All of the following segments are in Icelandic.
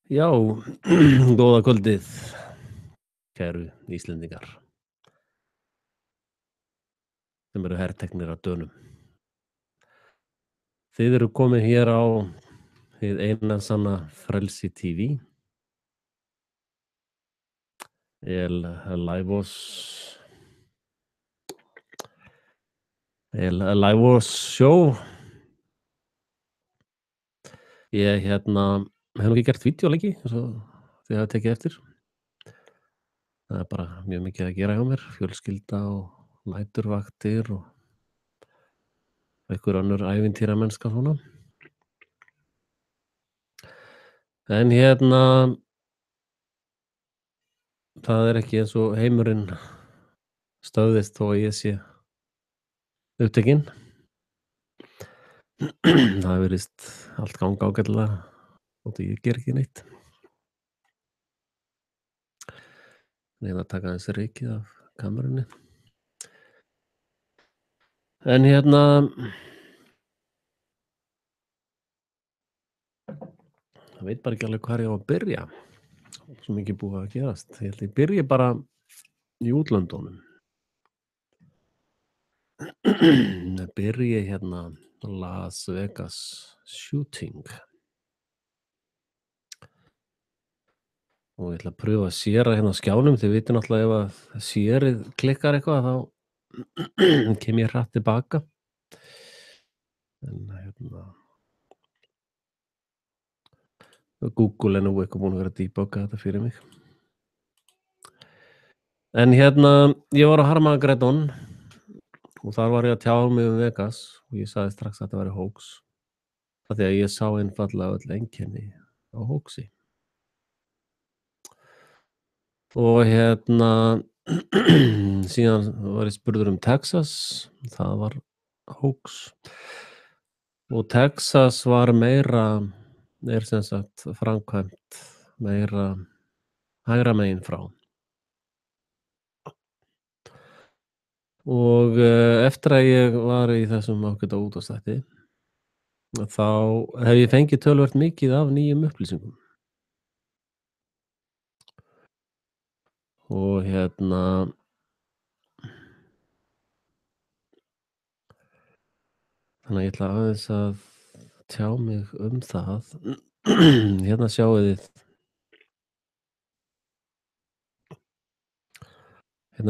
Já, góða kvöldið, kæru Íslendingar sem eru herteknir af Dönum. Þið eru komin hér á hið eina sanna Frelsi TV, El Laivos Show. Ég hef nú ekki gert vídeóleiki eins og þið hafa tekið eftir. Það er bara mjög mikið að gera hjá mér, fjölskylda og næturvaktir og einhver önnur ævintýramennska svona. En það er ekki eins og heimurinn stöðvist þó að ég sé upptekinn. Það virðist allt ganga ágætlega þótt ég geri ekki neitt. Reyna að taka aðeins rykið af kamerunni. En það veit bara ekki alveg hvar ég á að byrja. Svo mikið búið að gerast. Ég held ég byrji bara í útlöndunum. Byrji Las Vegas shooting. Og ég ætla að pröfa að séra á skjánum. Þið vitið náttúrulega ef að sérið klikkar eitthvað þá kem ég hratt tilbaka. En Google er nú eitthvað búin að vera að debugga þetta fyrir mig. En ég var á Harmagedón og þar var ég að tjá mig Vegas og ég sagði strax að þetta væri hoax. Af því að ég sá einfaldlega öll einkenni á hoaxi. Og síðan var ég spurður Texas, það var hoax. Og Texas var er sem sagt framkvæmt meira hægra megin frá. Og eftir að ég var í þessum ágæta útvarpsþætti þá hef ég fengið töluvert mikið af nýjum upplýsingum. Og þannig að ég ætla aðeins að tjá mig það.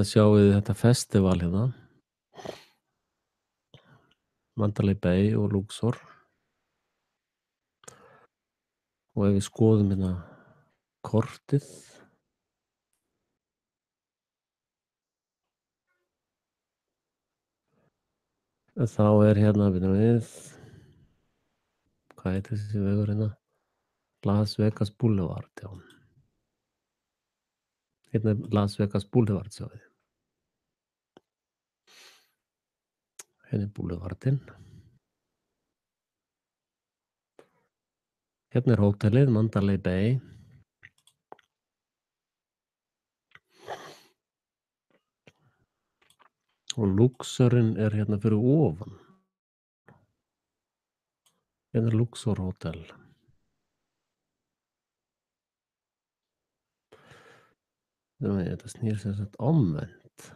Sjáið þið þetta festival Mandalay Bay og Luxor. Og ef við skoðum kortið þá er við hvað heitir þessi vegur Las Vegas Boulevard, já. Las Vegas Boulevard, sjáið þið. Er boulevardinn. Er hótelið Mandalay Bay. Og Luxorinn er fyrir ofan. Er Luxor Hotel. Þetta snýr sem sagt omvendt.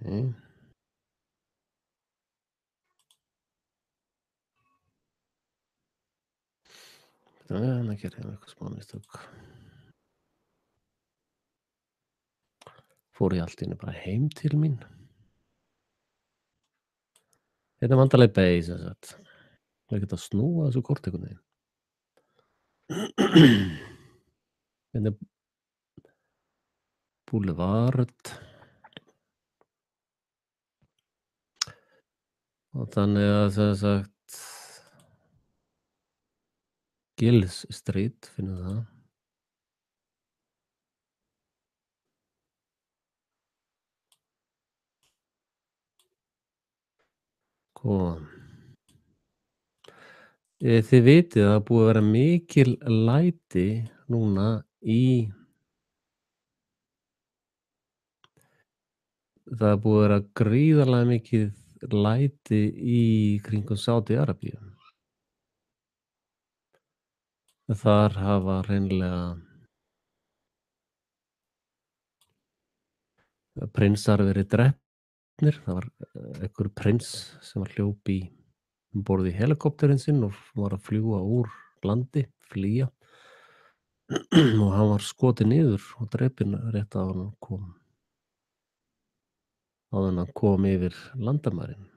Okay. Það gerir eitthvað smá mistök. Fór ég allt í einu bara heim til mín. Þetta Mandalay Bay sem sagt. Það geta að snúa þessu kort einhvern veginn. Boulevard. Og þannig að sem sagt Gills Street, finnum það. Þið vitið að það búið að vera mikil læti núna það er búið að vera gríðarlega mikið læti í kringum Sádi Arabíu. Þar hafa hreinlega prinsar verið drepnir. Það var, einhver prins sem var hljóp um borð í helikópterinn sinn og var að fljúga úr landi, flýja og hann var skotinn niður og drepinn rétt áður en hann kom yfir landamærin.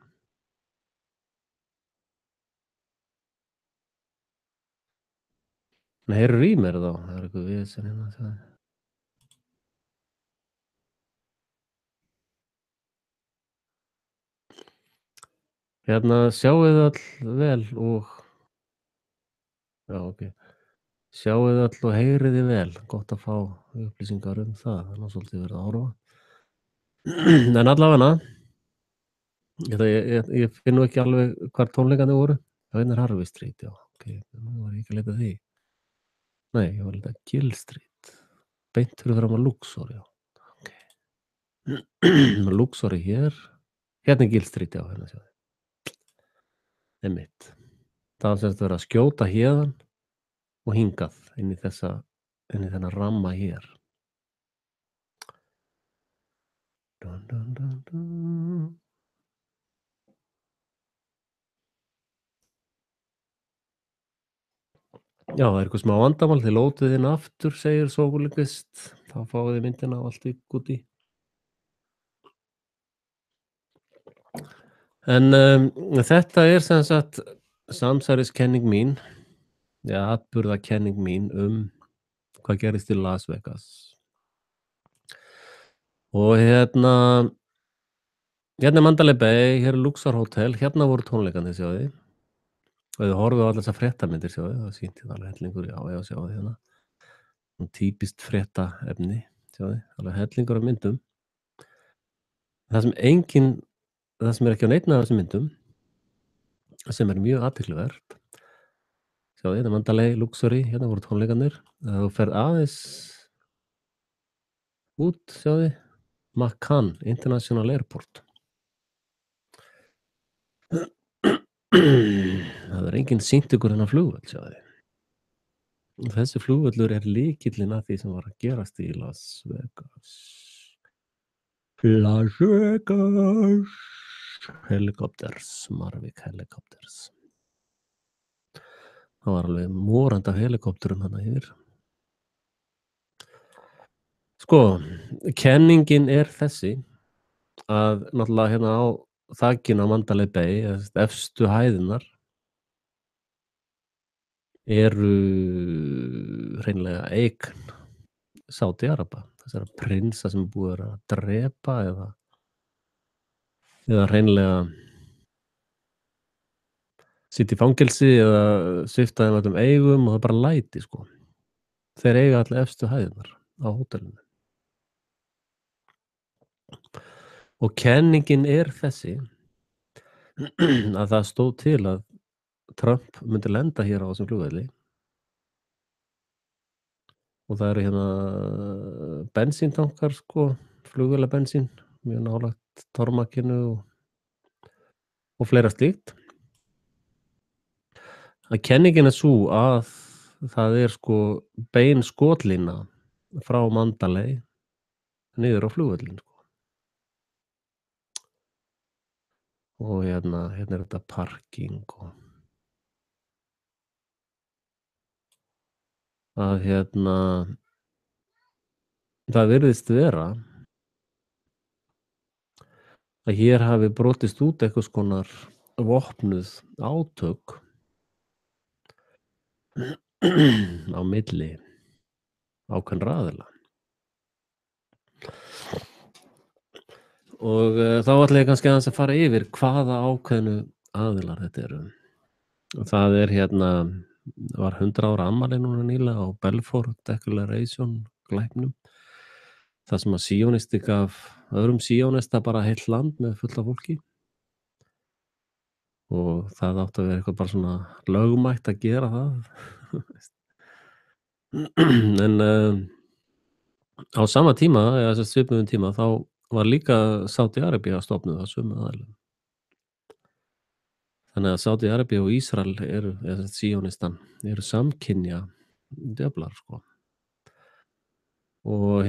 Nei, heyrðu í mér þá? Það er eitthvað vesen hérna, sjáðu. Hérna, sjáið öll vel og já, ókei. Sjáið öll og heyriði vel. Gott að fá upplýsingar um það. Það er nú svolítið verið að horfa. En allavega, ég finn nú ekki alveg hvar tónleikarnir voru. Já, hérna er Harvey Street, já. Ókei, nú var ég ekki að leita að því. Nei, ég var að leita að Gill Street. Beint fyrir fram á Luxor, já. Ókei. Luxor er hér. Hérna er Gill Street, já, hérna sjáðu. Einmitt. Það var sem sagt verið að skjóta héðan og hingað inn í þennan ramma hér. Dun, dun, dun, dun. Já, það er eitthvað smá vandamál. Þið lótið inn aftur, segir Sófulingvist. Þá fáið þið myndina og allt út í. En þetta er sem sagt samsæriskenning mín, ja, atburðakenning mín hvað gerist í Las Vegas. Og hérna er Mandalay Bay, hér er Luxor Hotel, hérna voru tónleikarnir, sjáðu. Og þið horfið á allar þessar fréttamyndir, sjáðu, það sýnt hérna alveg hellingur, já, sjáðu hérna. Típist fréttaefni, sjáðu, alveg hellingur af myndum. Það sem er ekki á neinni af þessum myndum, sem er mjög athyglisvert. Sjáðu, hérna Mandalay, Luxury, hérna voru tónleikarnir. Þú ferð aðeins út, sjáðu, McCann International Airport. Það er enginn sýnt ykkur þennan flugvöll, sjáðu. Þessi flugvöllur er lykillinn að því sem var að gerast í Las Vegas. Las Vegas. Helikopters, Marvik Helicopters. Það var alveg morandi af helikopterum þarna yfir. Sko, kenningin er þessi að náttúrulega hérna á þakinu á Mandalay Bay, efstu hæðirnar, eru hreinlega eign Sádi-Araba. Þessara prinsa sem búið er að drepa eða hreinlega sitja í fangelsi eða svipta þeim öllum eigum og það er bara læti, sko. Þeir eiga allir efstu hæðirnar á hótelinu. Og kenningin er þessi að það stóð til að Trump myndi lenda hér á þessum flugvelli og það eru hérna bensíntankar, sko, flugvélabensín, mjög nálægt tormakinu og fleira slíkt. Að kenningin er sú að það er, sko, bein skotlína frá Mandalay niður á flugvellin, sko. Og hérna er þetta parking og að það virðist vera að hér hafi brotist út einhvers konar vopnuð átök á milli ákveðnra aðila. Og þá ætla ég kannski aðeins að fara yfir hvaða ákveðnu aðilar þetta eru. Og það er var 100 ára afmæli núna nýlega á Balfour Declaration glæpnum. Það sem að síónisti gaf öðrum síónista bara heilt land með fullt af fólki. Og það átti að vera eitthvað bara svona lögmætt að gera það. En á sama tíma, eða þess svipuðum tíma, þá var líka Sádi-Arabía stofnuð af sömu aðilum. Þannig að Sádi-Arabía og Ísrael eða síónistan, eru samkynja djöflar, sko. Og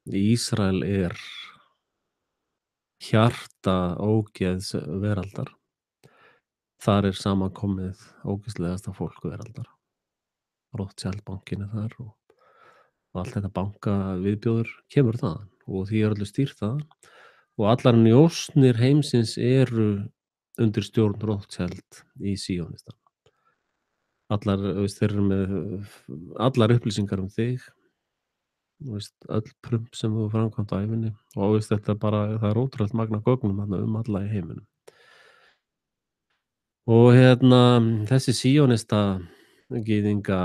Ísrael er hjarta ógeðs veraldar. Þar er samankomið ógeðslegasta fólk veraldar. Rothschild-bankinn er þar og allt þetta bankaviðbjóður kemur þaðan og því er öllu stýrt þaðan og allar njósnir heimsins eru undir stjórn Rothschild í Síónistan. Allar, þeir eru með allar upplýsingar um þig, öll prump sem þú hefur framkvæmt á ævinni og þetta það er ótrúlegt magn af gögnum þarna um alla í heiminum. Og þessi síónista, gyðinga,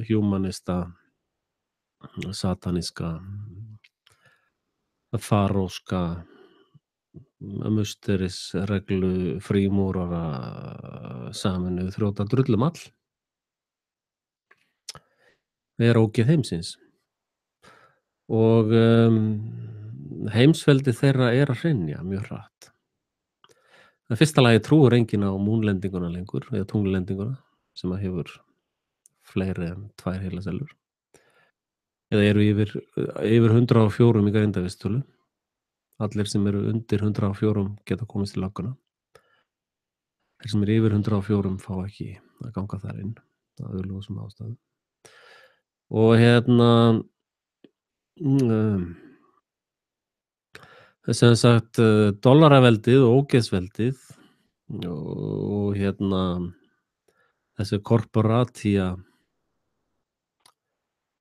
humanista, sataníska, faróska, musterisreglu, frímúrara, Sameinuðu þjóðanna drullumall er ógeð heimsins. Og heimsveldi þeirra er að hrynja mjög hratt. Í fyrsta lagi trúir enginn á múnlendinguna lengur, eða tunglendinguna, sem að hefur fleiri en 2 heilasellur. Eða eru yfir 104 í greindarvísitölu. Allir sem eru undir 104 geta komist til lögguna. Þeir sem eru yfir 104 fá ekki að ganga þar inn, af augljósum ástæðum. Og sem sagt, dollaraveldið og ógeðsveldið og þessi korporatía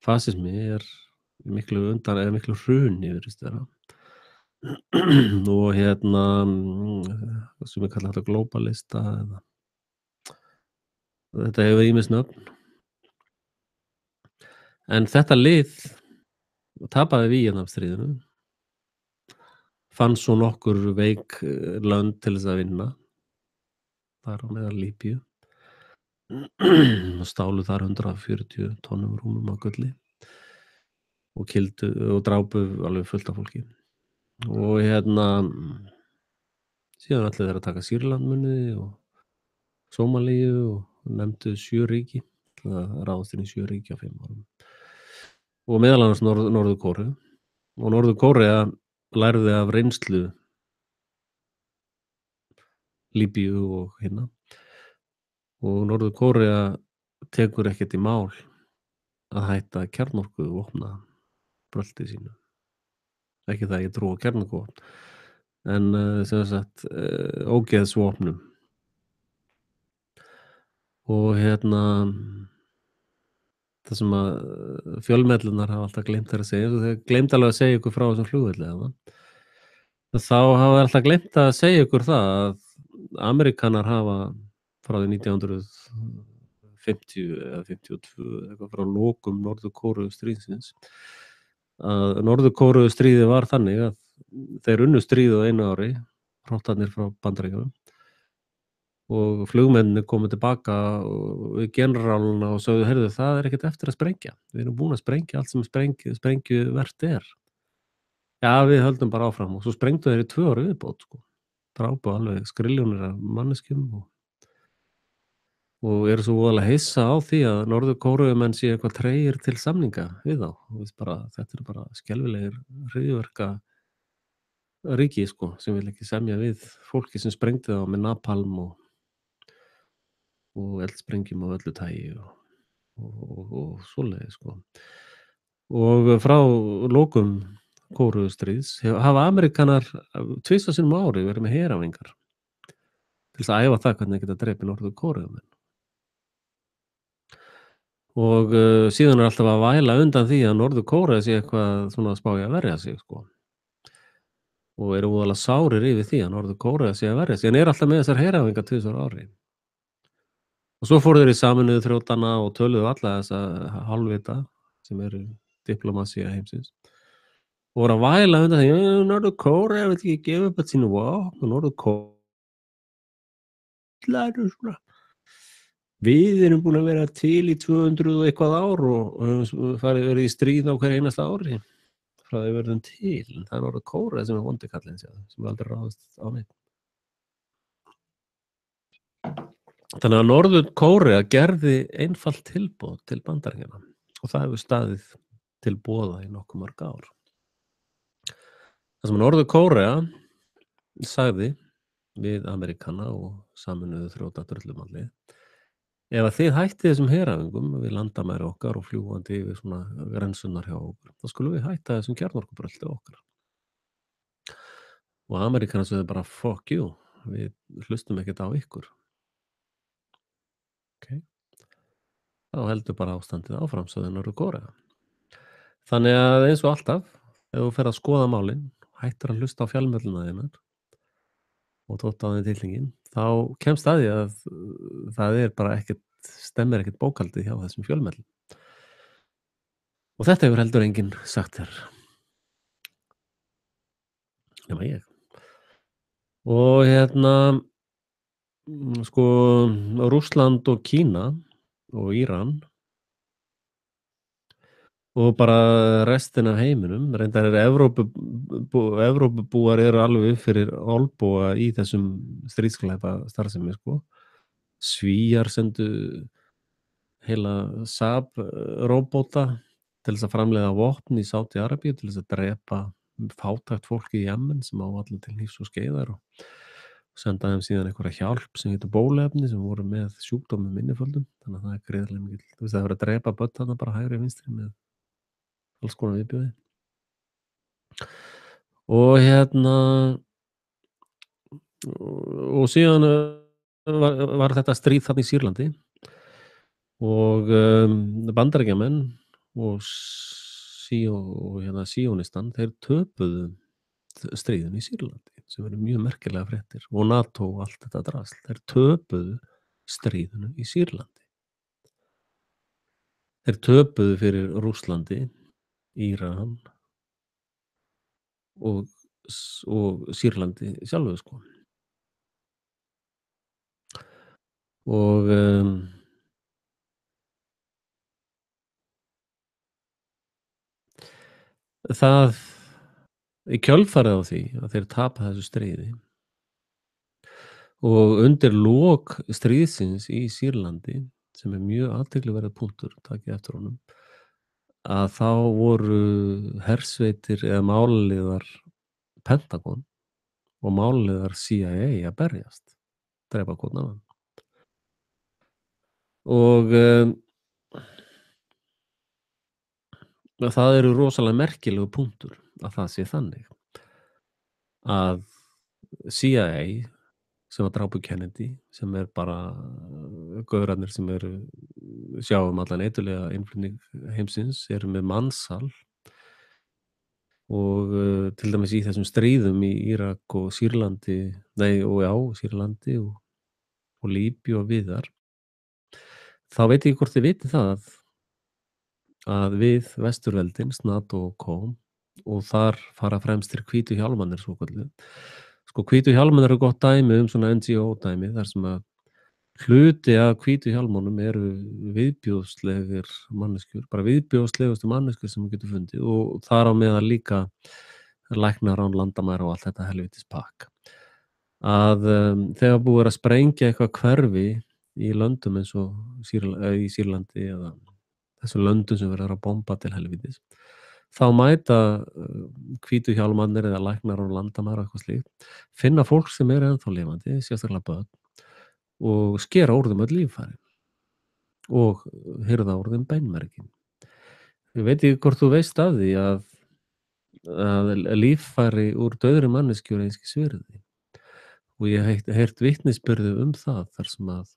fasismi er miklu hruni virðist vera. Og sem kalla þetta globalista eða þetta hefur ýmis nöfn. En þetta lið tapaði Víetnamstríðinu, fann svo nokkur veik lönd til þess að vinna, þar á meðal Líbíu, og stálu þar 140 tonnum rúmum af gulli og killdu og drápu alveg fullt af fólki. Og síðan ætluðu þeir að taka Sýrland og Sómalíu og nefndu 7 ríki, að ráðast inn í 7 ríki á 5 árum. Og meðal annars Norður-Kóreu. Og Norður-Kórea lærði af reynslu Líbíu og hinna. Og Norður-Kórea tekur ekkert í mál að hætta kjarnorkuvopna brölti sínu. Ekki það ég trúi á kjarnorkuvopn, en sem sagt ógeðsvopnum. Og það sem að fjölmiðlarnir hafa alltaf gleymt að segja, þeir gleymdu alveg að segja ykkur frá þessum flugvelli þarna. Þá hafa þeir alltaf gleymt að segja ykkur það að Ameríkanar hafa frá því 1950 eða 52 eitthvað frá lokum Norður-Kóreu stríðsins, að Norður-Kóreu stríðið var þannig að þeir unnu stríðið á 1 ári, hrottarnir frá Bandaríkjunum, og flugmennirnir komu tilbaka við generáluna og sögðu, heyrðu, það er ekkert eftir að sprengja. Við erum búin að sprengja allt sem sprengjuvert er. Já, við höldum bara áfram og svo sprengdu þeir í 2 ára viðbót, sko. Drápu alveg skriljónir af manneskjum og eru svo voðalega hissa á því að Norður-Kóreumenn séu eitthvað tregir til samninga við þá. Þetta er bara skelfilegir hryðjuverka ríki, sko, sem vil ekki semja við fólki sem sprengdi þá með napalm og eldsprengjum af öllu tagi og svoleiðis, sko. Og frá lokum Kóreustríðs hafa Ameríkanar 2 sinnum á ári verið með heræfingar til þess að æfa það hvernig geta drepið Norður-Kóreumenn. Og síðan er alltaf að væla undan því að Norður-Kórea sé eitthvað svona að spája að verja sig, sko. Og eru voðalega sárir yfir því að Norður-Kórea sé að verja sig, en er alltaf með þessar heræfingar 2 á ári. Og svo fóru þeir í Sameinuðu þjóðanna og töluðu alla þessa hálfvita sem eru diplomasía heimsins og voru að væla undan því Norður-Kórea vill ekki gefa upp sínu vopn og Norður-Kórea er svona við erum búin að vera til í 200 og eitthvað ár og verið í stríð á hverju einasta ári frá því verðum til, en það er Norður-Kórea sem er vondikallinn sem er aldrei ráðast á neitt. Þannig að Norður-Kórea gerði einfalt tilboð til Bandaríkjanna og það hefur staðið til boða í nokkuð mörg ár. Þar sem Norður-Kórea sagði við Ameríkana og Sameinuðu þrjóta drullumallið: Ef að þið hættið þessum heræfingum við landamæri okkar og fljúgandi yfir svona grensurnar hjá okkur, þá skulum við hætta þessum kjarnorkubrölti okkar. Og Ameríkanar sögðu bara fuck you, við hlustum ekkert á ykkur. Okay. Þá heldur bara ástandið áfram, sögðu Norður-Kórea. Þannig að eins og alltaf, ef þú fer að skoða málin, hættir að hlusta á fjölmiðlana þínar og tótt á þeim tillingin, þá kemst að því að það er bara ekkert, stemmir ekkert bókhaldið hjá þessum fjölmiðlum. Og þetta hefur heldur enginn sagt þér, nema ég. Og sko, Rússland og Kína og Íran og bara restin af heiminum, reyndar Evrópubúar eru alveg upp fyrir olnboga í þessum stríðsglæpastarfsemi, sko. Svíar sendu heila Saab-róbóta til þess að framleiða vopn í Sádi-Arabíu til þess að drepa fátækt fólk í Jemen sem á alla til hnífs og skeiðar og senda þeim síðan einhverja hjálp sem heitir bóluefni sem voru með sjúkdómum inniföldum. Þannig að það er gríðarlega mikill. Þú veist, það er verið að drepa börn þarna bara hægri vinstri með alls konar viðbjóði. Og og síðan var þetta stríð þarna í Sýrlandi og Bandaríkjamenn og síónistan, þeir töpuðu stríðinu í Sýrlandi sem eru mjög merkilega fréttir og NATO og allt þetta drasl. Þeir töpuðu stríðinu í Sýrlandi. Þeir töpuðu fyrir Rússlandi, Íran og Sýrlandi sjálfu, sko. Og það í kjölfarið á því að þeir tapa þessu stríði og undir lok stríðsins í Sýrlandi, sem er mjög athyglisverður punktur, takið eftir honum, að þá voru hersveitir eða málaliðar Pentagon og málaliðar CIA að berjast, drepa hvorn annan. Og það eru rosalega merkilegu punktur að það sé þannig að CIA sem að drápu Kennedy, sem er bara gaurarnir sem eru sjáum allan eitulega innflutning heimsins, eru með mansal og til dæmis í þessum stríðum í Írak og Sýrlandi, Sýrlandi og Líbíu og víðar, þá veit ég hvort þið vitið það að við Vesturveldin, NATO og kom, og þar fara fremstir hvítu hjálmarnir svokölluðu. Sko, hvítu hjálmarnir eru gott dæmi svona NGO dæmi, þar sem að hluti af hvítu hjálmunum eru viðbjóðslegir manneskjur, bara viðbjóðslegustu manneskjur sem þú getur fundið og þar á meðal líka læknar án landamæra og allt þetta helvitis pakk. Að þegar búið er að sprengja eitthvað hverfi í löndum eins og í Sýrlandi eða þessum löndum sem verður að bomba til helvitis, þá mæta hvítu hjálmarnir eða læknar án landamæra eitthvað slíkt, finna fólk sem er ennþá lifandi, sérstaklega börn, og skera úr þeim öll líffæri og hirða úr þeim beinmergin. Ég veit ekki hvort þú veist af því að líffæri úr dauðri manneskju er einskis virði og ég hef heyrt vitnisburði það þar sem að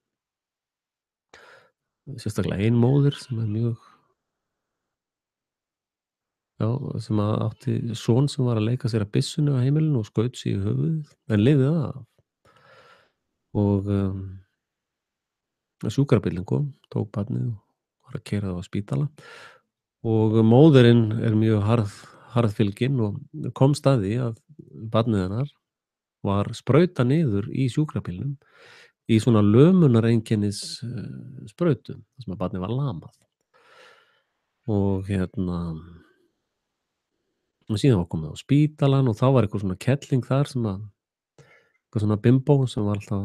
sérstaklega ein móðir sem er mjög sem að átti son sem var að leika sér að byssunu á heimilinu og skaut sig í höfuðið en lifði það af og sjúkrabíllinn kom, tók barnið og var að keyra það á spítala og móðirin er mjög harðfylgin og komst að því að barnið hennar var sprautað niður í sjúkrabílnum í svona lömunareinkennis sprautum þar sem að barnið var lamað og og síðan var komið á spítalan og þá var eitthvað svona kettling þar sem að eitthvað svona bimbo sem var alltaf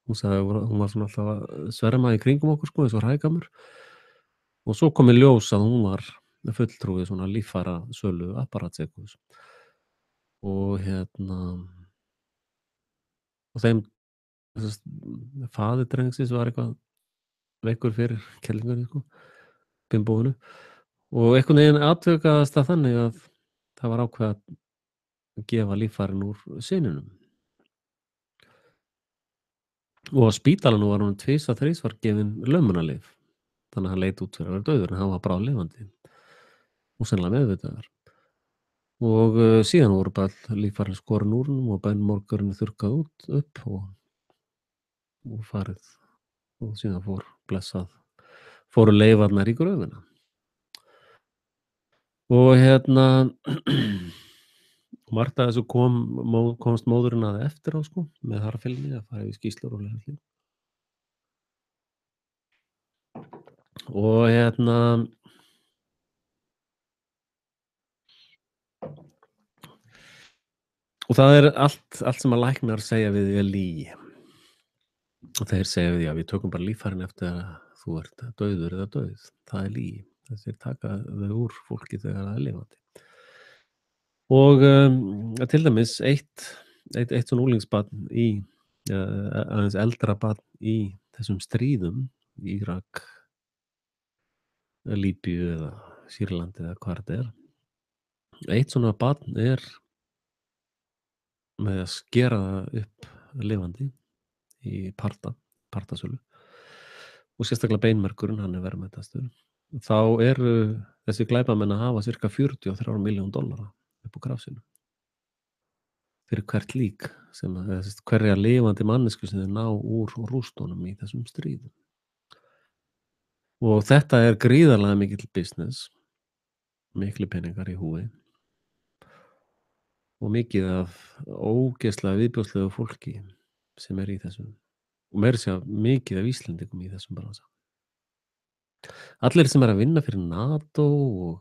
Hún sagði að hún var svona alltaf að sverma í kringum okkur sko, eins og hrægammur. Og svo kom í ljós að hún var fulltrúi svona líffærasölu apparatsekus. Og og þeim sem sagt, faðir drengsins var eitthvað veikur fyrir kellingunni sko, bimboinu. Og einhvern veginn atvikaðist það þannig að það var ákveðið að gefa líffærin úr syninum. Og á spítalanum var honum tvisvar, þrisvar gefin lömunarlyf. Þannig að hann leit út fyrir að vera dauður en hann var bráðlifandi og sennilega meðvitaður. Og síðan voru bara líffærin skorin úr honum og beinmorgurinn þurrkað upp og farið og síðan fóru leifarnar í gröfina. Og margt af þessu komst móðurinn að eftir á sko, með harðfylgni að fara yfir skýrslur og fleira slíkt. Og og það er allt sem að læknar segja við því er lygi. Og þeir segja við því að við tökum bara líffærin eftir að þú ert dauður eða dauð. Það er lygi. Þeir taka þau úr fólki þegar það er lifandi. Og til dæmis eitt svona unglingsbarn aðeins eldra barn í þessum stríðum, Írak, Líbíu eða Sýrlandi eða hvar þetta er. Eitt svona barn er með að skera það upp lifandi í partasölu og sérstaklega beinmergurinn, hann er verðmætastur. Þá eru þessi glæpamenn að hafa cirka 43 milljón dollara upp á grafsinu fyrir hvert lík hverja lifandi mannesku sem þeir ná úr rústunum í þessum stríðum. Og þetta er gríðarlega mikill business, miklir peningar í húfi og mikið af ógeðslega viðbjóðslegu fólki sem er í þessum og meira að segja mikið af Íslendingum í þessum bransa. Allir sem er að vinna fyrir NATO og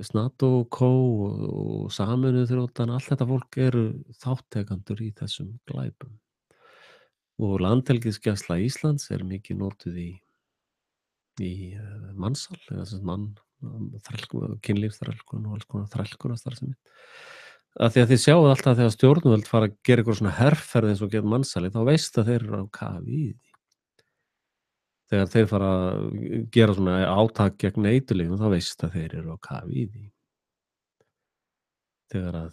Snató-kó og Sameinuðu þjóðirnar, allt þetta fólk eru þáttakendur í þessum glæpum. Og Landhelgisgæsla Íslands er mikið notuð í mansal eða sem kynlífsþrælkun og alls konar þrælkunarstarfsemi. Af því að þið sjáið alltaf þegar stjórnvöld fara að gera eitthvað svona herferð eins og gegn mansali, þá veist að þeir eru á kafi í því. Þegar þeir fara að gera svona átak gegn eiturlyfjum, þá veist að þeir eru á kafi í því. Þegar að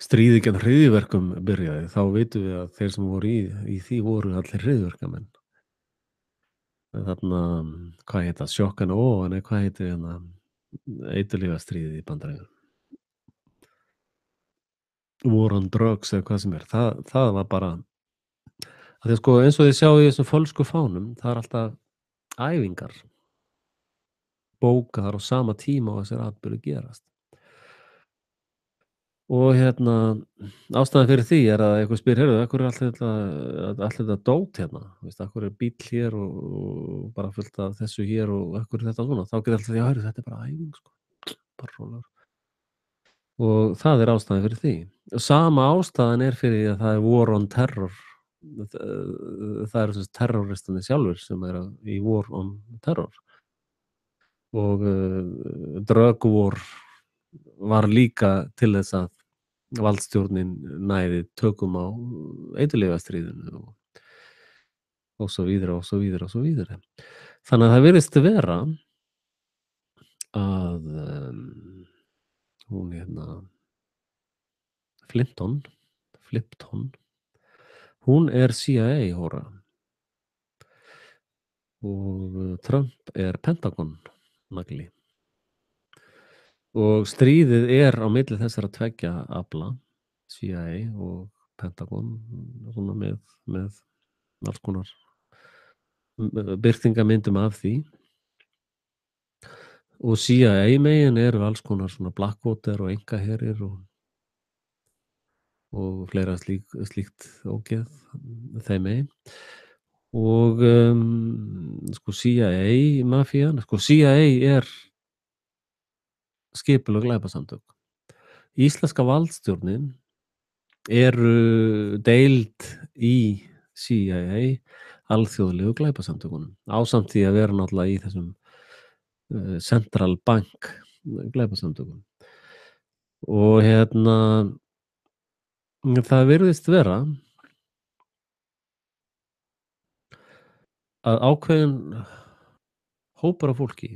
stríðið gegn hryðjuverkum byrjaði, þá vitum við að þeir sem voru í því voru allir hryðjuverkamenn. Hvað heita, Shock and Awe, nei, hvað heiti eiturlyfjastríðið í Bandaríkjunum? War on Drugs eða hvað sem er. Það var bara að því að sko eins og þið sjáu í þessum fölsku fánum, það er alltaf æfingar bókaðar á sama tíma og þessir atburðir gerast. Og ástæðan fyrir því er að einhver spyr, heyrðu, af hverju er allt þetta dót hérna? Af hverju er bíll hér og bara fullt af þessu hér og af hverju er þetta svona? Þá getur alltaf því, já, heyrðu, þetta er bara æfing, sko. Bara rólegur. Og það er ástæðan fyrir því. Og sama ástæðan er fyrir því að það er war on terror. Það eru þessi terroristandi sjálfur sem er í war on terror. Og drug war var líka til þess að valdstjórnin næði tökum á eiturlyfjastríðinu og svo víðra og svo víðra og svo víðra. Þannig að það virðist vera að hún Flipton, hún er CIA hóra og Trump er Pentagon nagli. Og stríðið er á milli þessara tveggja afla, CIA og Pentagon, svona með alls konar birtingarmyndum af því. Og CIA megin eru alls konar svona Blackwater og einkaherir og fleira slíkt ógeð þeim megin. Og sko CIA mafían, sko CIA er skipulögð glæpasamtök Íslenska valdstjórnin eru deild í CIA, alþjóðlegu glæpasamtökunum, ásamt því að vera náttúrulega í þessum Central Bank glæpasamtökum. Og það virðist vera að ákveðinn hópur af fólki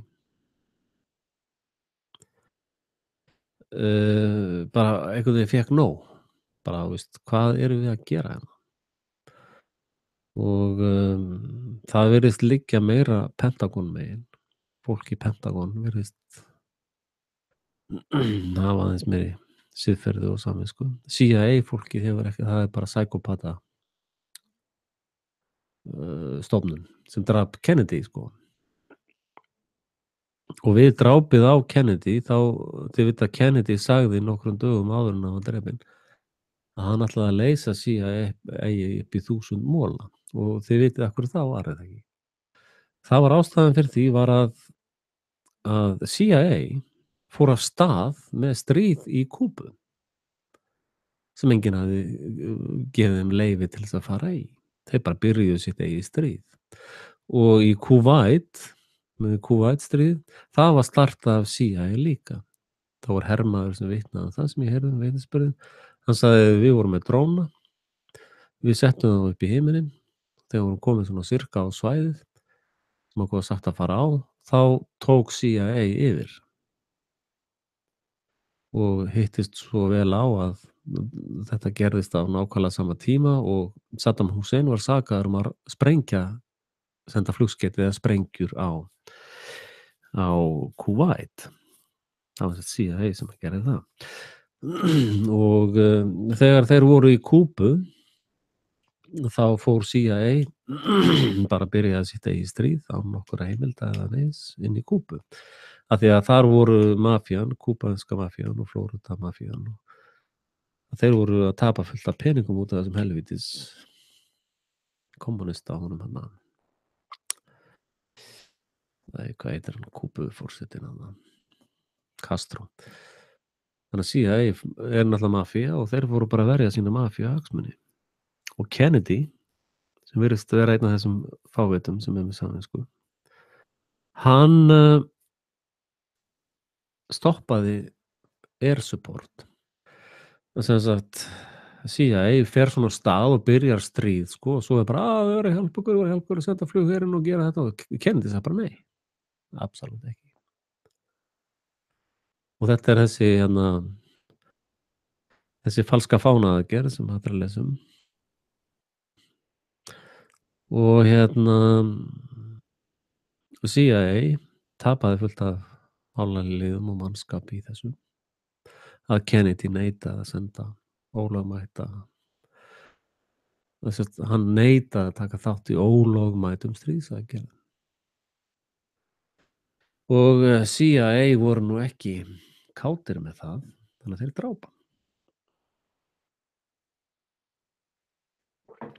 bara einhvern veginn fékk nóg. Bara, þú veist, hvað erum við að gera hérna? Og það virðist liggja meira Pentagon megin. Fólk í Pentagon virðist hafa aðeins meiri siðferði og samvisku. CIA fólkið hefur ekki, það er bara psykopata stofnun sem drap Kennedy, sko. Og við drápið á Kennedy, þá, þið vita, Kennedy sagði nokkrum dögum áður en hann var drepinn að hann ætlaði að leysa CIA upp í 1000 mola. Og þið vitið af hverju það var, eða ekki? Það var ástæðan fyrir því var að CIA fór af stað með stríð í Kúbu sem enginn hafði gefið þeim leyfi til þess að fara í. Þeir bara byrjuðu sitt eigið stríð. Og í Kúvait, með Kúvait stríð, það var startað af CIA líka. Það var hermaður sem vitnaði það sem ég heyrði um vitnisburðinn. Hann sagði við vorum með dróna, við settum þá upp í himininn, þegar vorum komið svona sirka á svæðið sem okkur var sagt að fara á, þá tók CIA yfir og hittist svo vel á að þetta gerðist á nákvæmlega sama tíma og Saddam Hussein var sakaður um að sprengja, senda flugskeyti eða sprengjur á Kúvait. Það var CIA sem gerði það. Og þegar þeir voru í Kúbu þá fór CIA bara byrjaði sitt eigið stríð á nokkura heimilda eða neins inn í Kúbu. Af því að þar voru mafían, kúbanska mafían og Flórída mafían, og þeir voru að tapa fullt af peningum út af þessum helvítis kommunista honum hann. Hvað heitir hann? Kúbuforsetinn hann? Castro. Þannig að CIA er náttúrulega mafía og þeir voru bara að verja sína mafíuhagsmuni. Og Kennedy, sem virðist vera einn af þessum fávitum sem með samvisku, hann stoppaði air support. Sem sagt, CIA fer svona af stað og byrjar stríð, sko, og svo er bara, við erum að hjálpa ykkur að senda flugherinn og gera þetta, og Kennedy sagði bara nei, absolutt ekki. Og þetta er þessi falska fánaaðgerð sem hægt er að lesa um. Og CIA tapaði fullt af hálaliðum og mannskap í þessu. Að Kennedy neitaði að senda ólögmæta, hann neitaði að taka þátt í ólögmætum stríðsaðgerðum. Og CIA voru nú ekki kátir með það, þannig að þeir drápa.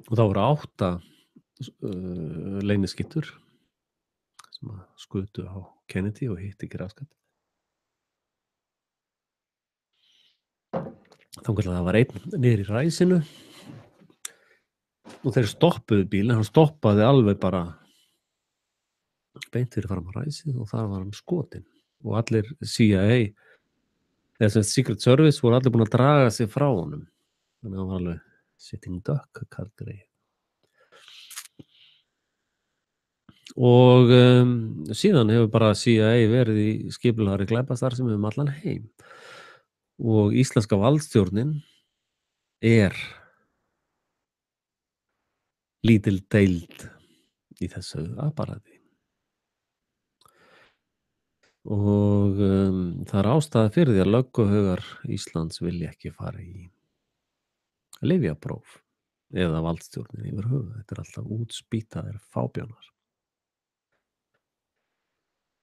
Og það voru 8 leyniskyttur sem skutu á Kennedy og hitti ekki raskat. Þangað það var einn niður í ræsinu og þeir stoppuðu bílinn, hann stoppaði alveg bara beint fyrir fram á ræsið og þar var hann skotinn. Og allir CIA, eða sem Secret Service, voru allir búin að draga sig frá honum. Þannig að hann var alveg sitting duck kaldri. Og síðan hefur bara CIA verið í skipulagðri glæpastarfsemi um allan heim. Og íslenska valdstjórnin er lítil deild í þessu apparati. Og það er ástæða fyrir því að lögguhaugar Íslands vilja ekki fara í lyfjapróf eða valdstjórnin yfir höfuð. Þetta er alltaf útspýtaðir fábjánar.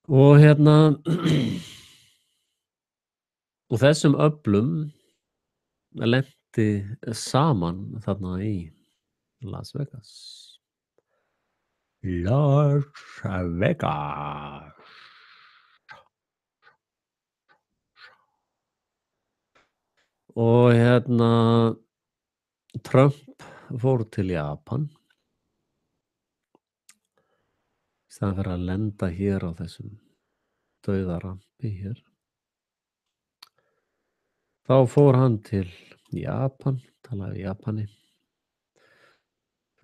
Og og þessum öflum lenti saman þarna í Las Vegas. Las Vegas. Og Trump fór til Japan í staðinn fyrir að lenda hér á þessum dauðarampi hér. Þá fór hann til Japan, talaði við Japani.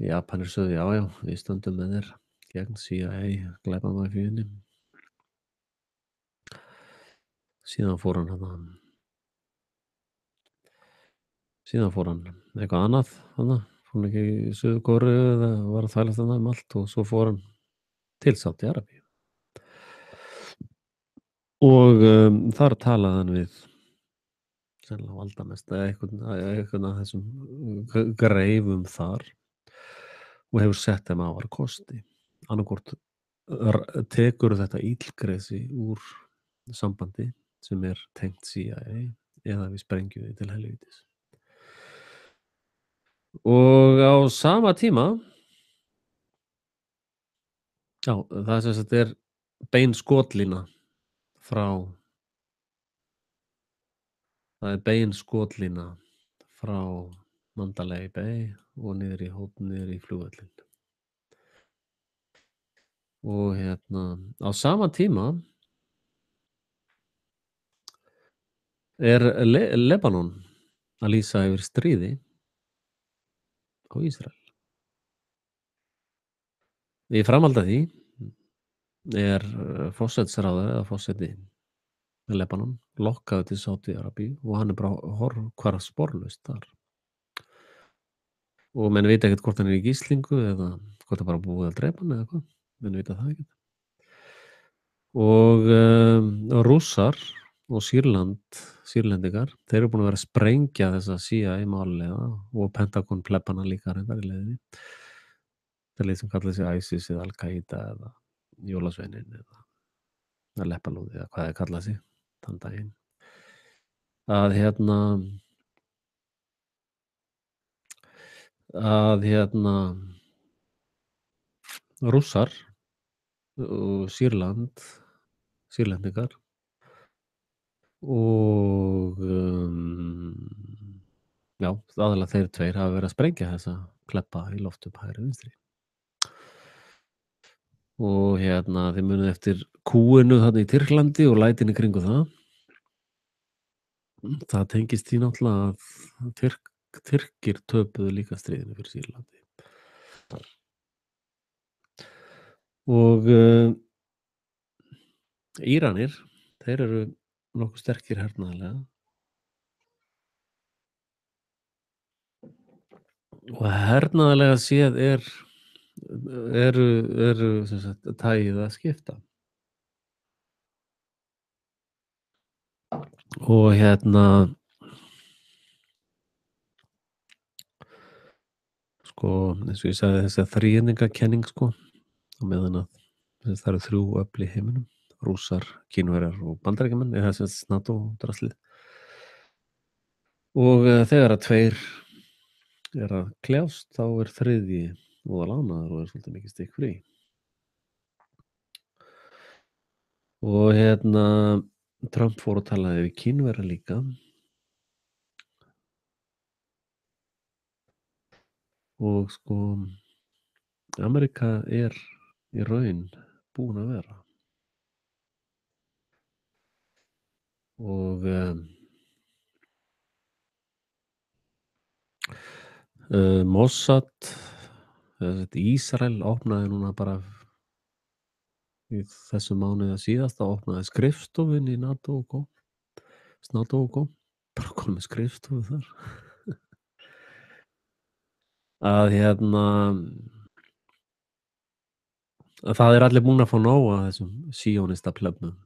Japanir sögðu já, já, við stöndum með þér gegn CIA glæpamafíunni. Síðan fór hann eitthvað annað þarna, fór hann ekki í Suður-Kóreu eða var að þvælast þarna allt og svo fór hann til Sádi-Arabíu. Og þar talaði hann við sennilega valdamesta einhvern af þessum greifum þar og hefur sett þeim afar kosti. Annaðhvort tekur þetta illgresi úr sambandi sem er tengt CIA eða við sprengjum því til helvítis. Og á sama tíma það sem sagt er bein skotlína frá Mandalay Bay og niður í flugvöllinn. Og á sama tíma er Lebanon að lýsa yfir stríði á Ísrael. Í framhaldi af því er forsætisráðherra eða forseti Lebanon lokkaður til Sádi-Arabíu og hann er bara hvarf sporlaust þar. Og menn vita ekkert hvort hann er í gíslingu eða hvort það bara búið að drepa hann eða hvað. Menn vita það ekkert. Og Rússar og Sýrlendingar, þeir eru búin að vera að sprengja þessa CIA-málilega og Pentagon plebbana líka reyndar í leiðinni. Það er leið sem kallar sig ISIS eða Al-Qaida eða Jólasveinin eða Leppalúði eða hvað þeir kalla sig þann daginn. Rússar og Sýrlendingar og aðalega þeir tveir hafa verið að sprengja þessa pleppa í loft upp hægri vinstri. Og þið munið eftir kúinu þarna í Tyrklandi og lætin í kringu það. Það tengist því náttúrulega að Tyrkir töpuðu líka stríðinu fyrir Sýrlandi. Og Íranir, þeir eru nokkuð sterkir hernaðarlega og hernaðarlega séð eru sem sagt tagið að skipta. Og sko, eins og ég sagði þessi þríhyrningakenning sko, á meðan að það eru þrjú öfl í heiminum, Rússar, Kínverjar og Bandaríkjamenn, eða sem sagt NATO-draslið. Og þegar að tveir er að kljást, þá er þriðji voðalánaður og er svolítið mikið stikkfrí. Og Trump fór að talaði við Kínverja líka. Og sko, Ameríka er í raun búin að vera. Og Mossad, Ísrael opnaði núna bara í þessum mánuði síðasta opnaði skrifstofun í NATO og bara komið með skrifstofu þar. Að það er allir búin að fá nóg af þessum síónista plöfnum,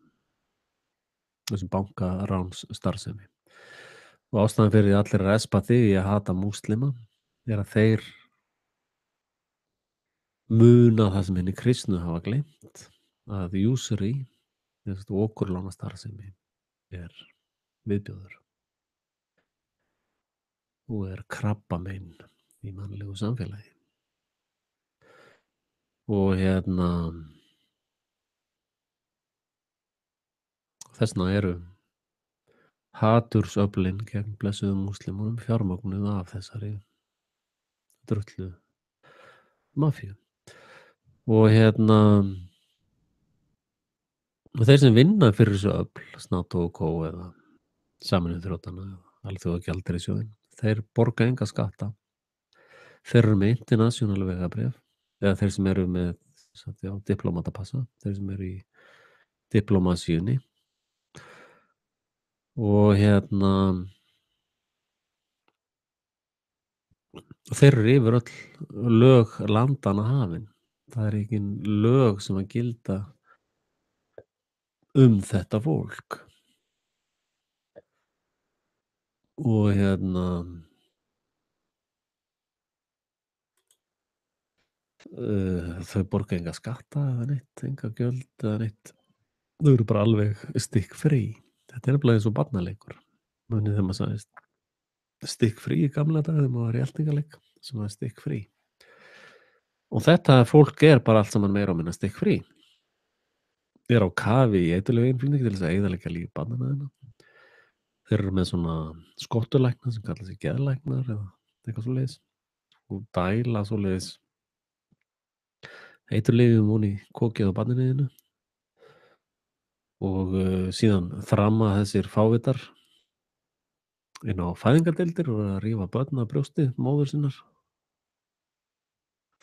þessum bankaráns starfsemi. Og ástæðan fyrir því allir að espa því að hata múslima er að þeir muna það sem henni kristnu hafa gleymt, að usury, okurlána starfsemi, er viðbjóður og er krabbamein í mannlegu samfélagi. Og þessna eru hatursöflin gegn blessuðum múslimunum fjármögnuð af þessari drullu mafíu. Og og þeir sem vinna fyrir þessu öfl, NATO og Co. eða Sameinuðu þjóðanna eða Alþjóðagjaldeyrissjóðinn, þeir borga enga skatta. Þeir eru með international vegabréf, eða þeir sem eru með diplómatapassa, þeir sem eru í diplómasíunni. Og þeir eru yfir öll lög landanna hafin. Það er engin lög sem að gilda þetta fólk. Og þau borga enga skatta eða neitt, enga gjöld eða neitt. Þau eru bara alveg stikkfrí. Þetta er nefnilega eins og barnaleikur. Munið þegar maður sagði stikkfrí í gamla daga þegar maður var í eltingaleik sem var stikkfrí. Og þetta fólk er bara allt saman meira og minna stikkfrí. Er á kafi í eiturlegu innflutningi til þess að eyðileggja líf barnanna þeirra. Þeir eru með svona skottulækna sem kalla sig geðlæknar eða eitthvað svoleiðis og dæla svoleiðis eiturlyfjum ofan í kokið á barninu þínu og síðan þramma þessir fávitar inn á fæðingardeildir og að rífa börn af brjósti móður sinnar.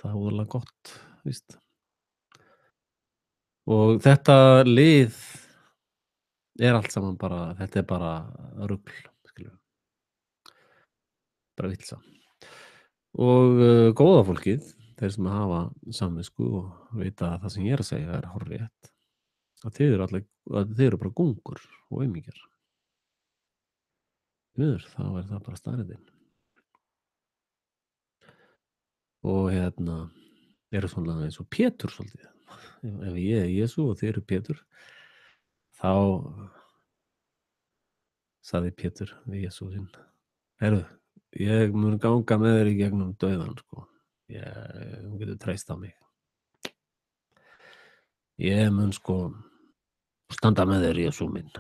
Það er óðurlega gott, víst. Og þetta lið er allt saman bara, þetta er bara rugl, skilur. Bara vitleysa. Og góða fólkið, þeir sem hafa samvisku og vita að það sem ég er að segja er hárrétt, að þið eru bara gungur og aumingjar. Miður, þá er það bara staðreyndin. Og eru svona eins og Pétur svolítið. Ef ég er Jesú og þið eru Pétur, þá sagði Pétur við Jesú sinn: heyrðu, ég mun ganga með þér í gegnum dauðann, sko. Þú getur treyst á mig. Ég mun sko standa með þér, Jesú minn,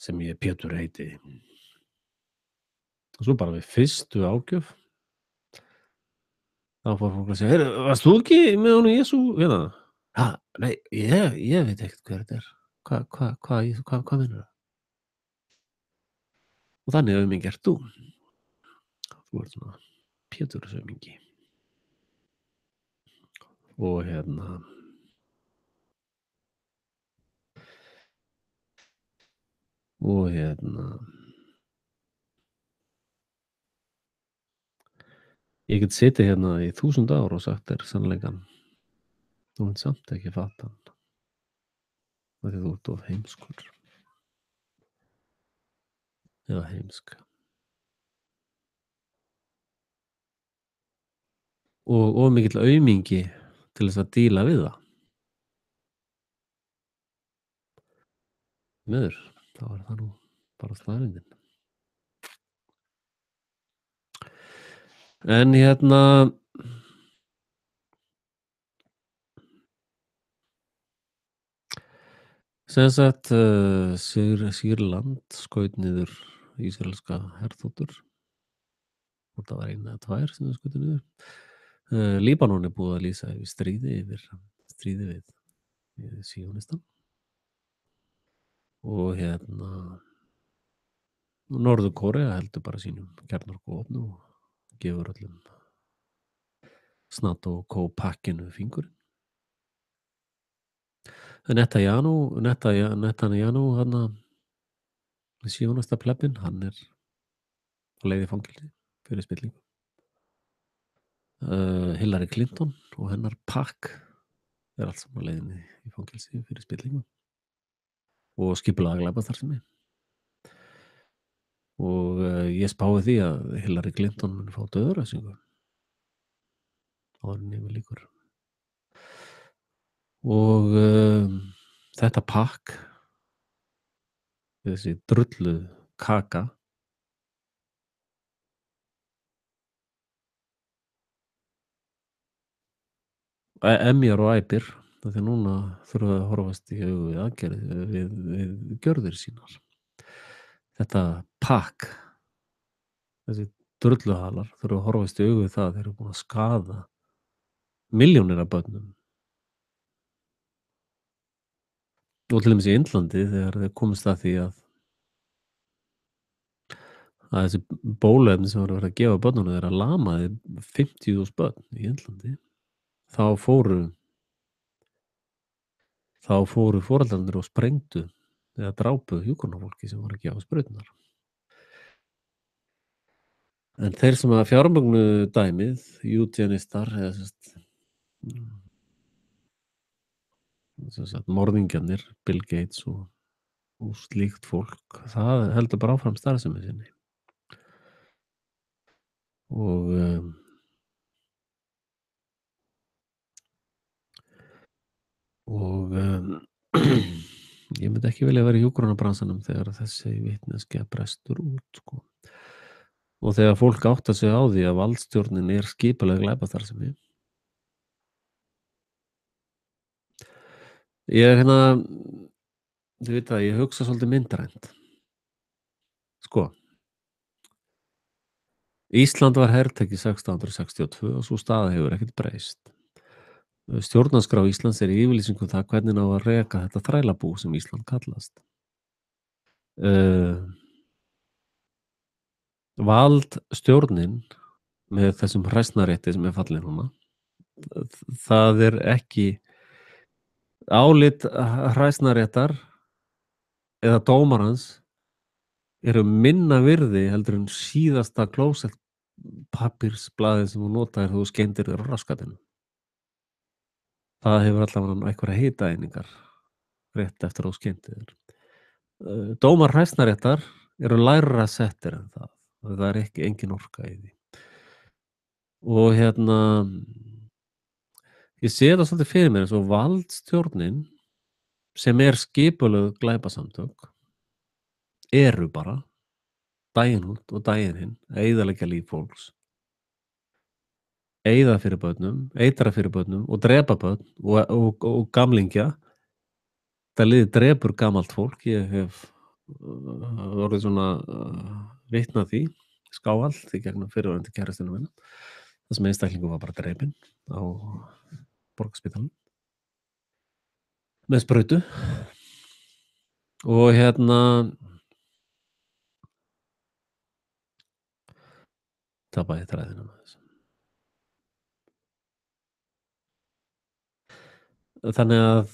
sem ég Pétur heiti. Og svo bara við fyrstu ágjöf þá fór fólk að segja: heyrðu, varst þú ekki með honum Jesú hérna? Ha, nei, ég veit ekkert hver þetta er. Hvað meinarðu? Og þannig aumingi ert þú. Þú ert svona Péturs aumingi. Og ég get setið hérna í 1000 ár og sagt þér sannleikann. Þú munt samt ekki fatta hann. Af því þú ert of heimskur. Eða heimsk. Og of mikill aumingi til þess að díla við það. Miður, þá er það nú bara staðreyndin. En sem sagt, Sýrland skaut niður ísraelska herþotur. Og það var 1 eða 2 sem þau skutu niður. Líbanon er búið að lýsa yfir stríði við síónistan. Og Norður-Kórea heldur bara sínum kjarnorkuvopnum og gefur öllum NATO og Co. pakkinu fingurinn. Netanyahu, síónasta plebbinn, hann er á leið í fangelsi fyrir spillingu. Hillary Clinton og hennar pakk er allt saman á leiðinni í fangelsi fyrir spillingu og skipulagða glæpastarfsemi. Og ég spái því að Hillary Clinton mun fá dauðarefsingu áður en yfir lýkur. Og þetta pakk, þessi drullu kaka, emjar og æpir, af því núna þurfa að horfast í augu við aðgerðir, við gjörðir sínar. þetta pakk, þessi drulluhalar þurfa að horfast í augu við það að þeir eru búin að skaða milljónir af börnum. Og til dæmis í Indlandi þegar þeir komust að því að þessi bóluefni sem var verið að gefa börnunum þeirra lamaði 50.000 börn í Indlandi. Þá fóru foreldrarnir og sprengdu eða drápu hjúkrunarfólki sem var að gefa sprauturnar. En þeir sem að fjármögnuðu dæmið, eugenister eða sem sagt morðingjarnir, Bill Gates og slíkt fólk, það heldur bara áfram starfsemi sinni. Og ég myndi ekki vilja vera í hjúkrunarbransanum þegar þessi vitneskja brestur út, sko. Og þegar fólk áttar sig á því að valdstjórnin er skipuleg glæpastarfsemi. Ég er þið vita að ég hugsa svolítið myndrænt. Sko. Ísland var hertekið 1662 og sú staða hefur ekkert breyst. Stjórnarskrá Íslands er í yfirlýsingu það hvernig á að reka þetta þrælabú sem Ísland kallast. Valdstjórnin með þessum hræsnarétti sem er fallinn núna, það er ekki álit hræsnaréttar eða dómarans eru minna virði heldur en síðasta klósettpappírsblaðið sem þú notaðir þegar þú skeindir þér á raskatinu. Það hefur allavega einhverja hitaeiningar rétt eftir að þú skeindir þér. Dómar hræsnaréttar eru lægra settir en það. Það er ekki engin orka í því. Og ég sé það svolítið fyrir mér eins og valdstjórnin sem er skipulögð glæpasamtök eru bara daginn út og daginn hinn að eyðileggja líf fólks, eyða fyrir börnum, eitra fyrir börnum og drepa börn og gamlingja. Það liðið drepur gamalt fólk. Ég hef orðið svona vitna því skáallt í gegnum fyrrverandi kærastinu minna. Það sem einstaklingur var bara drepinn á Borgarspítalanum með sprautu. Og tapaði þræðina með þessu. Þannig að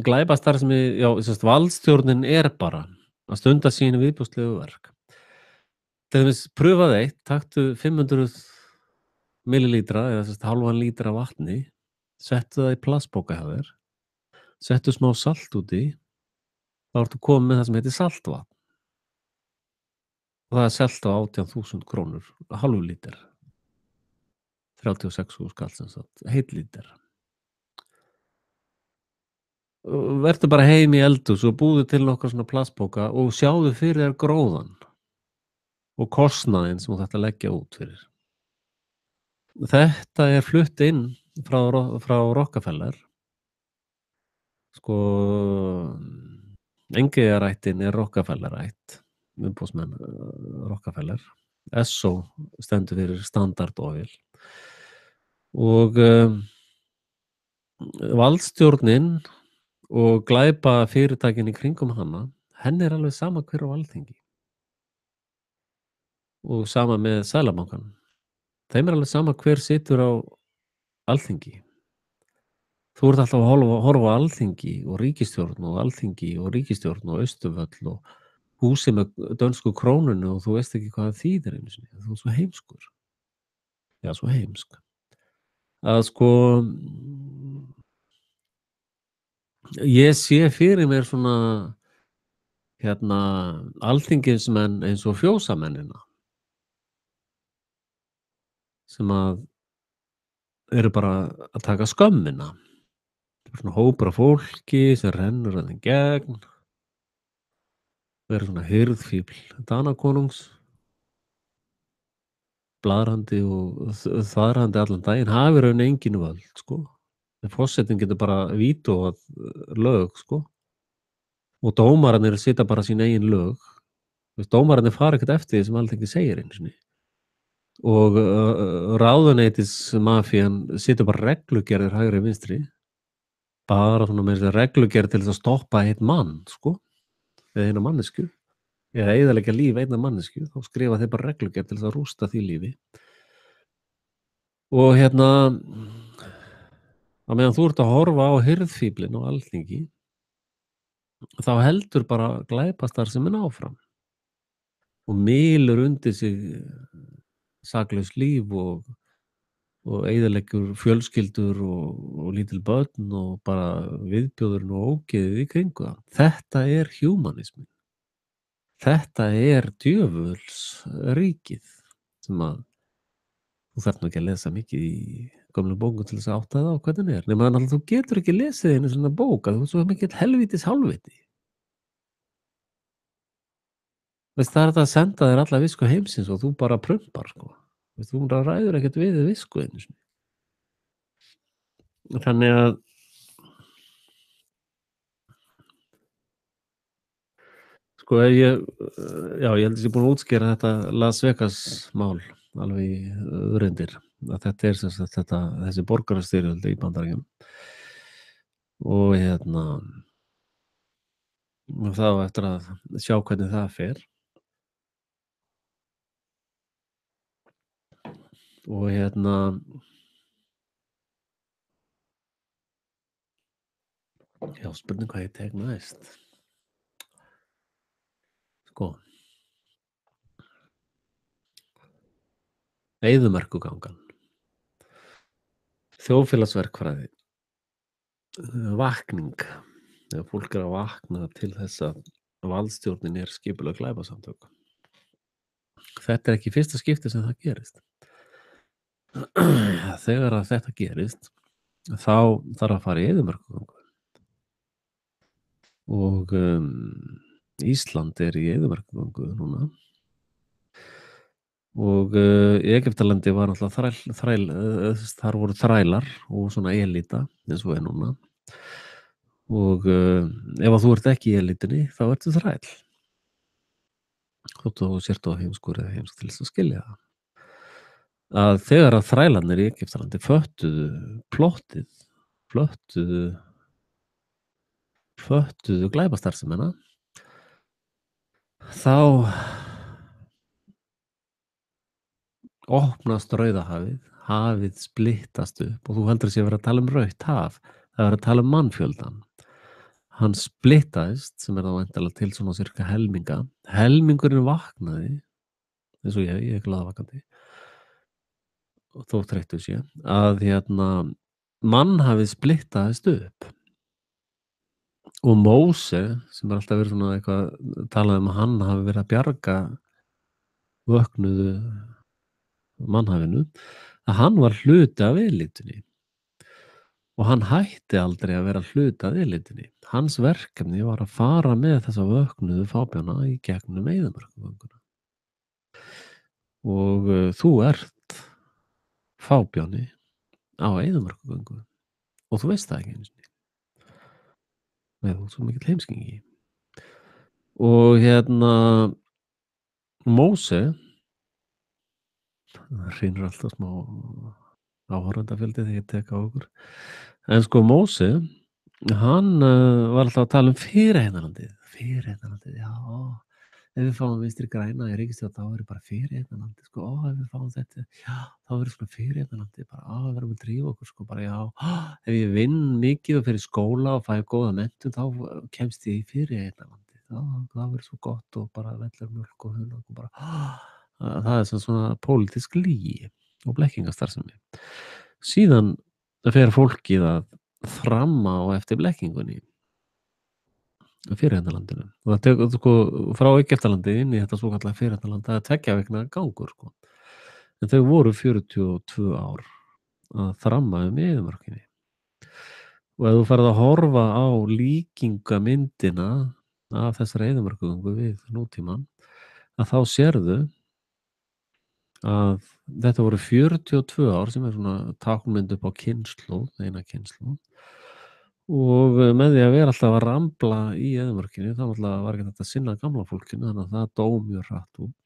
glæpastarfsemi, valdstjórnin er bara að stunda sínu viðbjóðslegu verk. Til dæmis pröfaðu eitt, taktu 500 millilítra eða hálfan lítra af vatni, settu það í plastpoka hjá þér, settu smá salt út í, þá ertu komið með það sem heitir saltvatn. Og það er selt á 18.000 krónur, hálfu lítir. 36.000 kall sem sagt, heill lítir. Vertu bara heim í eldhús og búðu til nokkra svona plastpoka og sjáðu fyrir þér gróðan og kostnaðinn sem þú þarft að leggja út fyrir. Þetta er flutt inn frá Rockefeller. Sko, Engeyjarættin er Rockefellerætt, umboðsmenn Rockefeller. SO stendur fyrir Standard Oil. Og valdstjórnin og glæpa fyrirtækin í kringum hana, henni er alveg sama hver á Alþingi. Og sama með Seðlabankanum. Þeim er alveg sama hver situr á Alþingi. Þú ert alltaf að horfa á Alþingi og ríkisstjórn og Alþingi og ríkisstjórn og Austurvöll og húsi með dönsku krónunni og þú veist ekki hvað það þýðir einu sinni. Þú ert svo heimskur. Já, svo heimsk. Að sko, ég sé fyrir mér svona alþingismenn eins og fjósamennina sem að eru bara að taka skömmina. Það er svona hópur af fólki sem rennur að þeim gegn. Það eru svona hirðfífl Danakonungs, blaðrandi og þvaðrandi allan daginn, hafi raun engin völd, sko. Forsetinn getur bara vítóað lög, sko. og dómararnir sitja bara sín eigin lög. Þú veist, dómararnir fara ekkert eftir því sem Alþingi segir einu sinni og, ráðuneytismafían setur bara reglugerðir hægri vinstri, bara svona meira að segja reglugerð til þess að stoppa einn mann, sko, eða eina manneskju, eða eyðileggja líf einnar manneskju, þá skrifa þeir bara reglugerð til þess að rústa því lífi. Og á meðan þú ert að horfa á hirðfíflin á Alþingi, þá heldur bara glæpastarfsemin áfram og mylur undir sig saklaust líf og eyðileggur fjölskyldur og lítil börn og bara viðbjóðurinn og ógeðið í kringu það. Þetta er humanisminn. Þetta er djöfulsríkið sem að þú þarft nú ekki að lesa mikið í gömlum bókum til þess að átta þig á hvernig hann er. Nema náttúrlega þú getur ekki lesið einu svona bók að þú ert svo mikill helvítis hálfviti. Veist, það er þetta að senda þér alla visku heimsins og þú bara prumpar, sko. Veist, þú bara ræður ekkert við visku einu sinni. Þannig að sko ef ég já, ég held að ég sé búinn að útskýra þetta Las Vegas mál alveg í öreindir, að þetta er sem sagt þessi borgarastyrjöld í Bandaríkjunum og og það á eftir að sjá hvernig það fer og já, spurning hvað ég tek næst. Sko, eyðimerkurgangan, þjóðfélagsverkfræði, vakning, þegar fólk er að vakna til þess að valdstjórnin er skipuleg glæpasamtök. Þetta er ekki í fyrsta skipti sem það gerist. Þegar að þetta gerist, þá þarf að fara í eyðimerkurgöngu. Og Ísland er í eyðimerkurgöngu núna. Og í Egyptalandi var náttúrulega þar voru þrælar og svona elíta eins og er núna. Og ef að þú ert ekki í elítinni, þá ertu þræll. Þótt þú sért á heimskur eða heimsk til þess að skilja það. Að þegar að þrælarnir í Egyptalandi plottið, föttuðu glæpastarfsemina, þá opnast Rauðahafið, hafið splittast upp og þú heldur að sé verið að tala um rautt haf, það er verið að tala um mannfjöldan. Hann splittaðist, sem er þá væntanlega til svona cirka helminga. Helmingurinn vaknaði, eins og ég er glaðvakandi, og þó þreyttur sé, að mannhafið splittaðist upp. Og Móse, sem er alltaf verið svona eitthvað talað um að hann hafi verið að bjarga vöknuðu mannhafinu, að hann var hluti af elítunni og hann hætti aldrei að vera hluti af elítunni. Hans verkefni var að fara með þessa vöknuðu fábjána í gegnum eyðimerkurgönguna. Og þú ert fábjáni á eyðimerkurgöngu og þú veist það ekki einu sinni. Nei, þú ert svo mikill heimskingi. Og Móse, það hrynur alltaf smá áhorfendafjöldi þegar ég tek á okkur. En sko Móse, hann var alltaf að tala um fyrirheitnarlandið. Fyrirheitnarlandið, já, ef við fáum Vinstri græna í ríkisstjórn, þá verður bara fyrirheitnarlandið, sko, ef við fáum þetta, já, þá verður sko fyrirheitnarlandið, bara, við verðum að drífa okkur, sko, bara, já, ef ég vinn mikið og fyrir skóla og fæ góða menntun, þá kemst ég í fyrirheitnarlandið, það verður svo gott og bara vellar mjólk og hunang og bara, það er svona pólitísk lygi og blekkingastarfsemi. Síðan fer fólkið að þramma á eftir blekkingunni fyrirheitnarlandinu. Og það tekur sko frá Egyptalandi inn í þetta svokallaða fyrirheitnarland, það er 2 vikna gangur, sko. En þau voru 42 ár að þramma um eyðimörkinni. Og ef þú ferð að horfa á líkingamyndina af þessari eyðimörkugöngu við nútímann, að þá sérðu að þetta voru 42 ár sem er svona táknmynd upp á kynslóð, eina kynslóð. og með því að vera alltaf að rambla í eyðimörkinni þá náttúrulega var ekki hægt að sinna gamla fólkinu þannig að það dó mjög hratt út.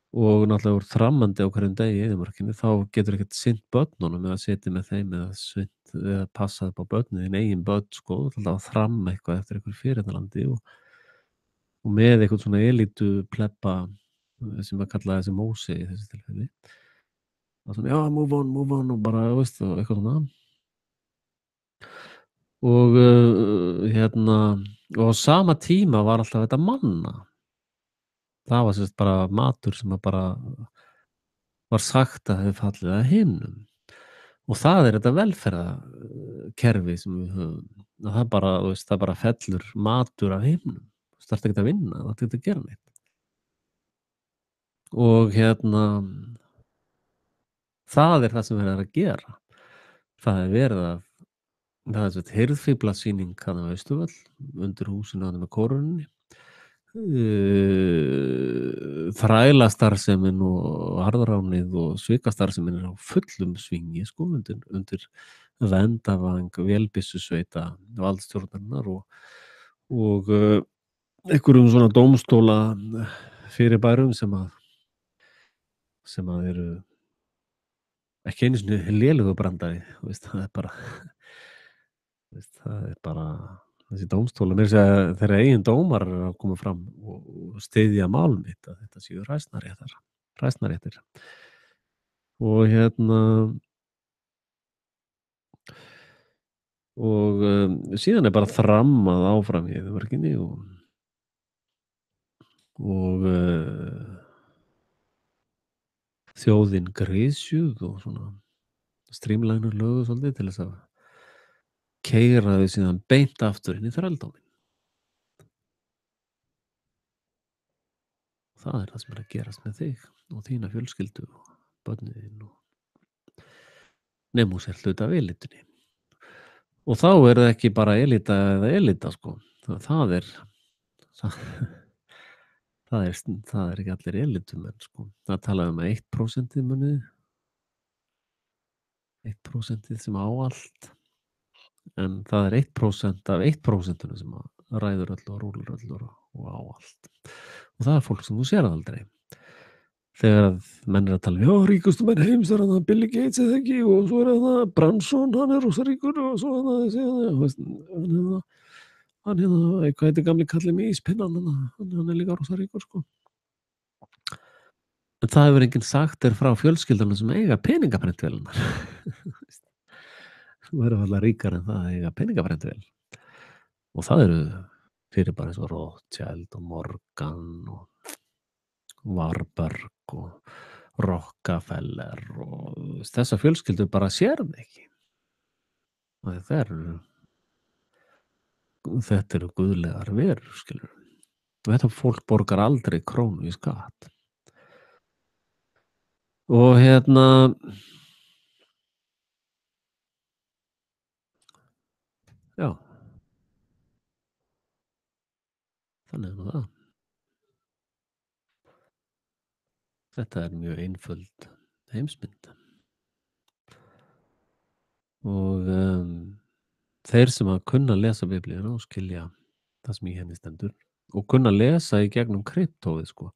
Og náttúrulega ef þú ert þrammandi á hverjum degi í eyðimörkinni þá geturðu ekkert sinnt börnunum eða setið með þeim eða eða passað upp á börnin, þín eigin börn sko, þú ert alltaf að þramma eitthvað eftir einhverju fyrirmælandi og með einhvern svona elítu plebba sem að kalla þessi Móse í þessu tilfelli. Það er svona já, move on og bara, þú veist, og eitthvað svona. Og og á sama tíma var alltaf þetta manna. Það var sem sagt bara matur sem að bara var sagt að hefði fallið að himnum. Og það er þetta velferðarkerfi sem við höfum. Að það bara, þú veist, það bara fellur matur af himnum. Þú þarft ekkert að vinna, þú þarft ekkert að gera neitt. Og það er það sem verið er að gera. Það er verið að það er sem sagt hirðfíflasýning þarna við Austurvöll, undir húsinu þarna með kórunni. Þrælastarfsemin og harðránið og svikastarfsemin er á fullum svingi sko, undir verndarvæng vélbyssusveita valdstjórnarinnar og einhverjum svona dómstóla fyrirbærum sem að eru ekki einu sinni lélegur brandari, þú veist, það er bara þú veist, það er bara þessi dómstólar, meira að segja þeirra eigin dómarar eru að koma fram og styðja mál mitt að þetta séu ræsnaréttir. Og síðan er bara þrammað áfram í eyðimörkinni og þjóðin grisjuð og svona strímlægnuð löguð svolítið til þess að keyra þau síðan beint aftur inn í þrældóminn. Það er það sem er að gerast með þig og þína fjölskyldu og börnin þín nema þú sért hluti af elítunni. Og þá er það ekki bara elíta eða elíta sko. Það er það það er ekki allir elítumenn sko. Það talaði um að 1% muniði, 1% sem á allt. En það er 1% af 1% sem að ræður öllu og rúlar öllu og á allt. Og það er fólk sem þú sérð aldrei. Þegar að menn er að tala já, ríkustu menn heims er hann Billy Gates eða ekki og svo er það Branson, hann er rosa ríkur og svo er það þessi, hann hvað heitir gamli kallið með íspinnan, hann er líka rosa ríkur sko. En það hefur enginn sagt þér frá fjölskyldunum sem eiga peningaprentvélarnar. Þú verður alltaf ríkar en það að eiga peningaprentvél. Og það eru fyrirbæri eins og Rothschild og Morgan og Warburg og Rockefeller og þessar fjölskyldur bara sérðu ekki. Og þetta eru guðlegar verur, skilur. Og þetta fólk borgar aldrei krónu í skatt. Og já, þannig er nú það. Þetta er mjög einföld heimsmynd. Og þeir sem að kunna lesa Biblíuna og skilja það sem í henni stendur og kunna lesa í gegnum kryptóið sko.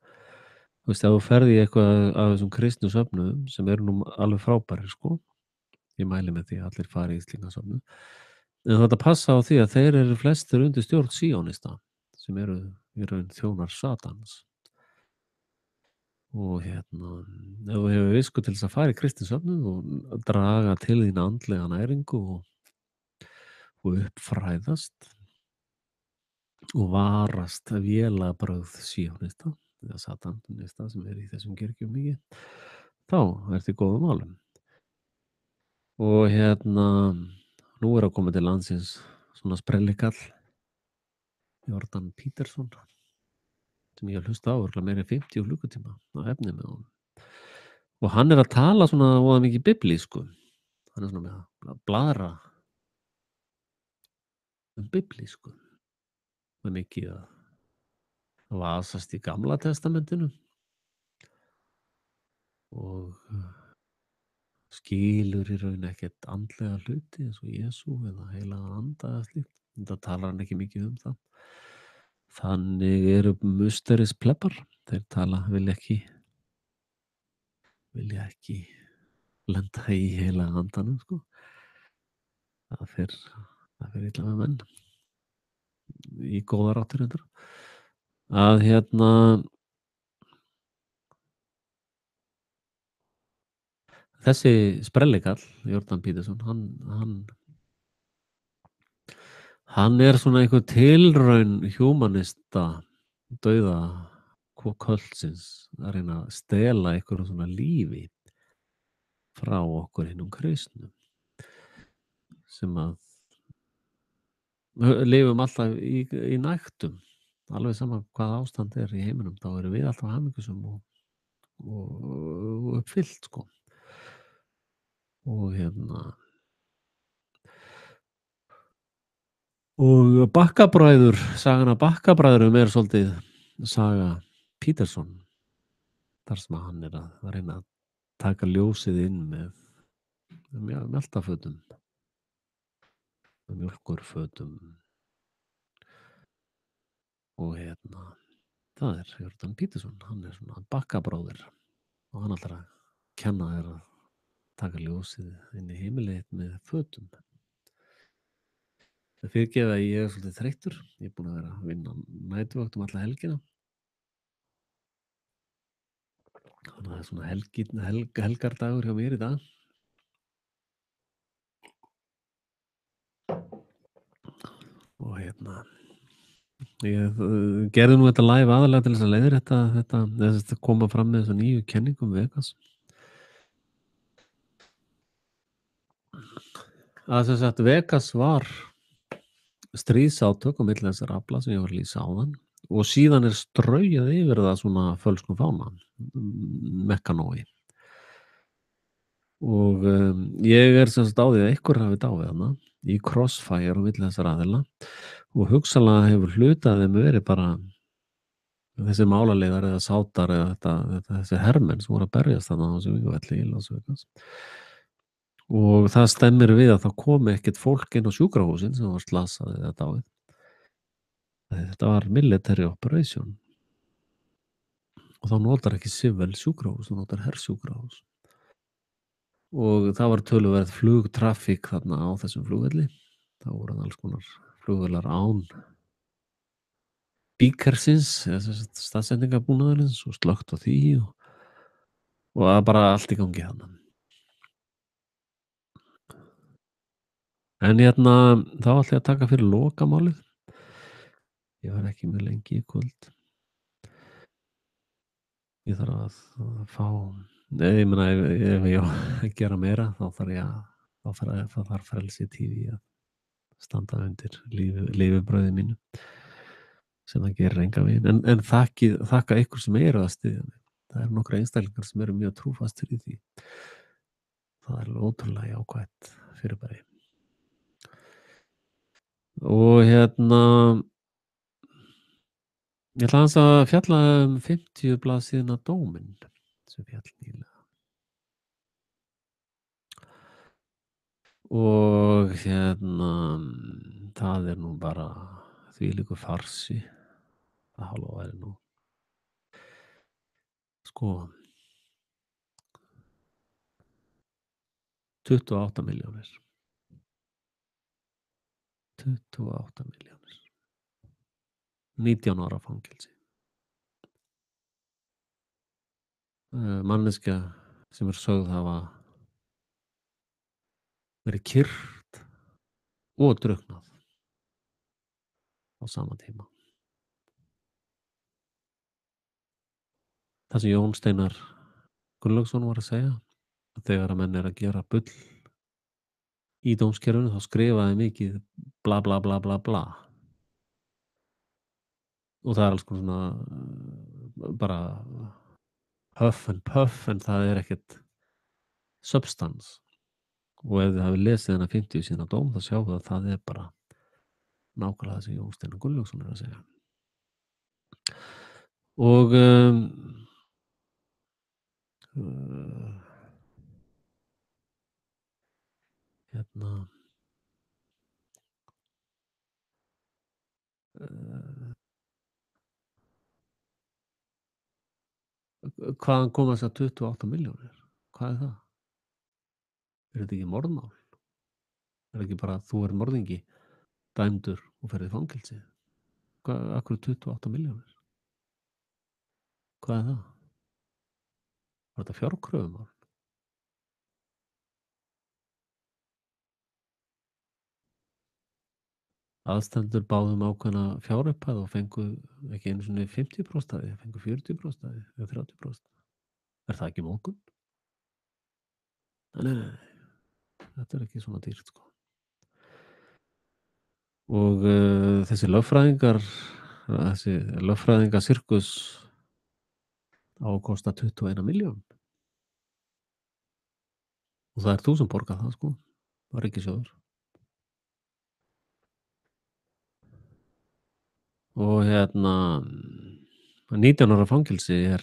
Þú veist, ef þú ferð í eitthvað af þessum kristnu söfnuðum sem eru nú alveg frábærir sko. Ég mæli með því að allir fari í slíka söfnuð. En þetta passa á því að þeir eru flestir undir stjórn síónista sem eru í raun þjónar Satans. Og ef þú hefur visku til þess að fara í kristin söfnuð og draga til þín andlega næringu og uppfræðast og varast vélabrögð síónista eða satanista sem er í þessum kirkjum mikið, þá ertu í góðum málum. Og nú er að koma til landsins svona sprellikall, Jordan Peterson, sem ég hef hlustað á örugglega meira en 50 klukkutíma á efni með honum. Og hann er að tala svona voða mikið biblísku. Hann er svona með að blaðra biblísku. Það er mikið að vasast í Gamla testamentinu og skilur í raun ekkert andlega hluti eins og Jesú eða heilagan anda eða slíkt. Enda talar hann ekki mikið um það. Þannig eru musteris plebbar. Þeir vilja ekki lenda í heilaga andanum, sko. Það fer, það fer illa með menn í góðar áttir reyndar. Að þessi sprellikall, Jordan Peterson, hann er svona einhver tilraun humanista dauða kvöldsins að reyna að stela einhverju svona lífi frá okkur hinum kristnum sem að lifum alltaf í nægtum, alveg sama hvað ástand er í heiminum, þá erum við alltaf hamingjusöm og uppfyllt, sko. Og og Bakkabræður, sagan af Bakkabræðrum er svolítið saga Peterson, þar sem hann er að reyna að taka ljósið inn með mjöltafötum, með mjólkurfötum og það er Jordan Peterson, hann er svona Bakkabróðir og hann ætlar að kenna þér að taka ljósið inn í heimilið með fötum. Það fyrirgefi að ég er svolítið þreyttur, ég er búin að vera að vinna næturvakt alla helgina. Þannig að það er svona helgardagur hjá mér í dag. Og ég gerði nú þetta live aðalega til þess að leiðrétta þetta, þess að koma fram með þessa nýju kenningum Vegas. Að sem sagt Vegas var stríðsátök á milli þessara afla sem ég var að lýsa áðan og síðan er straujað yfir það svona fölskum fána, mekkanói. Og ég er sem sagt á því að einhver hafi dáið þarna í crossfire á milli þessara aðila og hugsanlega hefur hlutað þeim verið bara þessi málaleiðar eða sátar eða þessi hermenn sem voru að berjast þarna á þessum vígavelli í Las Vegas. Og það stemmir við að það komi ekkert fólk inn á sjúkrahúsin sem var slasað eða dáið. Þetta var military operation og þá notar ekki civil sjúkrahús, þá notar hersjúkrahús. Og það var töluverð flugtrafík þarna á þessum flugvelli. Það voru alls konar flugvélar án bíkersins, eða staðsendingarbúnaðarins og slökkt á því og það bara allt í gangi þarna. En þá ætla ég að taka fyrir lokamálið. Ég var ekki mjög lengi í kvöld. Ég þarf að fá, ég meina ef ég á að gera meira þá þarf Frelsi TV að standa undir lífebrauði mínu sem það gerir engan veginn. En þakka ykkur sem eru að styðja mig. Það eru nokkra einstaklingar sem eru mjög trúfastir í því. Það er alveg ótrúlega jákvætt fyrirbæri. Og ég ætla aðeins að fjalla 50 blaðsíðna dóminn sem fjall nýlega. Og það er nú bara þvílíkur farsi að hálfa væri nú. Sko 28 milljónir. 28 milljónir. 19 ára fangelsi. Manneskja sem er sögð hafa verið kyrrt og drukknað á sama tíma. Það sem Jón Steinar Gunnlaugsson var að segja, að þegar að menn er að gera bull í dómskerfinu þá skrifaði mikið bla bla bla bla bla. Og það er alls konar svona bara huff and puff en það er ekkert substance. Og ef þið hafið lesið þennan 50 síðan dóm þá sjáum við að það er bara nákvæmlega það sem Jón Steinar Gunnlaugsson er að segja. Og hérna, uh, hvaðan koma þessar 28 milljónir? Hvað er það? Er þetta ekki morðmál? Er ekki bara þú er morðingi, dæmdur og ferð í fangelsi? Af hverju 28 milljónir? Hvað er það? Var þetta fjárkröfumál? Aðstandendur báðu um ákveðna fjárupphæð og fengu ekki einu sinni 50% af því, fengu 40% af því eða 30%. Er það ekki móðgun? Nei, nei, nei, þetta er ekki svona dýrt, sko. Og þessi lögfræðingasirkus á að kosta 21 milljón og það ert þú sem borgar það, sko, ríkissjóður. Og 19 ára fangelsi er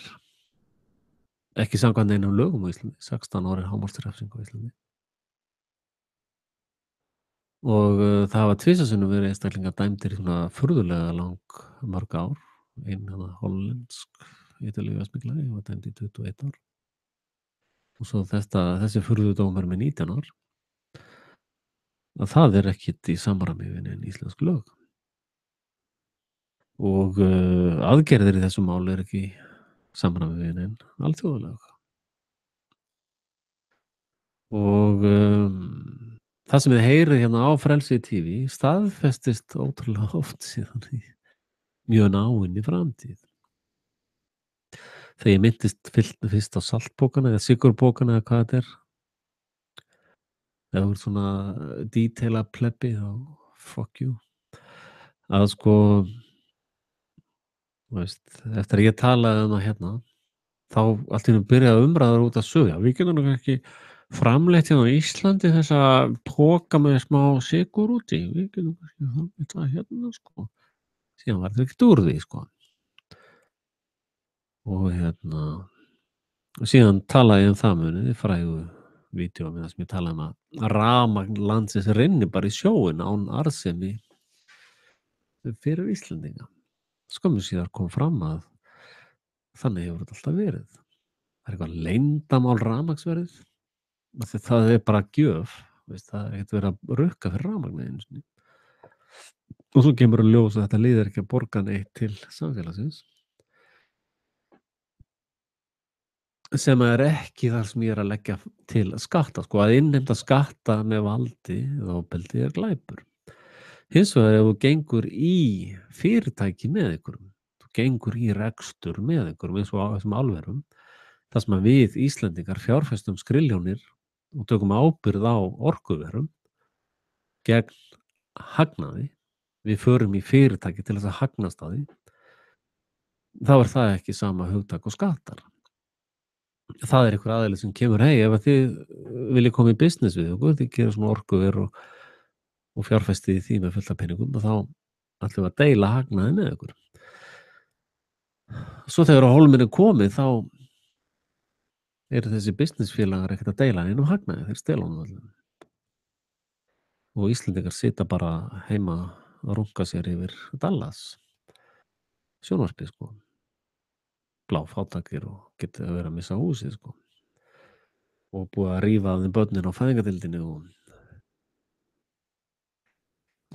ekki samkvæmt neinum lögum á Íslandi. 16 ára er hámarksrefsing á Íslandi. Og það hafa tvisvar sinnum verið einstaklingar dæmdir í svona furðulega mörg ár. Ein hollensk eiturlyfjasmygglari var dæmd í 21 ár. Og svo þessi furðudómur með 19 ár. Að það er ekkit í samræmi við nein íslensk lög. Og aðgerðir í þessu máli er ekki í samræmi við nein alþjóðalög. Og það sem þið heyrið hérna á Frelsi TV staðfestist ótrúlega oft síðan í mjög náinni framtíð. Þegar ég minntist fyrst á saltpokana eða sykurpokana eða hvað þetta er. Eða þú ert svona detaila plebbi þá fuck you. Að sko, þú veist, eftir að ég talaði það hérna, þá allt í einu byrjaði umræður út að sögja. Við getum nú ekki framleitt hérna á Íslandi þessa poka með smá sykur úti. Við getum ekki framleitt það hérna, sko. Síðan var þetta ekkert úr því, sko. Og síðan talaði ég um það munið, frægu vídeó með það sem ég talaði um að rafmagn landsins rynni bara í sjóinn án arðsemi fyrir Íslendinga. Skömmu síðar kom fram að þannig hefur þetta alltaf verið. Það er eitthvað leyndamál rafmagnsverðið. Það er bara gjöf. Veist, það er ekkert verið að rukka fyrir rafmagni einu sinni. Og svo kemur að ljós að þetta líður ekki að borga neitt til samfélagsins. Sem er ekki þar sem ég er að leggja til skatta, sko, að innheimta skatta með valdi eða ofbeldi er glæpur. Hins vegar ef þú gengur í fyrirtæki með einhverjum, þú gengur í rekstur með einhverjum eins og á þessum álverum, þar sem að við Íslendingar fjárfestum skriljónir og tökum ábyrgð á orkuverum gegn hagnaði, við förum í fyrirtæki til þess að hagnast á því, þá er það ekki sama hugtak og skattar. Það er einhver aðili sem kemur, hei, ef að þið viljið koma í business við okkur, þið gerir svona orkuver og fjárfestið í því með fullt af peningum og þá ætlum við að deila hagnaði með ykkur. Svo þegar á hólminn er komið þá eru þessi businessfélagar ekkert að deila einum hagnaði, þeir stela honum allir. Og Íslendingar sita bara heima að runga sér yfir Dallas sjónvarpið, sko. Bláfátækir og geta að vera að missa húsið, sko. Og búið að rífa af þeim börnin á fæðingardeildinni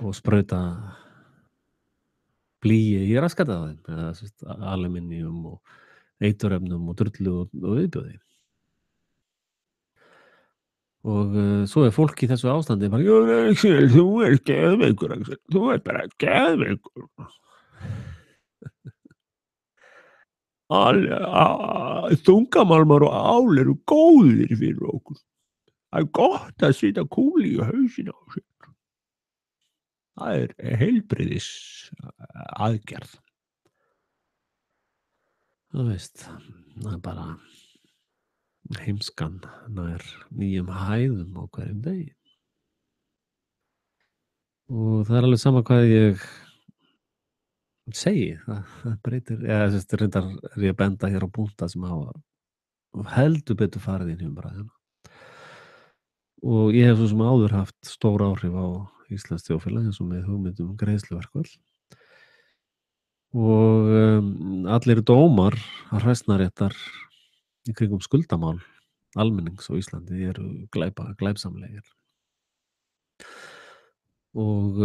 og sprauta blýi í raskatið á þeim, eða aluminium og eiturefnum og drullu og viðbjóði. Og svo er fólk í þessu ástandi bara, Axel, þú er geðveikur, Axel, þú er bara geðveikur. Þungamálmar og ál eru góðir fyrir okkur. Það er gott að setja kúli í hausinn á sér. Það er heilbrigðis aðgerð. Þú veist, það er bara heimskan nær nýjum hæðum á hverjum degi. Og það er alveg sama hvað ég segi, það breytir, eða þess að reyndar er ég að benda hér á punkta sem hafa heldur betur farið inn í umræðuna. og ég hef svo sem áður haft stór áhrif á íslenskt þjóðfélag eins og með hugmyndum um greiðsluverkföll og, allir dómar Hæstaréttar í kringum skuldamál almennings á Íslandi eru glæpsamlegir og,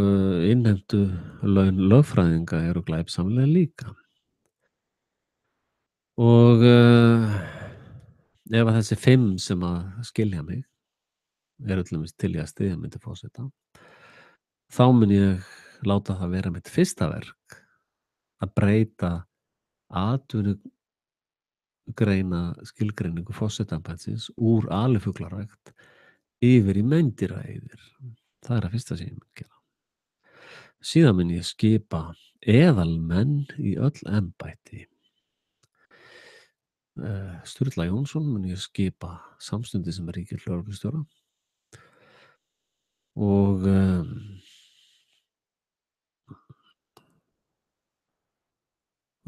innheimtulaun lögfræðinga eru glæpsamleg líka og, ef að þessi 5 sem að skilja mig eru til dæmis til í að styðja mig til forseta, þá mun ég láta það vera mitt fyrsta verk að breyta skilgreiningu forsetaembættisins úr alifuglarækt yfir í meindýraeyðir. Það er það fyrsta sem ég mun gera. Síðan mun ég skipa eðalmenn í öll embætti. Sturla Jónsson mun ég skipa samstundis sem ríkislögreglustjóra og,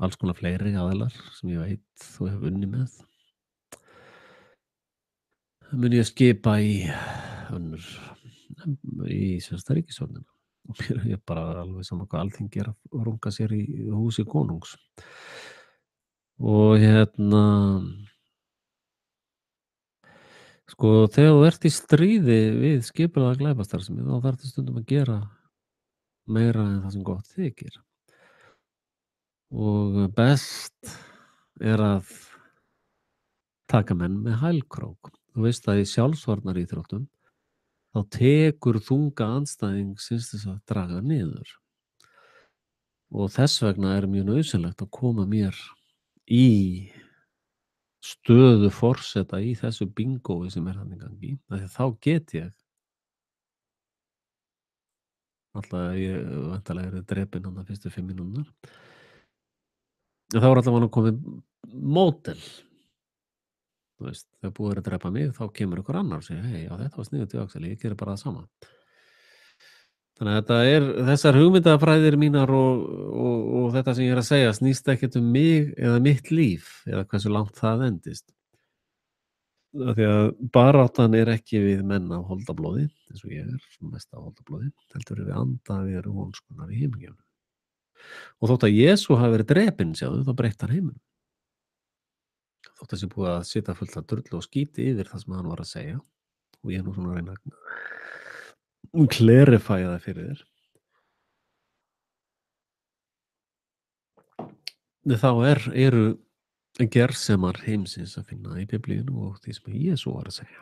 alls konar fleiri aðilar sem ég veit og hef unnið með mun ég skipa í önnur í sem sagt ríkisstjórnina og mér er bara alveg sama hvað Alþingi er að runga sér í húsi konungs. Og sko þegar þú ert í stríði við skipulagða glæpastarfsemi þá þarftu stundum að gera meira en það sem gott þykir. Og best er að taka menn með hælkrók. Þú veist að í sjálfsvarnaríþróttum þá tekur þunga andstæðingsins þess að draga niður. Og þess vegna er mjög nauðsynlegt að koma mér í stöðu forseta í þessu bingói sem er þarna í gangi. Af því að þá get ég náttúrulega ég væntanlega yrði drepinn þarna fyrstu 5 mínúturnar. En þá er allavega komið módel. Þú veist, þegar búið er að drepa mig þá kemur einhver annar og segir hei, já þetta var sniðugt hjá Axel, ég geri bara það sama. Þannig að þetta er þessar hugmyndafræðir mínar og þetta sem ég er að segja snýst ekkert um mig eða mitt líf eða hversu langt það endist. Af því að baráttan er ekki við menn af holdablóði, eins og ég er, mest af holdablóði, heldur við anda við erum vonskunar í himingeimnum. Og þótt að Jesú hafi verið drepinn, sjáðu, þá breytti hann heiminum. Þótt að sé búið að sitja fullt af drullu og skíti yfir það sem hann var að segja og ég er nú svona að reyna að clarifya það fyrir þér. Þá eru gersemar heimsins að finna í Biblíunni og því sem Jesú var að segja.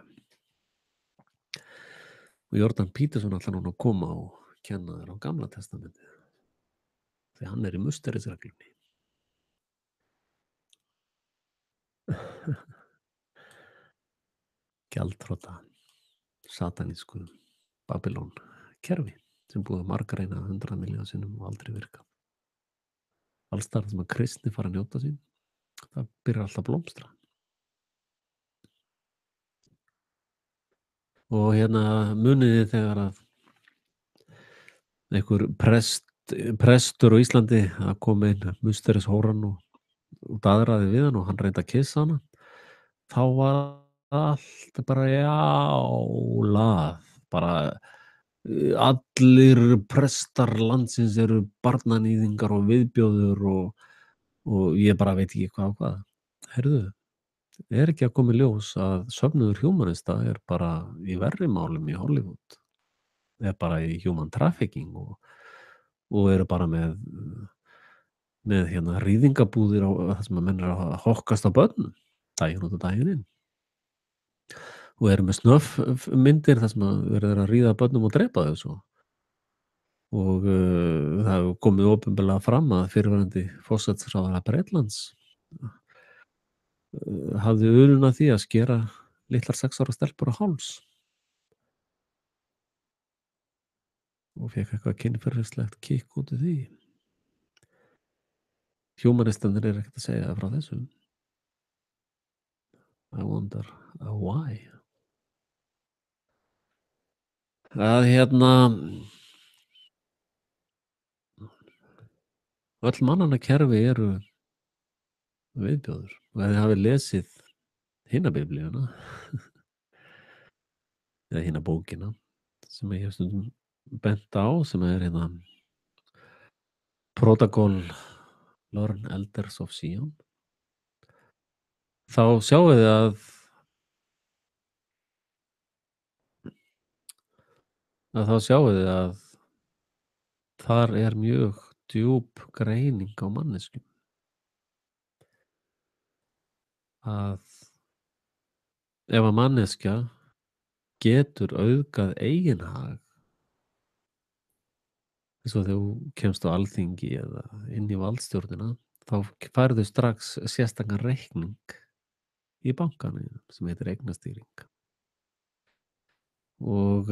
Og Jordan Peterson ætlar núna að koma og kenna þér á Gamla testamentið. Því hann er í musterisreglunni. Gjaldþrota, satanísku Babylon kerfi sem búið að margreina 100 milljón sinnum og aldrei virkað. Alls þar sem að kristni fara að njóta sín, það byrjar alltaf að blómstra. Og muniði þegar að einhver prestur á Íslandi að koma inn musterishóran og daðraði við hann og hann reyndi að kissa hana, þá var allt bara jálað, bara allir prestar landsins eru barnanýðingar og viðbjóður og ég bara veit ekki hvað og hvað. Heyrðu, er ekki að koma í ljós að söfnuður humanista er bara í verri málum í Hollywood, er bara í human trafficking og eru bara með rýðingabúðir á það sem að menn eru að hokkast á börnum daginn út og daginn inn og eru með snöffmyndir þar sem að verður að ríða börnum og drepa þau svo. Og það hefur komið opinberlega fram að fyrrverandi forsætisráðherra Bretlands hafði unun af því að skera litlar 6 ára stelpur á háls og fékk eitthvað kynferðislegt kikk út í því. Humanistanir eru ekkert að segja frá þessu. I wonder why. Að öll mannanna kerfi eru viðbjóður og ef þið hafið lesið hina biblíuna eða hina bókina sem ég hef stundum bent á sem er hérna Protocol Learn Elders of Sion. Þá sjáið þið að þá sjáið þið að þar er mjög djúp greining á manneskjum. Að ef að manneskja getur auðgað eigin hag, eins og þegar þú kemst á Alþingi eða inn í valdstjórnina, þá færðu strax sérstakan reikning í bankanum sem heitir eignastýring. Og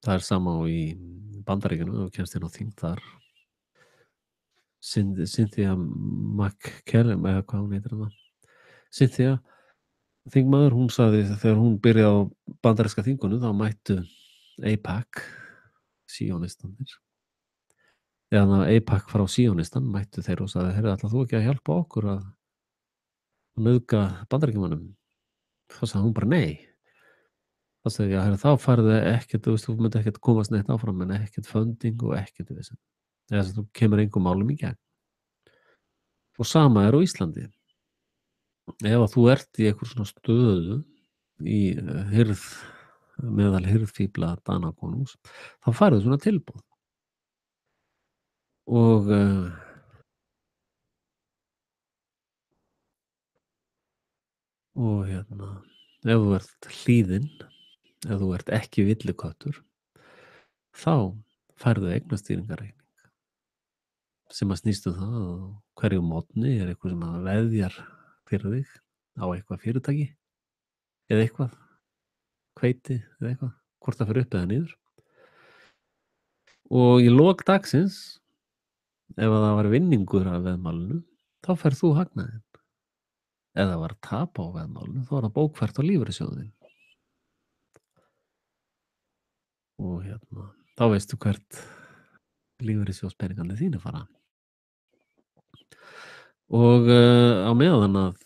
það er sama á í Bandaríkjunum, ef þú kemst inn á þing þar. Cynthia McCallum, eða hvað hún heitir hana. Cynthia, þingmaður, hún sagði þegar hún byrjaði á bandaríska þingunum, þá mættu AIPAC, síónistanir, eða AIPAC frá síónistan, mættu þeir og sagði, heyrðu, ætlar þú ekki að hjálpa okkur að nauðga Bandaríkjamönnum? Þá sagði hún bara nei. Þá sagði ég, þá færðu ekkert, þú myndi ekkert komast neitt áfram, en ekkert funding og ekkert við þessu. Eða þess að þú kemur engum málum í gegn. Og sama er á Íslandi. Ef að þú ert í einhver svona stöðu í hirð, meðal hirðfífla Danakonungs, þá færðu svona tilboð. Og hérna, ef þú ert hlýðinn, ef þú ert ekki villiköttur, þá færðu eignastýringarreikning sem að snýst það að hverju morgni er eitthvað sem að veðjar fyrir þig á eitthvað fyrirtæki eða eitthvað, hveiti eða eitthvað, hvort það fyrir upp eða niður. Og í lok dagsins, ef að það var vinningur af veðmálinu, þá færð þú hagnaðinn. Ef það var tap á veðmálinu, þá var það bókfært á lífeyrissjóðinn. Og hérna, þá veistu hvert lífeyrissjóðspeningarnir þínir fara. Og á meðan að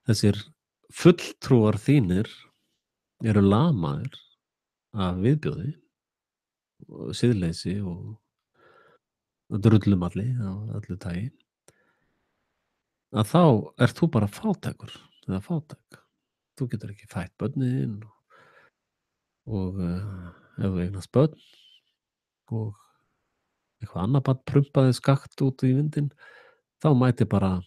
þessir fulltrúar þínir eru lamaðir af viðbjóði og siðleysi og drullumalli á öllu tagi, að þá ert þú bara fátækur eða fátæk. Þú getur ekki fætt börnin og ef þú eignast börn og eitthvað annað barn prumpaði skakt út í vindinn, þá mæti bara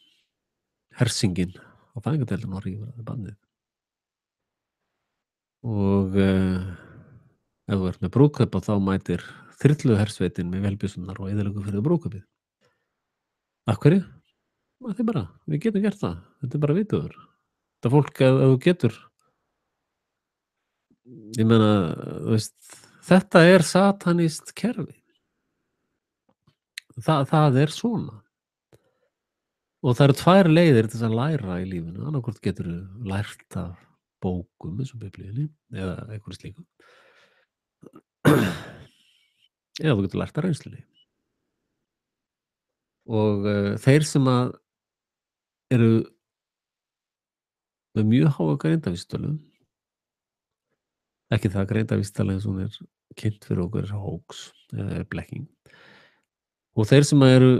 hersingin á fæðingardeildina og rífur það barnið. Og ef þú ert með brúðkaup, þá mætir þyrluhersveitin með vélbyssurnar og eyðileggur fyrir brúðkaupið. Af hverju? Það er bara, við getum gert það. Þetta er bara viðbjóður. Þetta fólk, ef þú getur, ég meina, þú veist, þetta er satanist kerfi. Það er svona. Og það eru tvær leiðir til þess að læra í lífinu. Annaðhvort geturðu lært af bókum eins og Biblíunni eða einhverju slíku. Eða þú getur lært af reynslunni. Og þeir sem að eru með mjög háa greindarvísitölu, ekki það greindarvísitala eins og hún er kynnt fyrir okkur er hoax eða er blekking, og þeir sem eru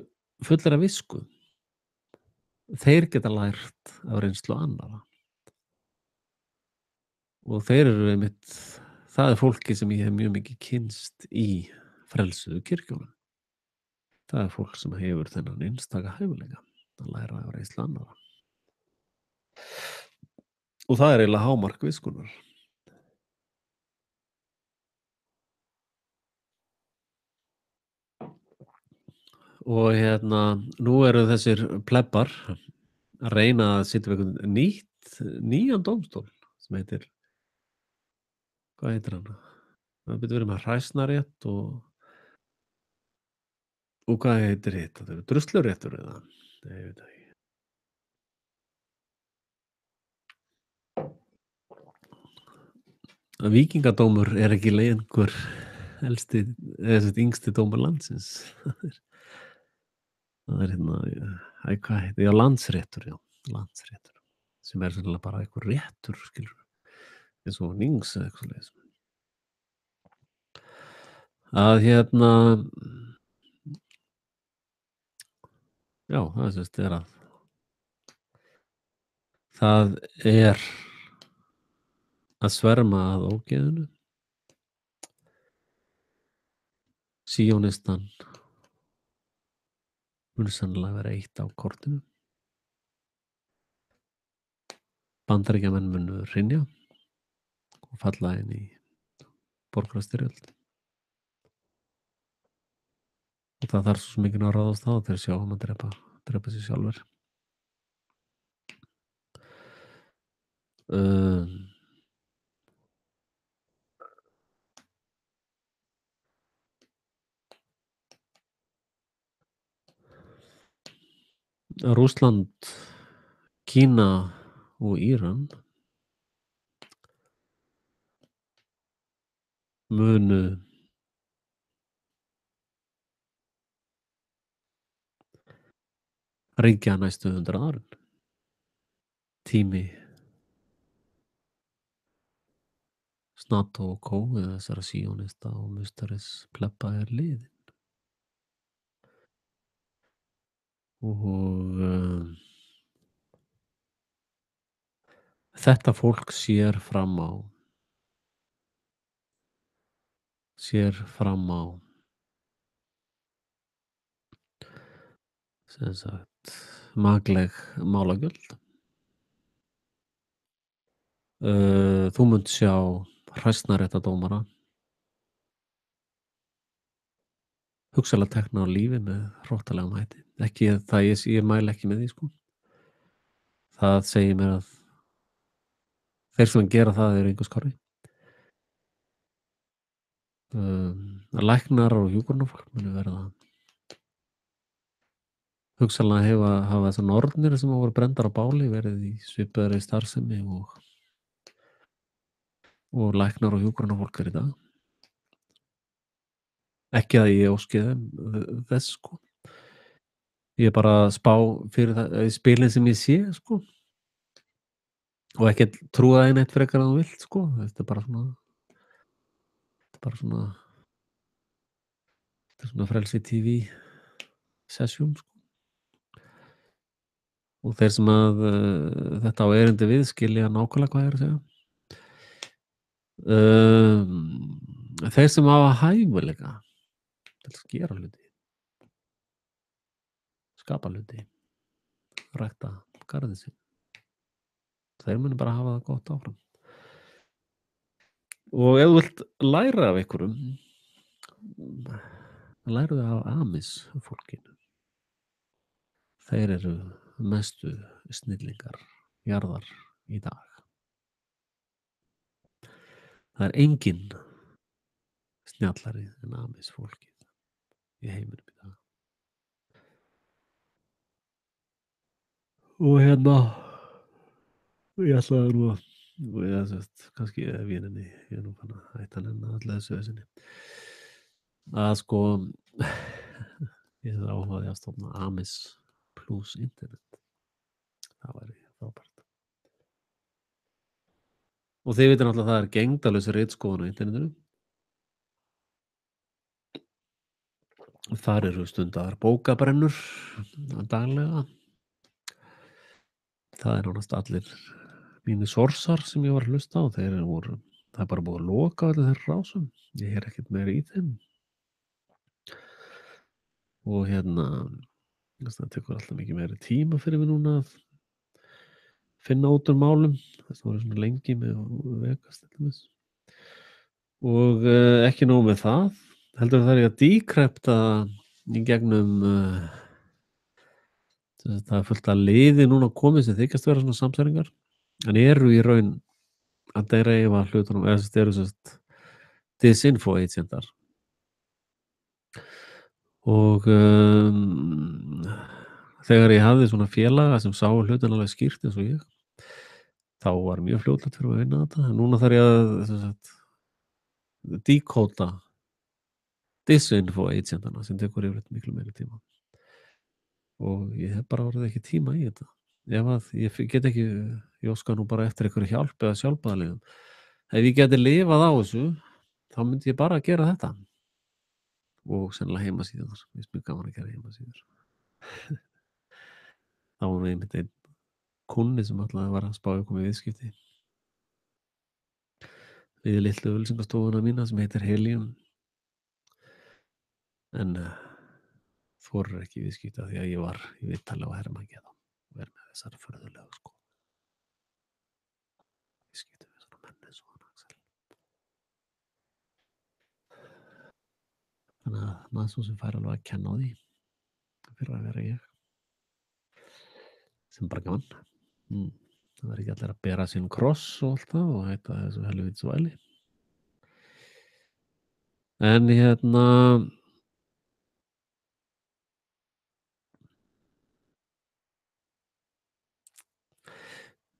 fullir af visku, þeir geta lært af reynslu annarra. Og þeir eru einmitt, það er fólki sem ég hef mjög mikið kynnst í frelsuðu kirkjunum. Það er fólk sem hefur þennan einstaka hæfileika að læra af reynslu annarra. Og það er eiginlega hámark viskunnar. Og hérna, nú eru þessir plebbar að reyna að setja við einhvern nýjan dómstól sem heitir, hvað heitir hann? Það byrja verið með hræsnarétt og hvað heitir hitt? Það er drusluréttur eða? Nei, ég veit það ekki. Víkingadómur er ekki lengur elsti, eða yngsti dómur landsins. Það er hérna, hvað heitir, já, landsréttur, landsréttur. sem sennilega bara einhver réttur, skilurðu, eins og nings eða eitthvað svoleiðis. Að já, það sem sagt er að það er að sverma að ógeðinu. Síónistan mun sennilega vera eitt á kortinu. Bandaríkjamenn munu hrynja og falla inn í borgarastyrjöld. Og það þarf svo mikið að ráðast á þeir sjá að drepa sig sjálfur. Rússland, Kína og Íran munu ríkja næstu 100 árin. Tími NATO og kó eða þessara síónista og musteris pleppa er liðin. Og þetta fólk sér fram á sem sagt makleg málagjöld. Þú munt sjá hræsnaréttardómara hugsanlega tekna á lífi með hrottalegum hætti. Ekki það ég mæli ekki með því, sko. Það segir mér að þeir sem gera það eru engu skárri. Læknar og hjúkrunarfólk munu verða hugsanlega hafa þessar nornir sem voru brenndar á báli verið í svipaðri starfsemi og læknar og hjúkrunarfólk er í dag. Ekki að ég óski þeim þess, sko. Ég er bara að spá fyrir það í spilin sem ég sé, sko. Og ekki trúa þeim eitt frekar að þú vilt, sko. Þetta er bara svona Frelsi TV session, sko. Og þeir sem að þetta á erindi við skilja nákvæmlega hvað ég er að segja. Þeir sem hafa hæfileika til að gera hluti, skapa hluti, rækta garðinn sinn, þeir munu bara hafa það gott áfram. Og ef þú vilt læra af einhverjum, læru af Amis fólkinu. Þeir eru mestu snillingar jarðar í dag. Það er enginn snjallari en Amis fólkið í heiminum í dag. Og ég ætlaði nú kannski véninni, ég er nú fann að hætta henni allega þessu vesinni, að sko ég er áhugaði að stofna Amis plus internet. Það væri frábært. Og þið veitir náttúrulega að það er gegndarlaus ritskoðun á internetinu. Þar eru stundar bókabrennur daglega. Það er nánast allir mínir sorsar sem ég var að hlusta á. Það er bara búið að loka allir þeirra rásum. Ég heyr ekkert meira í þeim. Og það tekur alltaf mikið meiri tíma fyrir mig núna að finna út úr málum. Það voru svona lengi með Vegas til dæmis. Og ekki nóg með það, heldur það er að decrypta í gegnum það er fullt að liði núna komið sem þykjast vera svona samsæringar, en eru í raun að dreifa hlutunum, eða eru disinfo agentar. Og þegar ég hafði svona félaga sem sá hlutin alveg skýrt eins og ég, þá var mjög fljótlegt fyrir að vinna þetta. Núna þarf ég að dekóta disinfo agentana sem tekur yfir miklu meiri tíma. Og ég hef bara orðið ekki tíma í þetta. Ég ég óska nú bara eftir einhverju hjálp eða sjálfboðaliðum. Ef ég gæti lifað á þessu, þá myndi ég bara gera þetta og sennilega heimasíðurnar. Mér finnst mjög gaman að gera heimasíður. Það var nú einmitt einn kúnni sem ætlaði að vera að spá í að koma í viðskipti við litlu auglýsingastofuna mína sem heitir Helium, en þorir ekki í viðskipti af því að ég var í viðtali á Hermangeða og er með þessar furðulegu viðskipti við svona menn eins og hann Axel. Þannig að maður svo sem fær alveg að kenna á því fyrir að vera ég sem bara gaman. Það verður ekki allir að bera sinn kross og allt það og heita þessu helvítis væli. En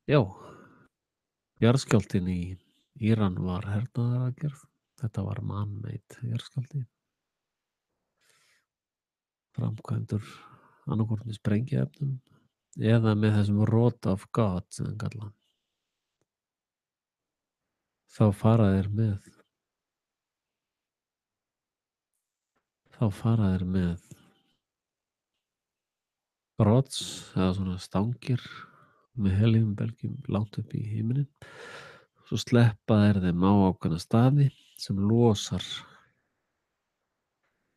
já, jarðskjálftinn í Íran var hernaðaraðgerð. Þetta var man-made jarðskjálfti. Framkvæmdur annaðhvort með sprengiefnum eða með þessum rot of God sem þeir kalla. Þá fara þeir með rods eða svona stangir með helíumbelgjum langt upp í himininn. Svo sleppa þeir þeim á ákveðna staði sem losar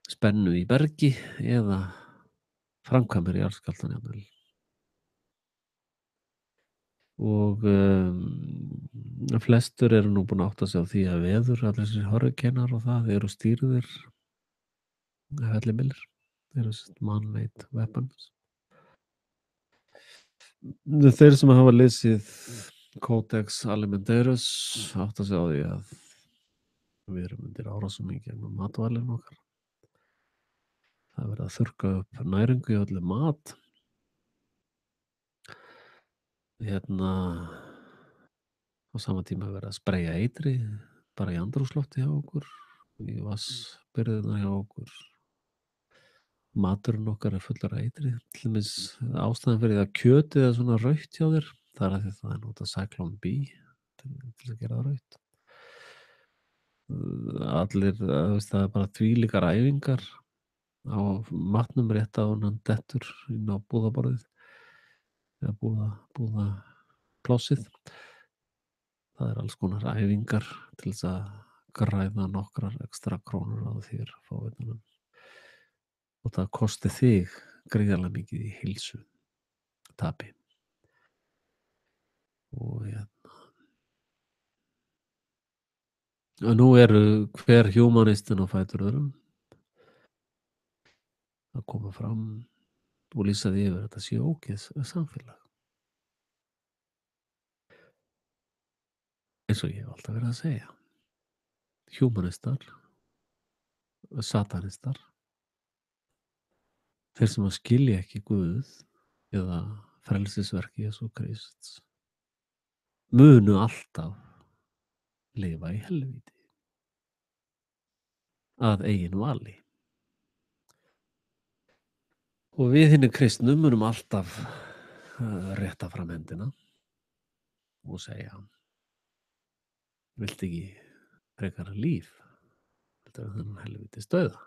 spennu í bergi eða framkvæmir jarðskjálftann jafnvel. Og flestur eru nú búin að átta sig á því að veður, allir þessir hurrikanar og það eru stýrðir fellibyljir. Þeir eru man-made weapons. Þeir sem hafa lesið Codex Alimentarius átta sig á því að við erum undir árásum í gegnum matvælinn okkar. Það er verið að þurrka upp næringu í öllu mat. Á sama tíma er verið að spreyja eitri bara í andrúmslofti hjá okkur, í vatnsbirgðirnar hjá okkur. Maturinn okkar er fullur af eitri. Til dæmis ástæðan fyrir að kjötið er svona rautt hjá þér, það er af því að það er notað Cyclone B til að gera það rautt. Það er bara þvílíkar æfingar á matnum rétt að hann dettur inn á búðaborðið eða búðaplássið. Það er alls konar æfingar til þess að græða nokkrar ekstra krónur á þér fávitanum og það kosti þig gríðarlega mikið í heilsu tapi. Og nú eru hver humanistinn á fætur öðrum að koma fram og lýsa því yfir þetta sé ógeðs samfélag. Eins og ég hef alltaf verið að segja. Humanistar, satanistar, þeir sem að skilja ekki Guð eða frelsisverk Jesú Krists munu alltaf lifa í helvíti að eigin vali. Og við hinir kristnu munum alltaf rétta fram hendina og segja: Viltu ekki frekar líf? Þetta er þennan helvítis dauða.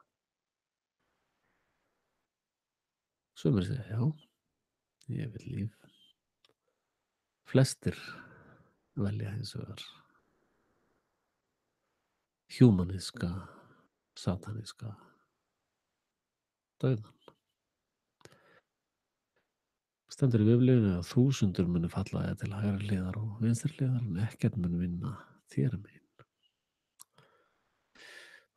Sumir segja: Já, ég vil líf. Flestir velja hins vegar humaníska, sataníska dauðan. Stendur í Biblíunni að 1000 munu falla þér til hægri hliðar og vinstri hliðar en ekkert mun vinna þér megin.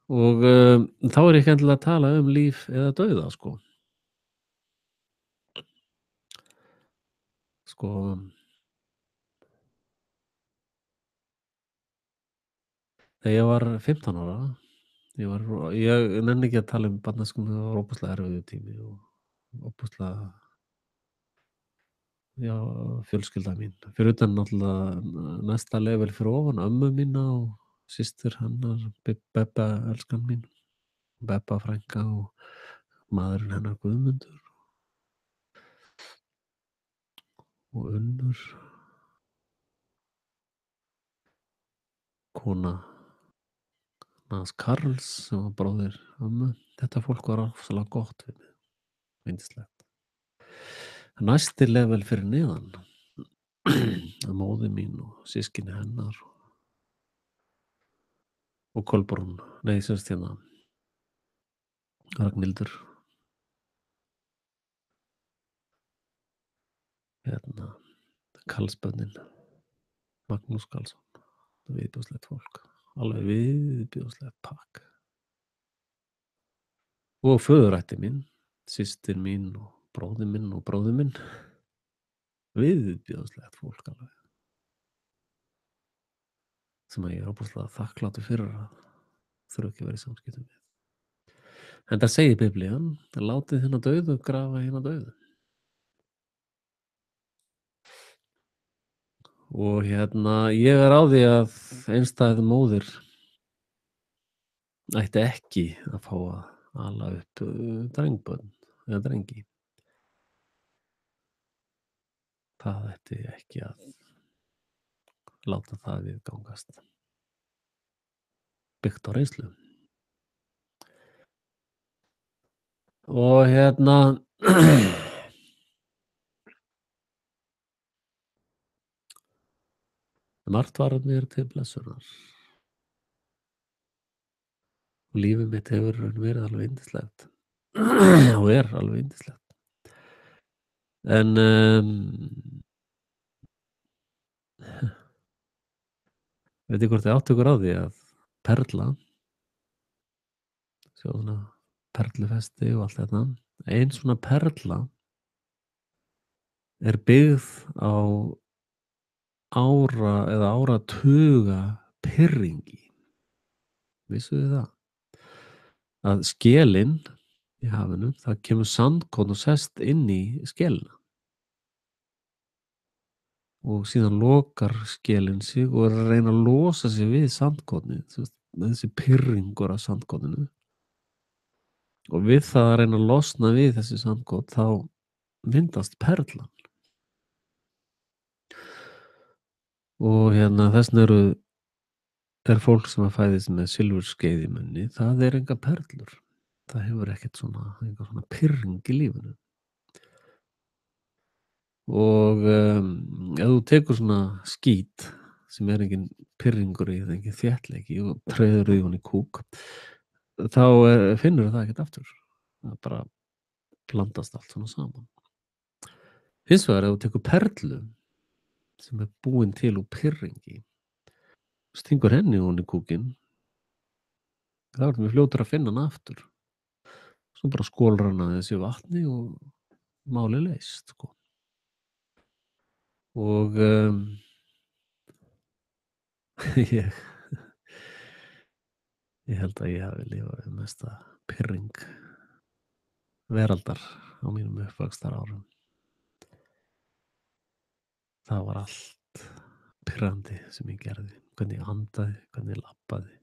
Og þá er ég ekki endilega að tala um líf eða dauða, sko. Þegar ég var 15 ára, ég nenni ekki að tala um barnæskuna, það var óbúslega erfiður tími og óbúslega, já, fjölskylda mín. Fyrir utan náttúrulega næsta level fyrir ofan, ömmu mína og systur hennar, Bebba elskan mín, Bebba frænka og maðurinn hennar Guðmundur og Unnur kona hans Karls sem var bróðir ömmu. Þetta fólk var ofsalega gott við mig, yndislegt. Næsti level fyrir neðan, móðir mín og systkini hennar og Kolbrún, nei, semst hérna Ragnhildur, hérna Karlsbönnin, Magnús Karlsson, viðbjóðslegt fólk, alveg viðbjóðslegt pakk. Og föðurætti mín, systir mín og bróðir minn, viðbjóðslegt fólk alveg. Sem að ég er óbúslega þakklátur fyrir að þurfa ekki að vera í samskiptum við. En það segir Biblían, látið hina dauðu grafa hina dauðu. Og ég er á því að einstæð móðir ætti ekki að fá að ala upp drengbörn eða drengi. Það ætti ekki að láta það viðgangast. Byggt á reynslu. Og margt var mér til blessunar. Og lífið mitt hefur verið alveg yndislegt. Og er alveg yndislegt. En veit ég hvort þið áttu ykkur á því að perla, svona perlufesti og allt þetta, ein svona perla er byggð á ára eða áratuga pirringi. Vissuð þið það? Að skelin í hafinu, það kemur sandkorn og sest inn í skelina. Og síðan lokar skelin sig og er að reyna að losa sig við sandkornið, þessi pirringur af sandkorninu. Og við það að reyna að losna við þessi sandkorn, þá myndast perlan. Og þessna er fólk sem að fæðist með silfurskeið í munni, það er enga perlur. Það hefur ekkert enga svona pirring í lífinu. Og ef þú tekur svona skít sem er engin pirringur í, það er engin þéttleiki og treður í hún í kúk, þá finnur það ekkert aftur. Það bara blandast allt svona saman. Hins vegar ef þú tekur perlu sem er búin til úr pirringi, stingur henni hún í kúkinn, þá erum við fljótur að finna hann aftur. Svo bara skólrar hann þessi vatni og málið leyst, sko. Og ég held að ég hafi lifað við mesta pirring veraldar á mínum uppvaxtarárum. Það var allt pirrandi sem ég gerði. Hvernig ég andaði, hvernig ég labbaði,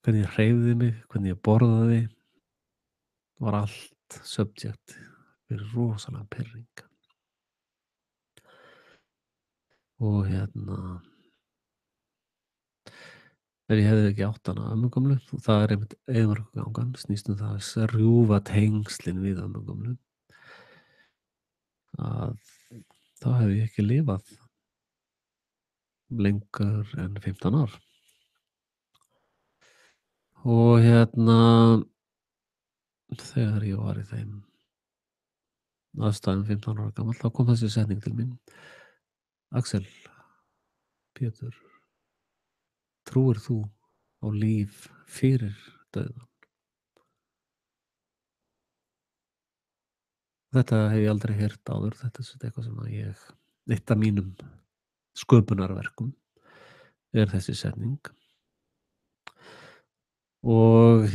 hvernig ég hreyfði mig, hvernig ég borðaði, var allt subject fyrir rosalega pirring. Og ef ég hefði ekki átt hana ömmu gömlu, það er einmitt eyðimerkurgangan, snýst það að rjúfa tengslin við ömmu gömlu, að þá hefði ég ekki lifað lengur en 15 ár. Og þegar ég var í þeim aðstæðum 15 ára gamall, þá kom þessi setning til mín: Axel, Pétur, trúir þú á líf fyrir dauðann? Þetta hef ég aldrei heyrt áður. Þetta er eitthvað sem eitt af mínum sköpunarverkum er þessi setning. Og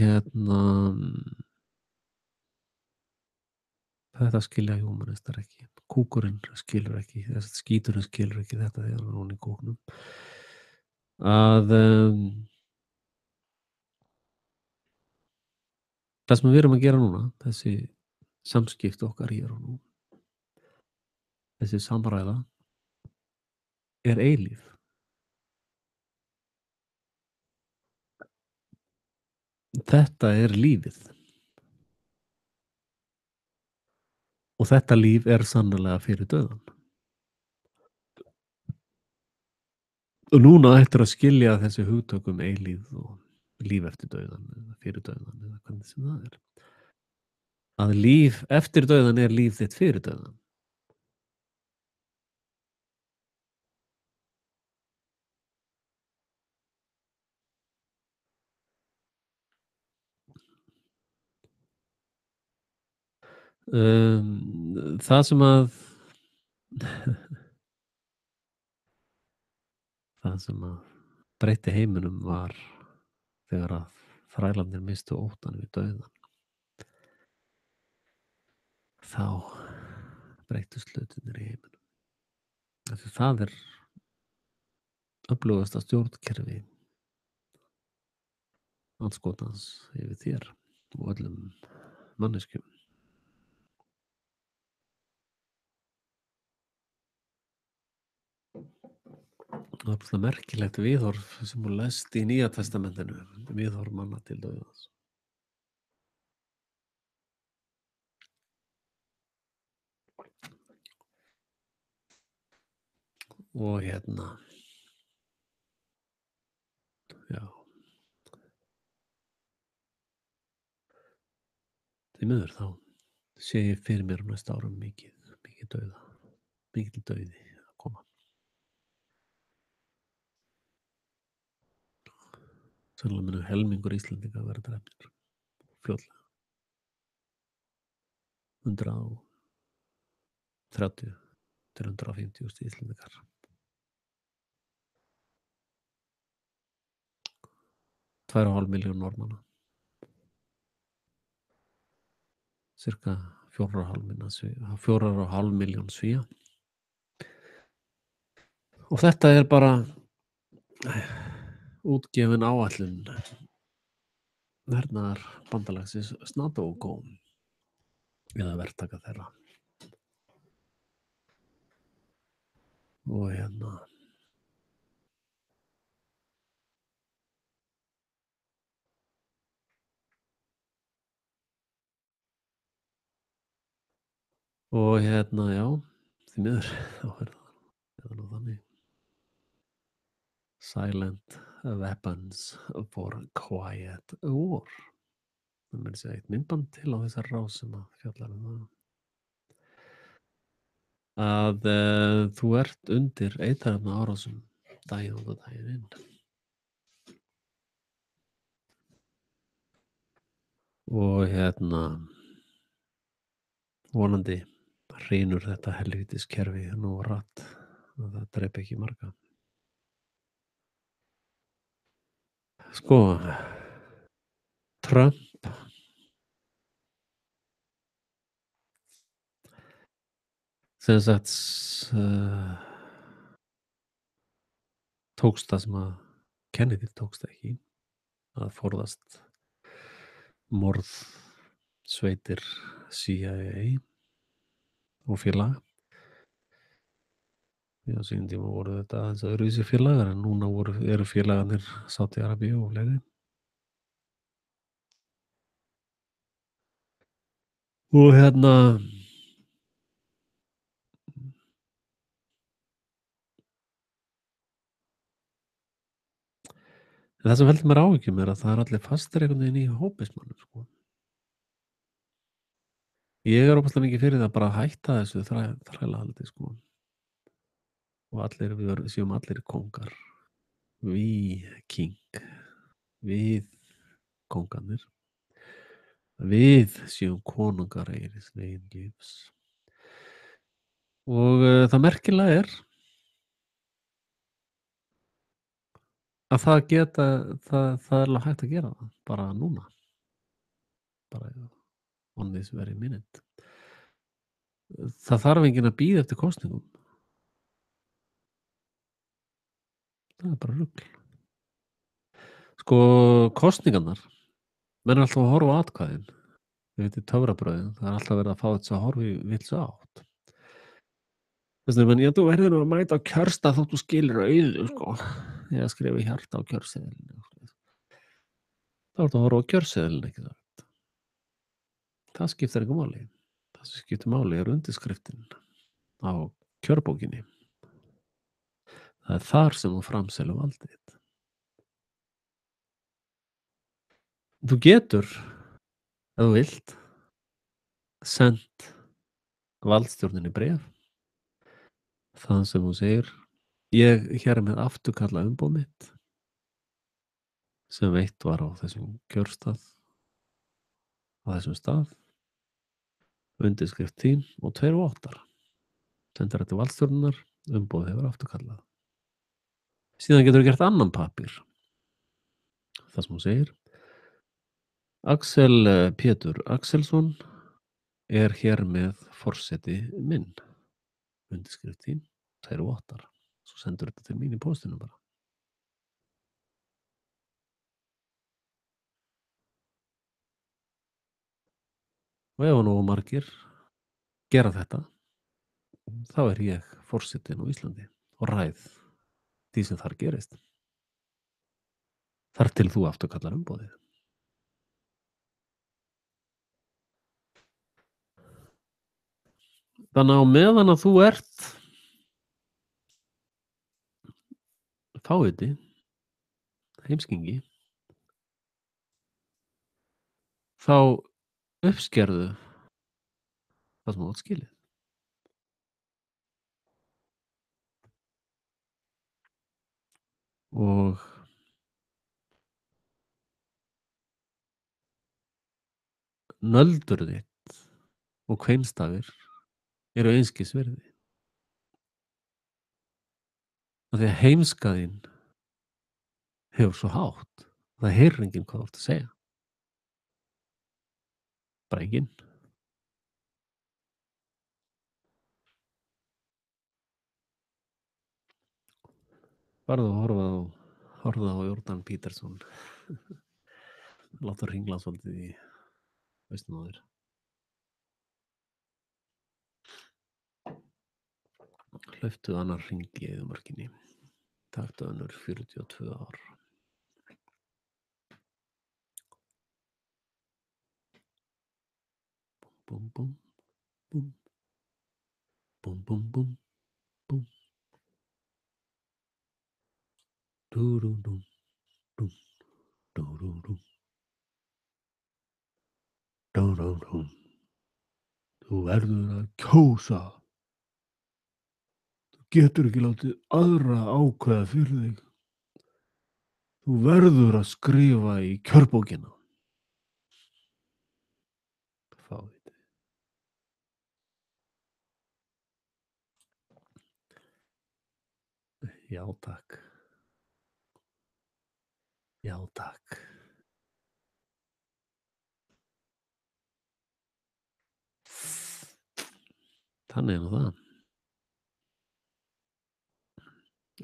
þetta skilja húmanistar ekki. Kúkurinn skilur ekki, skíturinn skilur ekki þetta þegar hann er hún í kúknum. Að það sem við erum að gera núna, þessi samskipti okkar hér og nú, þessi samræða, er eilíf. Þetta er lífið og þetta líf er sannarlega fyrir dauðan. Og núna ættirðu að skilja þessi hugtök um eilífð og líf eftir dauðan eða fyrir dauðan eða hvernig sem það er. Að líf eftir dauðan er líf þitt fyrir dauðan. Það sem að það sem að breytti heiminum var þegar að þrælarnir misstu óttann við dauðan. Þá breyttust hlutirnir í heiminum. Af því það er öflugasta stjórnkerfi andskotans yfir þér og öllum manneskjum. Það er svona merkilegt viðhorf sem hún lest í Nýja testamentinu, viðhorf manna til dauðans. Og já, því miður þá sé ég fyrir mér á næsta árum mikið dauða, mikil dauði að koma. Sannlega munu helmingur Íslendinga vera drepnir fljótlega. 130 til 150 Íslendingar. Tvær og hálf milljón Norðmanna. Cirka 4,5 milljón Svía. Og þetta er bara útgefin áætlun hernaðarbandalagsins NATO eða verktaka þeirra. Og já, því miður þá er það nú þannig. Silent weapons for quiet war. Það meira að segja eitt myndband til á þessar rás sem að fjallar það. Að þú ert undir eiturefna árásum daginn út og daginn inn. Og vonandi hrynur þetta helvítis kerfi nú rætt að það drepi ekki marga. Sko, Trump sem sagt tókst það sem að Kennedy tókst ekki að forðast morðsveitir CIA og félaga. Já, sínum tíma voru þetta aðeins öðruvísi félagar en núna eru félagarnir Sádi-Arabíu og fleiri. Og það sem veldur mér áhyggjum er að það er allir fastir einhvern veginn í hópismannum, sko. Ég er óbærslega mikið fyrir það bara að hætta þessu þrælahaldi, sko. Og við séum allir kóngar. Við kóngarnir. Við séum konungar eigin lífs. Og það merkilega er að það er alveg hægt að gera það bara núna. Bara on this very minute. Það þarf enginn að bíða eftir kosningum. Það er bara rugl. Sko, kosningarnar menn er alltaf að horfa á atkvæðin. Þið veitir töfrabröðin, það er alltaf verið að fá þess að horfa í vilsu átt. Þess vegna, þú verður að mæta á kjörstað þótt þú skilir auðu, sko. Ég skrifa hjarta á kjörseðilinu. þá ertu að horfa á kjörseðilinn, ekki satt? Það skiptir engu máli. Það sem skiptir máli er undirskriftin á kjörbókinni. Það er þar sem þú framselur valdið þitt. Þú getur, ef þú vilt, sent valdstjórninni bréf þaðan sem þú segir: Ég hér með afturkalla umboð mitt sem veitt var á þessum kjörstað, á þessum stað, undirskrift þín og 2 vottar. Sendir þetta til valdstjórnar, umboðið hefur afturkallað. Síðan getur þú gert annan pappír þar sem þú segir: Axel Pétur Axelsson er hér með forseti minn. Undirskrift þín, 2 vottar. Svo sendur þetta til mín í póstinu bara. Og ef nógu margir gera þetta, þá er ég forsetinn á Íslandi og ræð því sem þar gerist. Þar til þú afturkallar umboðið. Þannig á meðan að þú ert fáviti, heimskingi, þá uppskerðu það sem þú átt skilið. Og nöldur þitt og kveinstafir eru einskis virði. Af því að heimska þín hefur svo hátt, það heyrir enginn hvað þú ert að segja. Bara enginn. Farðu að horfa á Jordan Peterson. Láta hringla svolítið í hausnum á þér. Hlauptu annar hring í eyðimörkinni. Taktu önnur 42 ár. Búm, búm, búm. Búm, búm, búm, búm. Dú-dú-dúm, dúm, dú-dú-dúm. Dú-dú-dúm. Þú verður að kjósa. Þú getur ekki látið aðra ákveða fyrir þig. Þú verður að skrifa í kjörbókina. Fáviti. Já, takk. Já, takk. Þannig er nú það.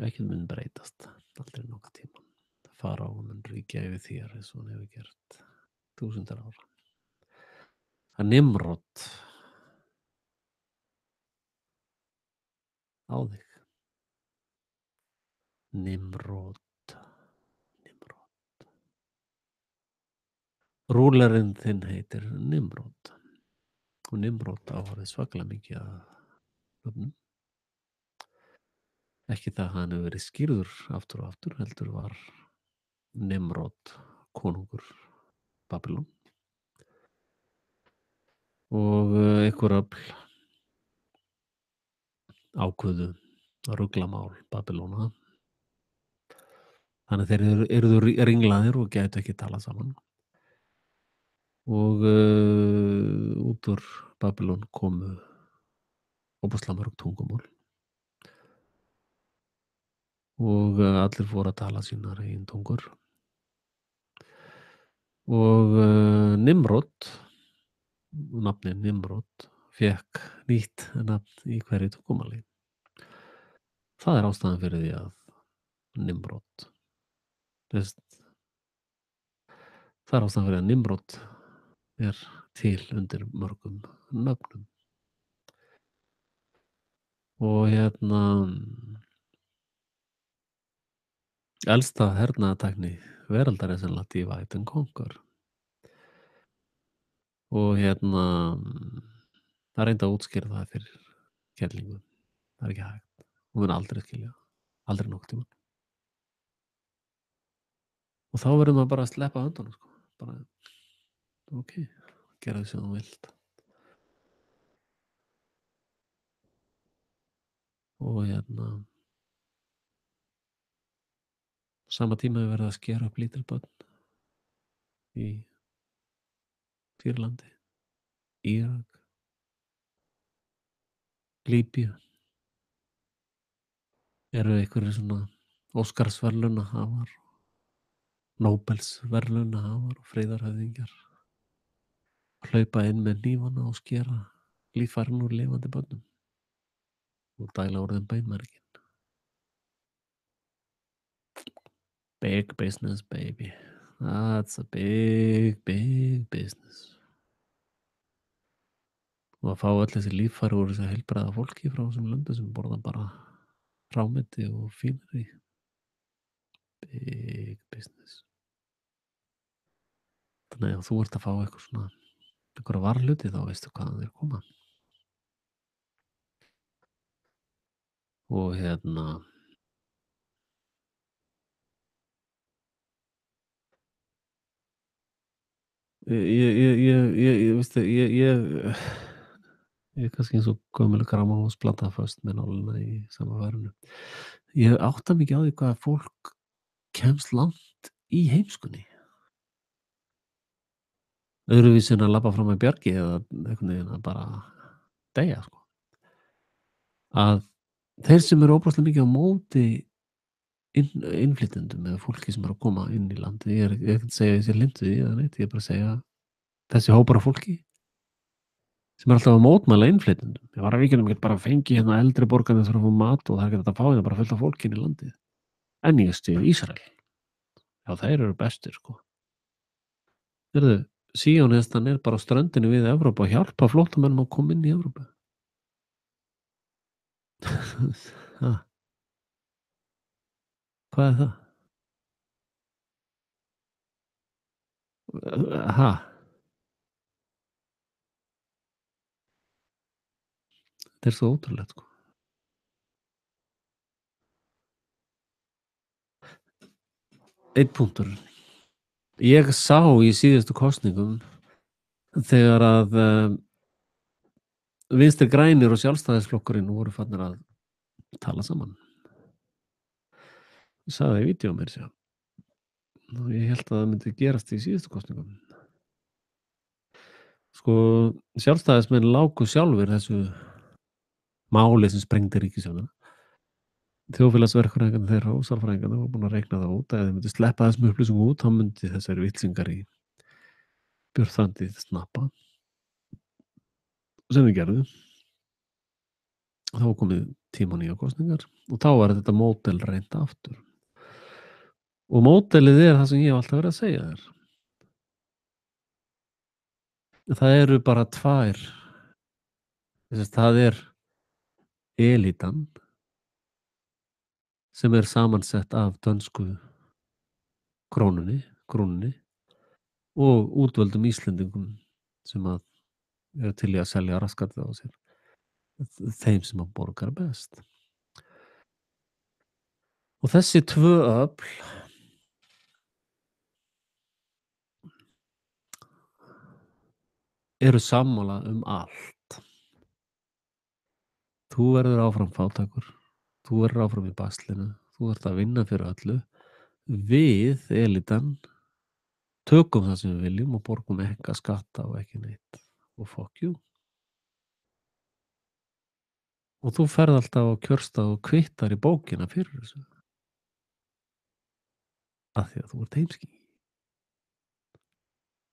Ekkert mun breytast aldrei nokkuð tíma. Fara á mun ríkja yfir þér eins og hann hefur gert 1000 ára. Það Nimrod á þig. Nimrod. Rúlerinn þinn heitir Nimrod. Og Nimrod ávarðið svakalega mikið af nöfnum. Ekki það að hann hefur verið skýrður aftur og aftur, heldur var Nimrod konungur Babylon. Og einhver öfl ákveðu ruglamál Babylona. Þannig að þeir eruðu ringlaðir og gætu ekki talað saman. Og út úr Babylon komu óbúslega mörg tungumál. Og allir fóru að tala sínar eigin tungur. Og Nimrod, nafnið Nimrod, fékk nýtt nafn í hverju tungumáli. Það er ástæðan fyrir því að Nimrod, það er ástæðan fyrir að Nimrod er til undir mörgum nöfnum. Og elsta hernaðartækni veraldar er sennilega Divide and Conquer. Og það reyndi að útskýra það fyrir kellingum. Það er ekki hægt. Hún mun aldrei skilja það. Aldrei nokkurn tímann. Og þá verður maður bara að sleppa höndunum, sko. Bara, ok, gerðu sem þú vilt. Og sama tíma er verið að skera upp lítil börn í Sýrlandi, Írak, Líbíu. Eru einhverjir svona Óskarsverðlaunahafar, Nóbelsverðlaunahafar og friðarhöfðingjar hlaupa inn með hnífana og skera líffærin úr lifandi börnum og dæla úr þeim beinmergin. Big business, baby. That's a big, big business. Og að fá öll þessi líffæri úr þessi heilbrigða fólki frá þessum löndum sem borða bara hrámeti og fínri. Big business. Þannig að ef þú ert að fá eitthvað svona einhverja varhluti þá veistu hvaðan þeir koma. Og veistu, ég er kannski eins og gömul grammófónsplata föst með nálina í sama verðinu. Ég átta mig ekki á því hvað fólk kemst langt í heimskunni. Öðruvísi en að labba fram með bjargi eða einhvern veginn að bara deyja, sko. Að þeir sem eru ótrúlega mikið á móti innflytjendum eða fólki sem er að koma inn í landið, ég er ekki að segja þessi hlynntu því eða neitt, ég er bara að segja þessi hópar af fólki sem er alltaf að mótmæla innflytjendum. Ég var að víkjunum get bara fengi eldri borgarnir þurfa að fá mat og það er ekki að fá hérna bara fullt af fólki inn í landið. En ég styð Ísrael. Já, þeir eru bestir, sko. Heyrðu, Síónistan er bara á ströndinni við Evrópu og hjálpa flóttamönnum að koma inn í Evrópu. Ha, hvað er það? Ha, þetta er svo ótrúlegt, sko. Einn punktur. Ég sá í síðustu kosningum þegar að Vinstri grænir og Sjálfstæðisflokkurinn voru farnir að tala saman. Ég sagði það í vídeó mér sér. Og ég held að það myndi gerast í síðustu kosningum. Sko, Sjálfstæðismenn lágu sjálfur þessu máli sem sprengdi ríkisstjórnina. Þjóðfélagsverkfræðingarnir þeirra og sálfræðingarnir voru búin að reikna það út að ef þeir myndi sleppa þessum upplýsingum út þá myndi þessari vitsingar í björnþandið snappa sem við gerðum. Þá var komið tíma á nýja kosningar og þá var þetta módel reynt aftur. Og módelið er það sem ég hef alltaf verið að segja þér. Það eru bara tvær. Það er elítan sem er samansett af dönsku krónunni og útvöldum Íslendingum sem að eru til í að selja raskatið á sér. Þeim sem að borgar best. Og þessi tvö öfl eru sammála allt. Þú verður áfram fátækur, þú verður áfram í baslinu, þú ert að vinna fyrir öllu. Við, elitan, tökum það sem við viljum og borgum ekki skatta og ekki neitt. Og fuck you. Og þú ferð alltaf á kjörstað og kvittar í bókina fyrir þessu. Af því að þú ert heimski.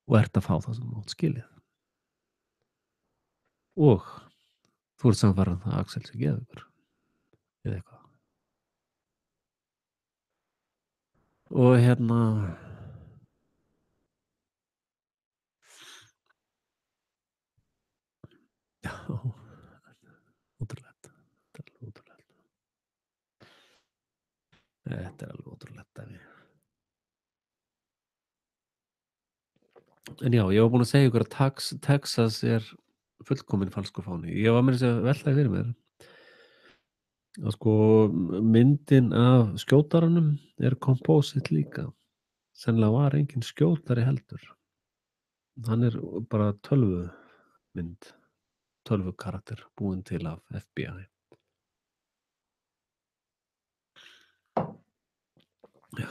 Og ert að fá það sem mátt skilið. Og þú ert samfærað það að Axel sé geðveikur. Eða eitthvað. Og já, ótrúlegt. Þetta er alveg ótrúlegt. Þetta er alveg ótrúlegt, dæmi. En já, ég var búinn að segja ykkur að Texas er fullkominn falskur fáni. Ég var meira að segja að velta því fyrir mér að sko myndin af skjótaranum er composite líka. Sennilega var engin skjótari heldur. Hann er bara tölvumynd, tölvukarakter búinn til af FBI. Já,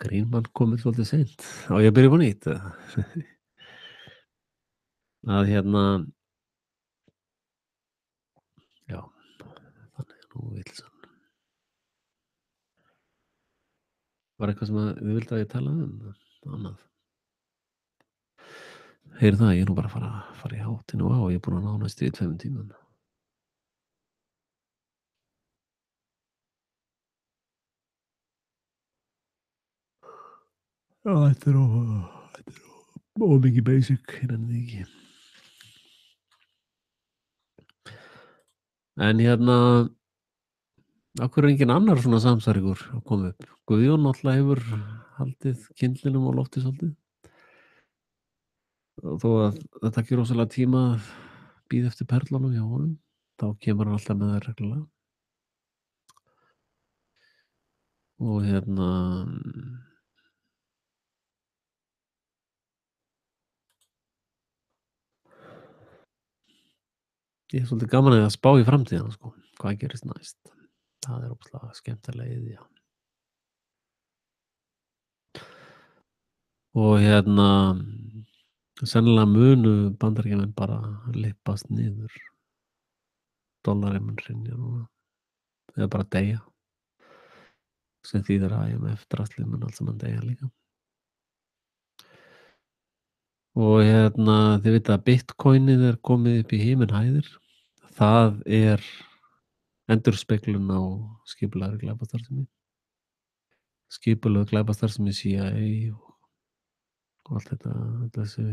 Greenman komið svolítið seint. Á ég að byrja upp á nýtt? Að hérna, já, þannig er nú vitleysan. Var eitthvað sem þið vildu að ég talaði um? Annað? Heyrðu það, ég er nú bara að fara í hátinu á. Ég er búinn að ná næstu í 2 tímum. Já, þetta er mikið basic, ég nenni því ekki. En hérna, af hverju er enginn annar svona samsæringur að koma upp? Guðjón náttúrulega hefur haldið kyndlinum á lofti svolítið. Og þó að það taki rosalega tíma að bíða eftir perlunum hjá honum, þá kemur hann alltaf með þær reglulega. Og hérna, ég er svolítið gaman að spá í framtíðina, sko. Hvað gerist næst? Það er ógeðslega skemmtilega já. Og hérna, sennilega munu Bandaríkjamenn bara lyppast niður. Dollarinn mun hrynja núna. Eða bara deyja. Sem þýðir að IMF draslið mun allt saman deyja líka. Og hérna, þið vitið að Bitcoinið er komið upp í himinhæðir. Það er endurspeglun á skipulagðri glæpastarfsemi. Skipulögð glæpastarfsemi CIA og allt þetta, þessi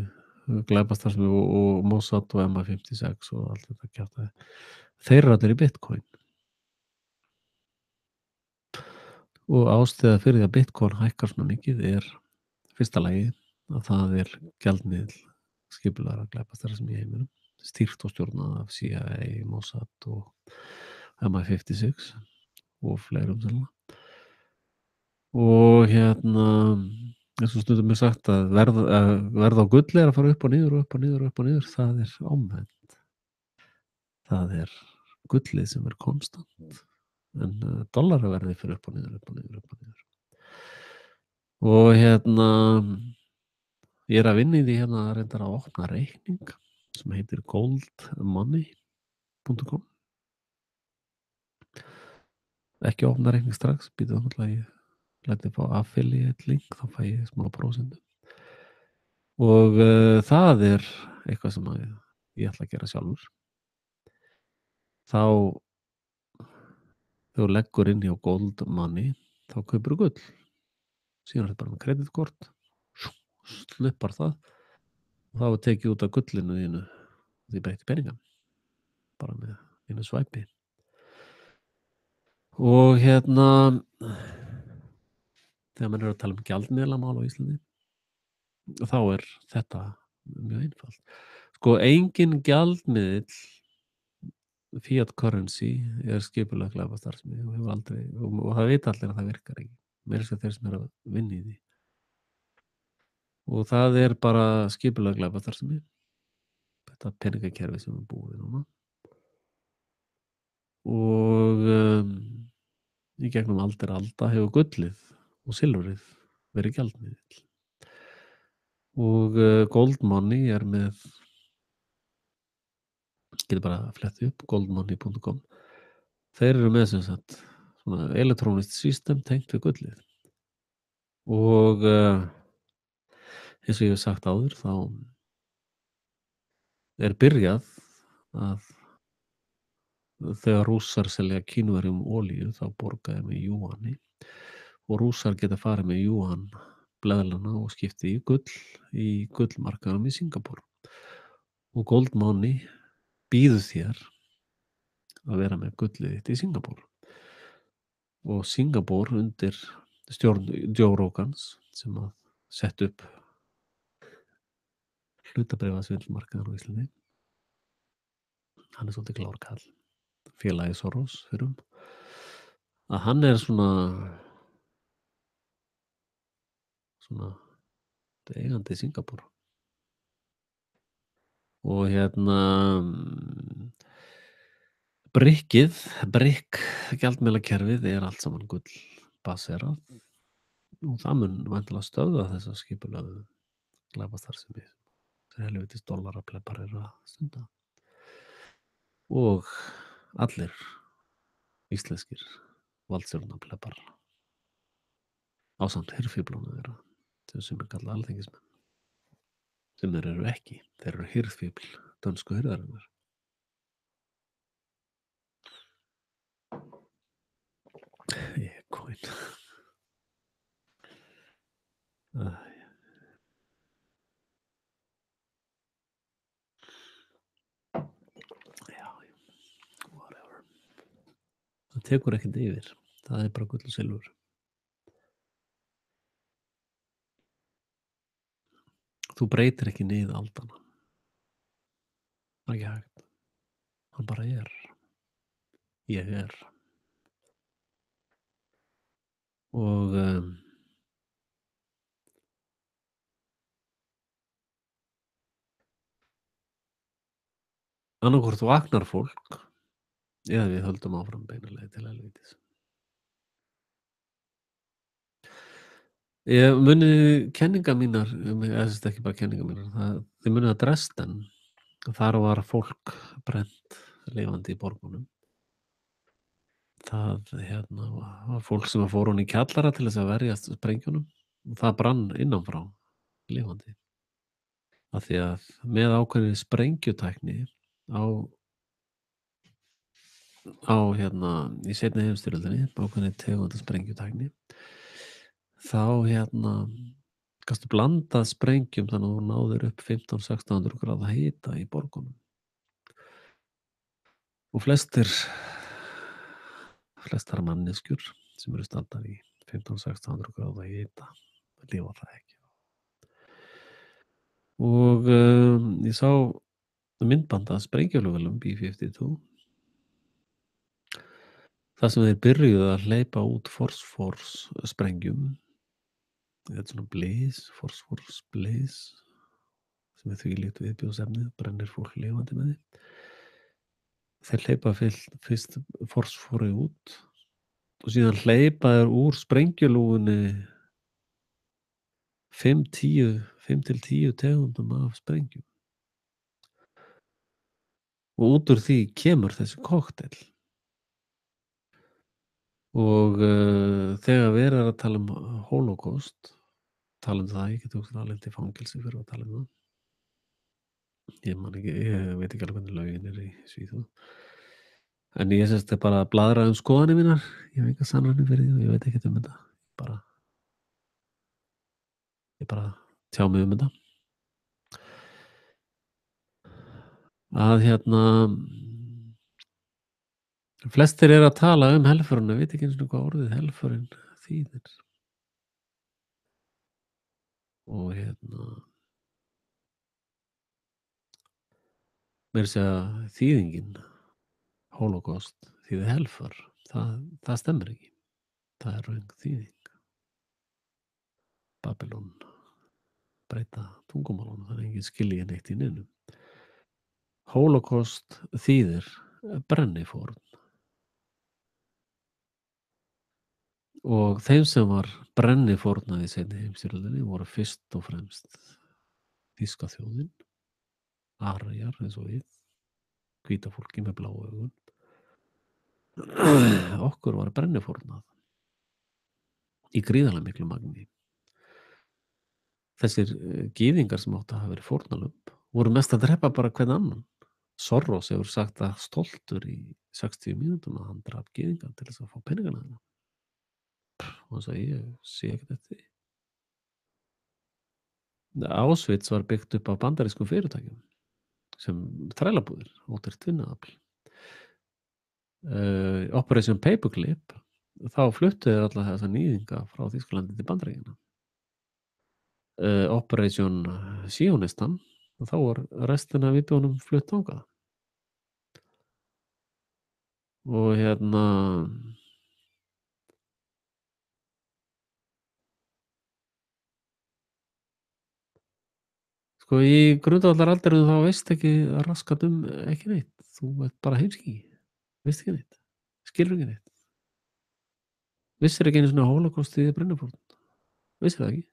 glæpastarfsemi og Mossad og MI56 og allt þetta kjaftaði. Þeir eru allir í Bitcoin. Og ástæða fyrir því að Bitcoin hækkar svona mikið er fyrsta lagi að það er gjaldmiðill skipulagðra glæpastarfsemi í heiminum, stýrt og stjórnað af CIA, Mossad og MI56 og fleirum sennilega. Og hérna, eins og stundum er sagt að verð á gulli er að fara upp og niður og upp og niður og upp og niður. Það er omvendt. Það er gullið sem er konstant. En dollaraverðið fyrir upp og niður, upp og niður, upp og niður. Og hérna, ég er að vinna í því hérna að reynda að opna reikning sem heitir goldmoney.com. Ekki opna reikning strax, býtu þá ég læti fá affiliate link, þá fæ ég smá prósentu. Og það er eitthvað sem ég ætla að gera sjálfur. Þá þegar þú leggur inn hjá Gold Money, þá kaupir gull. Síðan er þetta bara með kreditkort, sluppar það og þá er tekið út af gullinu þínu því breytti peninga. Bara með einu svæpi. Og hérna, þegar mann er að tala um gjaldmiðlamál á Íslandi, þá er þetta mjög einfalt. Sko, engin gjaldmiðill fiat currency er skipulögð glæpastarfsemi og hefur aldrei, og það veit allir að það virkar ekki. Meira sem þeir sem er að vinna í því. Og það er bara skipulögð glæpastarfsemi. Þetta peningakerfi sem við búum við núna. Og í gegnum alda hefur gullið og silfrið verið gjaldmiðill. Og Gold Money er með, getur bara flettið upp, goldmoney.com. Þeir eru með sem sagt svona elektrónist system tengt við gullið. Og eins og ég hef sagt áður, þá er byrjað að þegar Rússar selja Kínverjum olíu, þá borga þeir með júani og Rússar geta farið með júan bleðlana og skiptið í gull í gullmarkaðum í Singapúr. Og Gold Money býður þér að vera með gullið þitt í Singapúr. Og Singapúr undir stjórn Joe Rogans sem að sett upp hlutabréfasvindlmarkaðinn á Íslandi. Hann er svolítið klár kall. Félagi Soros fyrrum. Að hann er svona eigandi Singapúr. Og BRIC gjaldmiðlakerfið er allt saman gullbaserað og það mun væntanlega stöðva þessa skipulögðu glæpastarfsemi sem helvítis dollaraplepar eru að stunda. Og allir íslenskir valdstjórnarplepar ásamt hirðfíflunum þeirra sem er kallað alþingismenn, sem þeir eru ekki. Þeir eru hirðfífl dönsku hirðarinnar. Coin. Já, whatever. Það tekur ekkert yfir. Það er bara gull og silfur. Þú breytir ekki niður aldana. Það er ekki hægt. Hann bara er. Ég er. Og annarkvort vaknar fólk eða við höldum áfram beina leið til helvítis. Ég muni kenningar mínar, eða þess ekki bara kenningar mínar, þið munið að Dresden, þar var fólk brennt lifandi í borgunum. Það var fólk sem fór hún í kjallara til þess að verjast sprengjunum og það brann innanfrá lifandi. Af því að með ákveðinni sprengjutækni í seinni heimsstyrjöldinni, ákveðinni tegunda sprengjutækni, þá gastu blandað sprengjum þannig að þú náðir upp 1500-1600 gráða hita í borgunum. Og flestar manneskjur sem eru staddar í 1500-1600 gráða hita lifa það ekki. Og ég sá myndband af sprengjuflugvélum B-52 þar sem þeir byrjuðu að hleypa út fosfórsprengjum. Þetta er svona fosfórsblys sem er þvílíkt viðbjóðsefnið, brennir fólk lifandi með því. Þeir hleypa fyrst fosfóri út og síðan hleypa þeir úr sprengjulúgunni 5-10 tegundum af sprengjum. Og út úr því kemur þessi kokteil. Og þegar við erum að tala Holocaust, tala það, ég get okkur alveg til fangelsi fyrir að tala það. Ég veit ekki alveg hvernig lögin er í Svíþjóð. En ég sést bara að bladra skoðanir mínar, ég hef enga sannanir fyrir því og ég veit ekki þetta. Ég bara tjá mig þetta. Að flestir eru að tala helförina, veit ekki eins og hvað orðið helförin þýðir. Og mér segja þýðingin Holocaust þýðir helför, það stemmir ekki. Það er röng þýðing. Babylon breyta tungumálunum, það er engin skilji neitt í neinum. Holocaust þýðir brennifórn. Og þeim sem var brennifórnað í seinni heimsstyrjöldinni voru fyrst og fremst þýska þjóðin, Arjar eins og við, hvíta fólki með bláu augun. Okkur var brennifórnað í gríðarlega miklu magni. Þessir gyðingar sem áttu að hafa verið fórnarlömb voru mest að drepa bara hvern annan. Soros hefur sagt það stoltur í 60 mínútum að hann drap gyðingar til þess að fá peningana þeirra. Og hann sagði, ég sé ekkert eftir því. Auschwitz var byggt upp af bandarískum fyrirtækjum sem þrælabúðir, ótrúlegt vinnuafl. Operation Paperclip, þá fluttu þeir alla þessa nýðinga frá Þýskalandi til Bandaríkjanna. Operation Sionistan, og þá var restina af vídeóunum flutt þangað og sko í grundvallaratriðum þá veist ekki raskat ekki neitt. Þú ert bara heimski, veist ekki neitt, skilur ekki neitt. Vissir ekki einu sinni að Holocaust þýðir brennuvarn, vissir það ekki?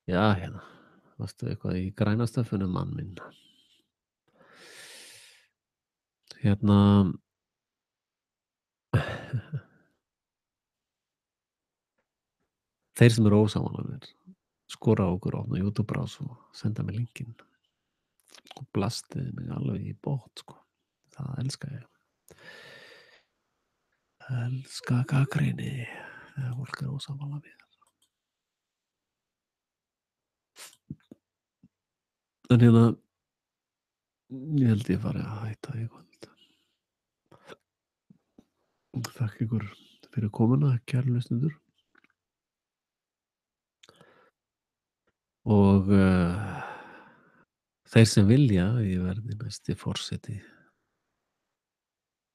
Já, varstu eitthvað í græna stöffinu, mann minn? Hérna þeir sem eru ósammála mér skora á okkur, opna YouTube-brás og senda mér linkinn og blastið mig alveg í botn, sko. Það elska ég. Elska gagnrýni þegar fólk er ósammála mér. En ég held ég fari að hætta í kvöld. Þakka ykkur fyrir komuna, kæru hlustendur. Og þeir sem vilja að ég verði næsti forseti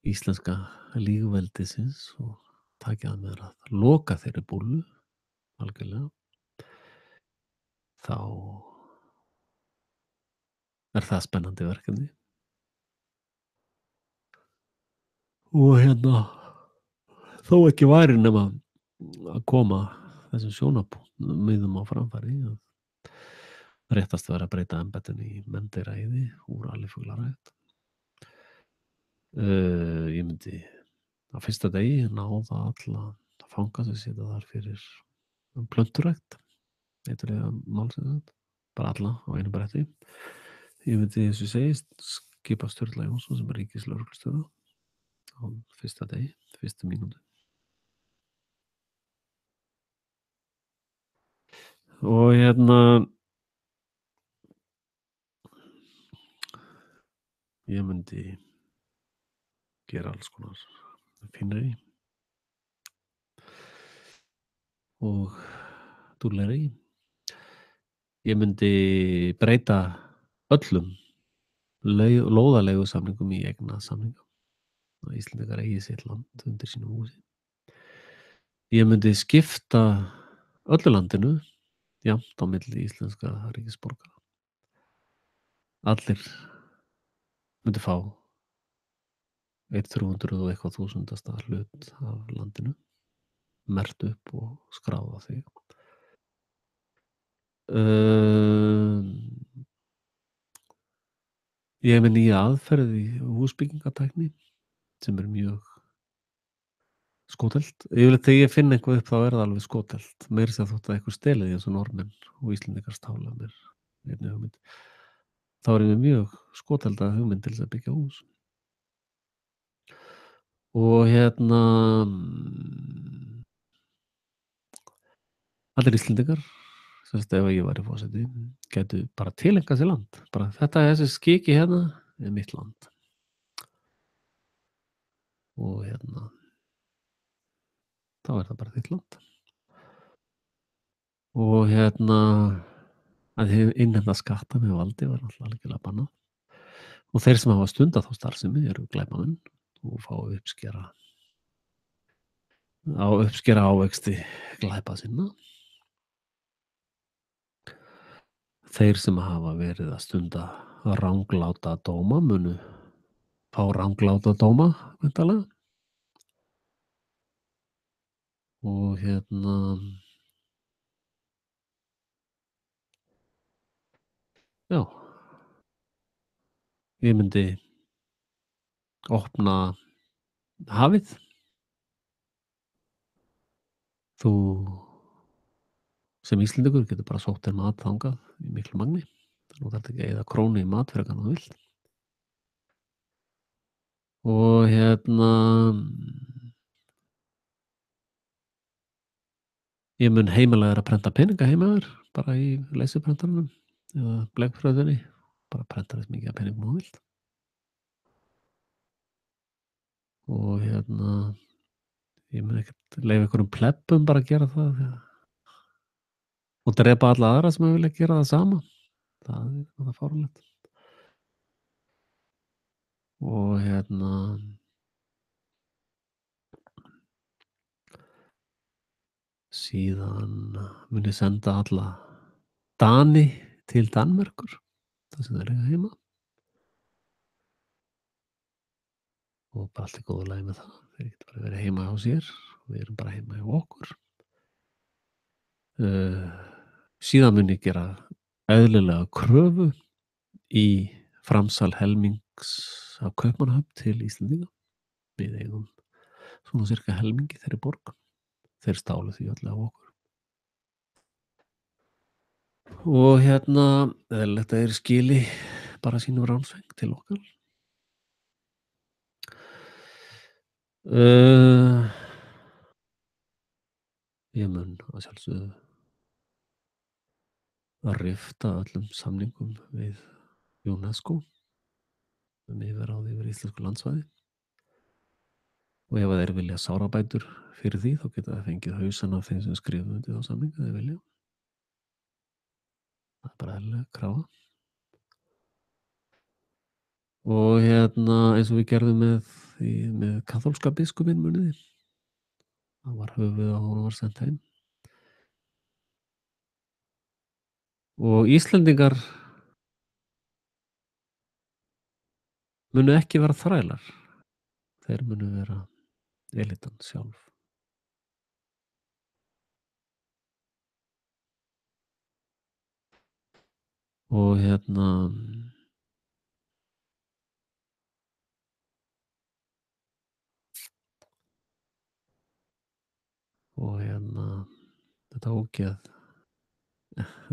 íslenska lýðveldisins og taki að mér að loka þeirri búllu algjörlega, þá er það spennandi verkefni. Og þó ekki væri nema að koma þessum sjónarmiðum á framfæri að réttast væri að breyta embættinu í mendiræði úr alifuglarækt. Ég myndi á fyrsta degi náða alla fanga sem sitja þar fyrir plönturækt, eitthvað málsins, bara alla á einu bretti. Ég myndi, eins og ég segi, skipa Sturla Jónsson sem er ríkislögreglustjóri á fyrsta degi, fyrstu mínútu. Og ég myndi gera alls konar fíneri og dúlleri. Ég myndi breyta öllum lóðaleigusamningum í eignasamninga. Að Íslendingar eigi sitt land undir sínu húsi. Ég myndi skipta öllu landinu jafnt á milli íslenska ríkisborgara. Allir myndi fá 1.300 og eitthvað þúsundasta hlut af landinu, merkt upp og skráð á þig. Ég er með nýja aðferð í húsbyggingatækni sem er mjög skotelt. Yfirleitt þegar ég finn eitthvað upp þá er það alveg skotelt. Meira sér þótt að eitthvað stelið eins og Norðmenn og Íslendingar stála mér einni hugmynd. Þá er ég með mjög skotelda hugmynd til þess að byggja hús. Og allir Íslendingar, ef ég væri forseti, gætu bara tilengað sér land. Bara þetta, þessi skiki er mitt land. Og þá er það bara þitt land. Og að innheimta skatta með valdi var náttúrulega algjörlega bannað. Og þeir sem hafa stundað þá starfsemi eru glæpamenn og fá að uppskera ávexti glæpa sinna. Þeir sem hafa verið að stunda rangláta dóma munu fá rangláta dóma, væntanlega. Og já, ég myndi opna hafið. Þú sem Íslendingur getur bara sótt þér mat þangað í miklu magni. Þú þarft ekki að eyða krónu í mat frekar en þú vilt. Og ég mun heimilega að prenta peninga heima þér, bara í leysiprentarunum eða bleggfröðunni bara prenta eins mikið af peningum og þú vilt. Og ég mun ekkert leyfa einhverjum plebbum bara að gera það og drepa alla aðra sem vilja gera það sama. Það er náttúrulega fáránlegt. Og síðan mun ég senda alla Dani til Danmerkur, þar sem þeir eiga heima. Og bara allt í góðu lagi með það. Þeir geta bara verið heima hjá sér og við erum bara heima hjá okkur. Síðan mun ég gera eðlilega kröfu í framsal helmings af Kaupmannahöfn til Íslendinga. Við eigum svona cirka helmingi þeirri borg. Þeir stálu því öllu af okkur. Og eðlilegt að þeir skili bara sínum ránsfeng til okkar. Ég mun að sjálfsögðu að rifta öllum samningum við UNESCO yfirráð yfir íslensku landsvæði. Og ef þeir vilja sárabætur fyrir því, þá geta þeir fengið hausan af þeim sem skrifum undir þá samninga þeir vilja. Það er bara eðlileg krafa. Og eins og við gerðum með kaþólska biskupinn muniði. Það var höfuð og hún var sent heim. Og Íslendingar munu ekki vera þrælar. Þeir munu vera elitan sjálf. Og þetta ógeð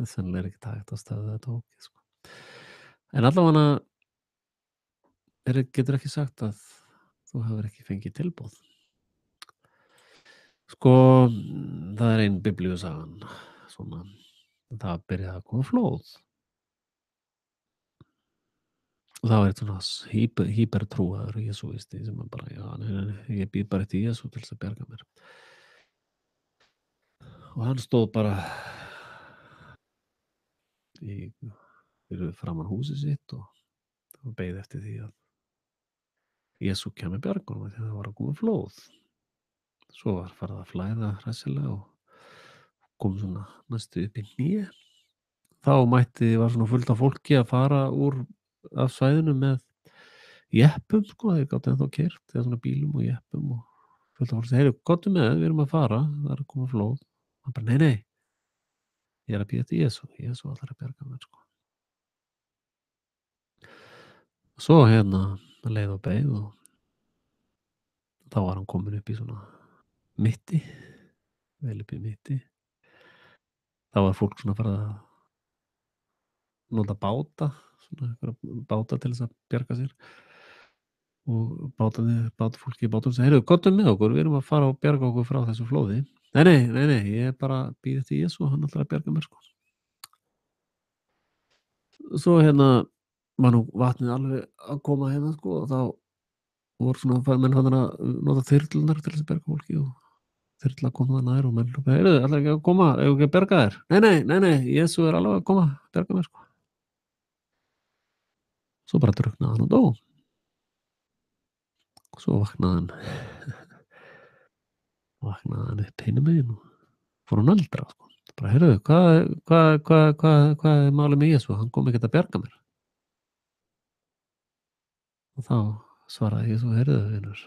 sennilega er ekki hægt að stöðva þetta ógeð, sko. En allavega getur ekki sagt að þú hefur ekki fengið tilboð. Sko, það er ein biblíusagan svona, það byrjaði að koma flóð. Og það var eitt svona hypertrúaður jesúisti sem bara, ég býð bara eftir Jesú til þess að bjarga mér. Og hann stóð bara fyrir framan húsið sitt og beið eftir því að Jesú kæmi bjarga honum, því það var að koma flóð. Svo var farið að flæða hressilega og kom svona næstu upp í hné. Þá var svona fullt af fólki að fara af svæðinu með jeppum, sko, þeir gátu ennþá keyrt, eða svona bílum og jeppum og fullt af fólki segir, komdu með, við erum að fara, það er að koma flóð. Hann bara, nei, ég er að bíða eftir Jesú ætlar að bjarga mér, sko. Og svo leið og beið og þá var hann komin upp í svona mitti, vel upp í mitti. Þá var fólk svona farið að nota báta, svona einhverja báta til þess að bjarga sér. Og bátafólki í bátum segir, komdu með okkur, við erum að fara og bjarga okkur frá þessu flóði. Nei, ég er bara að bíða eftir Jesú og hann ætlar að bjarga mér, sko. Svo var nú vatnið alveg að koma sko, og þá voru svona menn að nota þyrlunar til þess að bjarga fólki og þyrla kom það nær og menn ætlar ekki að koma, ekki að bjarga þér? Nei, Jesú er alveg að koma að bjarga mér, sko. Svo bara drukknaði hann og dó. Svo vaknaði hann upp hinum megin og fór hann aldra, sko. Bara, hvað er málið með Jesú? Hann kom ekkert að bjarga mér. Og þá svaraði Jesú, vinur,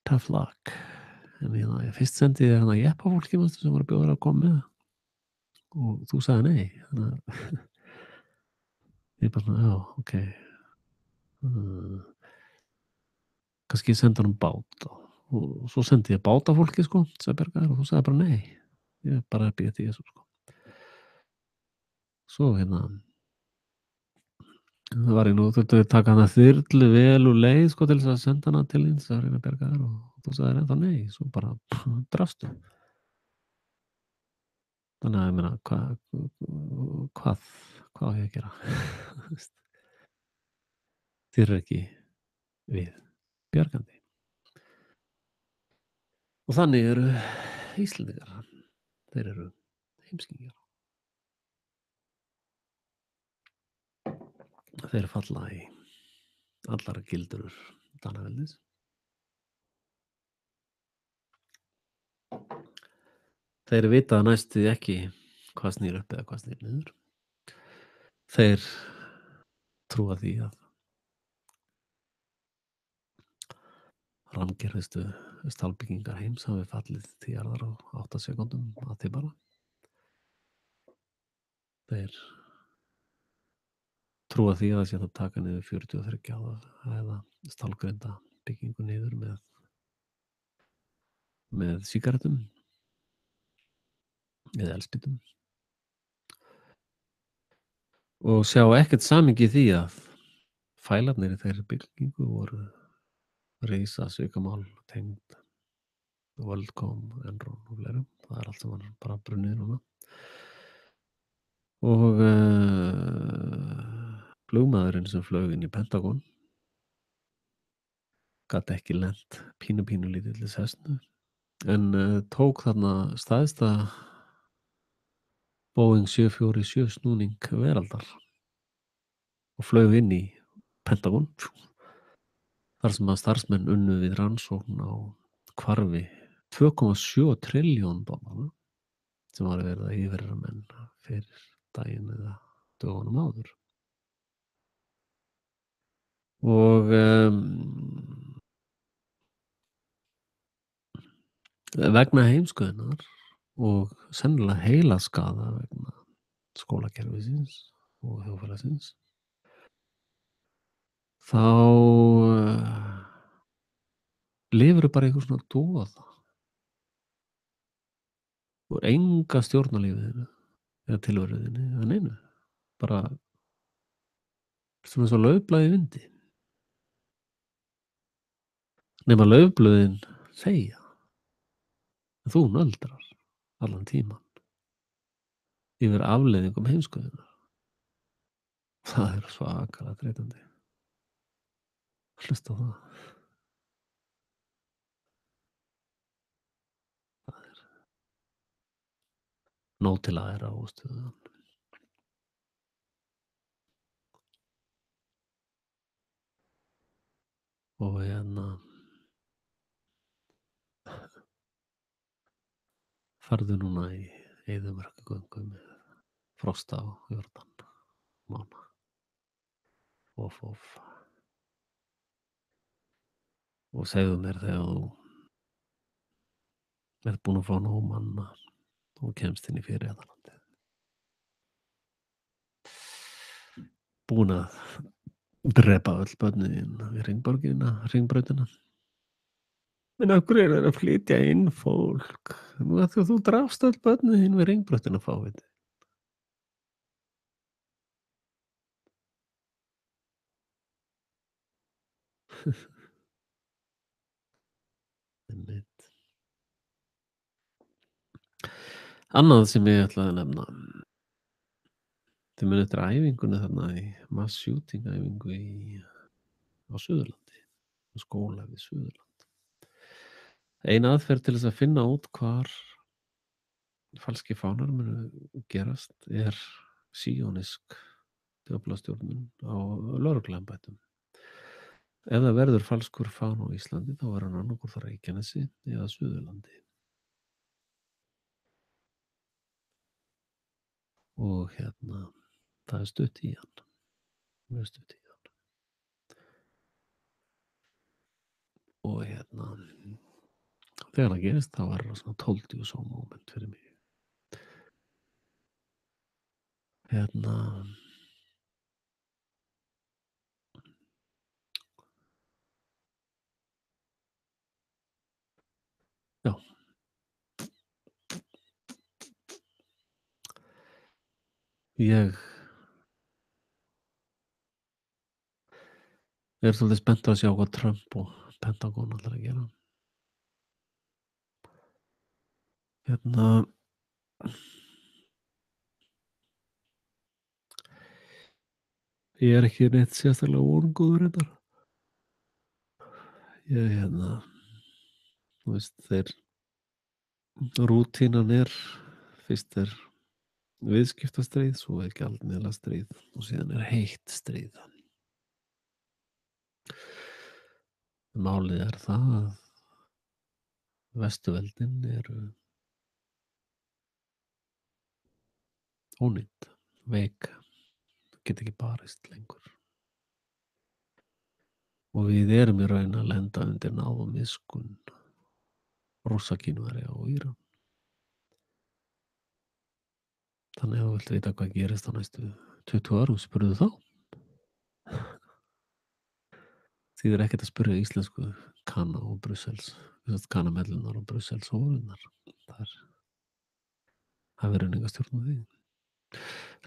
tough luck. Ég fyrst sendi þér jeppafólki sem var að bjóða að koma með og þú sagði nei. Ég bara, já, ok. Kannski ég sendi hann bát og svo sendi ég bátafólki, sko, sem bjarga þér og þú sagði bara nei. Ég er bara að bíða eftir Jesú, sko. Svo það var nú þurftu að taka hana þyrlu vel úr leið, sko, til þess að senda hana til þín að reyna að bjarga þér og þú sagði ennþá nei, svo bara drafstu. Þannig að ég meina hvað hvað á ég að gera? Þú veist, þér er ekki við bjargandi. Og þannig eru Íslendingar. Þeir eru heimskingjar. Þeir falla í allar gildrur Danaveldis. Þeir vita næstu því ekki hvað snýr upp eða hvað snýr niður. Þeir trúa því að rammgerðustu stálbyggingar heims hafi fallið til jarðar á 8 sekúndum að því bara. Þeir trúa því að það sé hægt að taka niður 43 eða stálgreinda byggingu niður með sígarettum eða eldspýtum og sjá ekkert samhengi í því að fælarnir í þeirri byggingu voru risa svikamál tengd WorldCom, Enron og fleirum. Það er allt saman bara brunnið núna. Og flugmaðurinn sem flög inn í Pentagon gat ekki lent pínu lítilli sesnu en tók þarna stærsta Boeing 747 snúning veraldar og flög inn í Pentagon þar sem að starfsmenn unnu við rannsókn á hvarfi 2,7 trilljón dollara sem var verið að yfirherra menn fyrir daginn eða dögunum áður. Og vegna heimskuðinnar og sennilega heilaskaða vegna skólakerfisins og þjóðfélagsins þá lifirðu bara einhver svona doða og enga stjórn á lífinu eða tilveruðinni eða neinu, bara svona eins og laufblað í vindi nema laufblöðin þegja en þú nöldrar allan tíman yfir afleiðingum heimskuðinnar. Það er svakalega þreytandi. Hlusta á það. Það er nóg til að læra og stuða. Og farðu núna í eyðimörkugöngu með Frosta og Jördan Mána. Of. Og segðu mér þegar þú ert búin að fá nóg manna og kemst inn í Fyrirheiðarlandið. Búin að drepa öll börnin þín við Hringbrautina. En af hverju er þeir að flytja inn fólk? Nú að þú drafst öll börnin þín við Hringbrautina fáviti. Einmitt. Annað sem ég ætlaði að nefna. Þið munið eftir æfingunni þarna í mass shooting æfingu á Suðurlandi, á skóla við Suðurland. Ein aðferð til þess að finna út hvar falskir fánar munu gerast er síónisk þjóðblaðstjórnun á lögregluembættum. Ef það verður falskur fán á Íslandi þá verður hann annarkvort á Reykjanesi eða Suðurlandi. Og það er stutt í hann. Mjög stutt í hann. Og þegar það gerist þá var það svona told you so moment fyrir mig. Já. Ég er svolítið spennt að sjá hvað Trump og Pentagon ætlar að gera. Ég er ekki neitt sérstaklega vongóður reyndar. Þú veist, rútínan fyrst er viðskiptastríð, svo er gjaldmiðlastríð og síðan er heitt stríð. Málið er það að Vesturveldin eru ónýtt, veik, geta ekki barist lengur. Og við erum í raun að lenda undir náð og miskunn Rússa, Kínverja og Íran. Þannig að þú vilt vita hvað gerist á næstu 20 árum, spurðu þá. Þýðir ekkert að spyrja íslensku Kana og Brussels, Kanamellunar og Brussels hórunar. Það verður enga stjórn á því.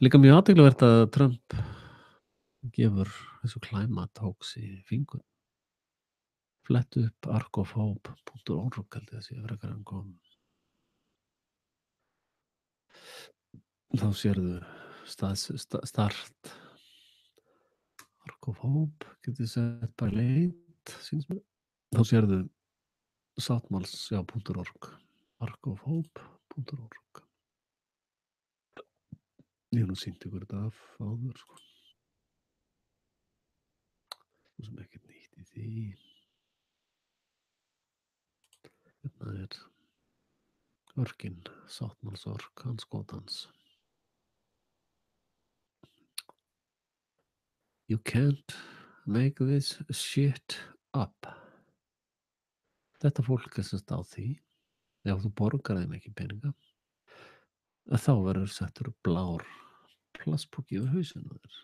Líka mjög athyglisvert að Trump gefur þessu climate hoaxi fingur. Flettu upp arcofhope.org held ég að sé frekar en kom. Þá sérðu start arcofhope, getur sett bara leit, síns mér. Þá sérðu sáttmáls, .org, arcofhope.org. Ég hef nú sýnt ykkur þetta af áður, sko. Svo sem ekkert nýtt í því. Hérna er örkin, sáttmálsorg, hans skotans. You can't make this shit up. Þetta fólk er semst á því, ef þú borgar þeim ekki peninga, þá verður settur blár plastpoki yfir hausinn á þér.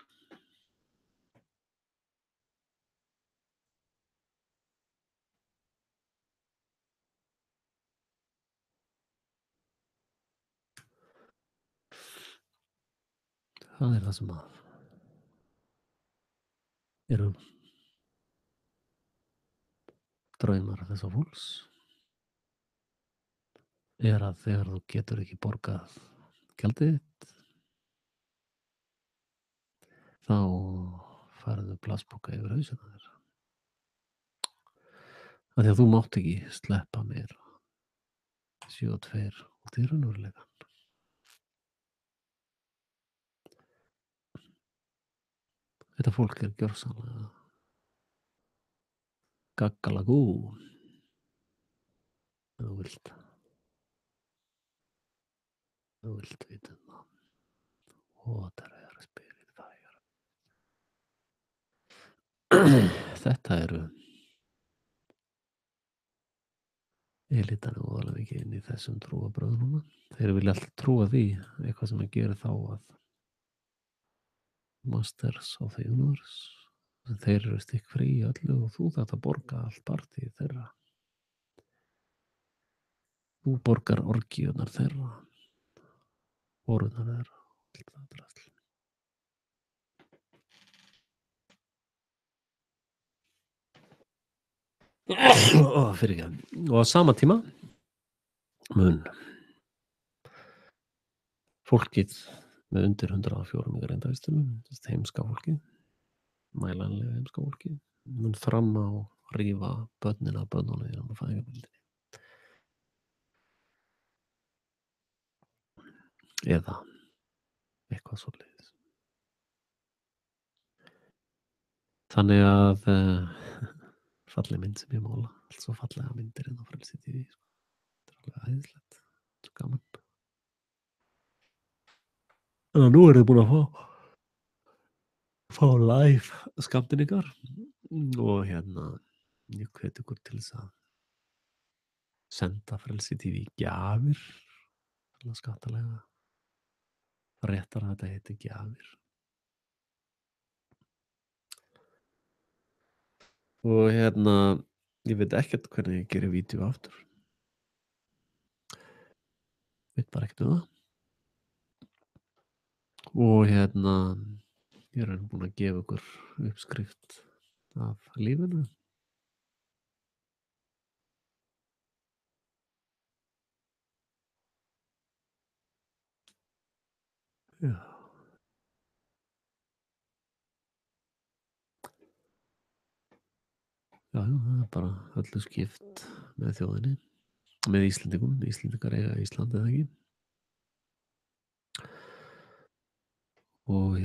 Það er það sem að eru draumar þessa fólks, er að þegar þú getur ekki borgað gjaldið þitt, þá færðu plastpoka yfir hausinn á þér. Af því að þú mátt ekki sleppa meir 7-2 út í raunveruleikann. Þetta fólk er gjörsamlega gaggalagú, ef þú vilt vita það. Water er spirit fire. Þetta eru elítan er voðalega mikið inn í þessum trúarbrögðum núna. Þeir vilja alltaf trúa því, eitthvað sem að gera þá að Masters of the Universe. Þeir eru stikkfrí í öllu og þú þarft að borga allt partíð þeirra. Þú borgar orgíunar þeirra, borunar þeirra, allt það drasl. Fyrirgefðu. Og á sama tíma mun fólkið með undir 104 í greindarvistunum, heimska fólkið, mælanlega heimska fólkið, mun fram á rífa börnin af börnunum í fæðingarbildinni. Eða eitthvað svoleiðis. Þannig að falleg mynd sem ég mála, allt svo fallega myndir inn á Frelsi TV, sko. Þetta er alveg æðislegt, svo gaman. Þannig að nú er þið búin að fá live skammtinningar og ég hvet ykkur til þess að senda Frelsi TV gjafir, alveg skattalega, réttar að þetta heiti gjafir. Og ég veit ekkert hvernig ég gerir vídeo aftur. Veit bara ekkert það. Og ég er búin að gefa ykkur uppskrift af lífinu. Já. Já, já, það er bara öllu skipt með þjóðinni, með Íslendingum. Íslendingar eiga Ísland eða ekki. Og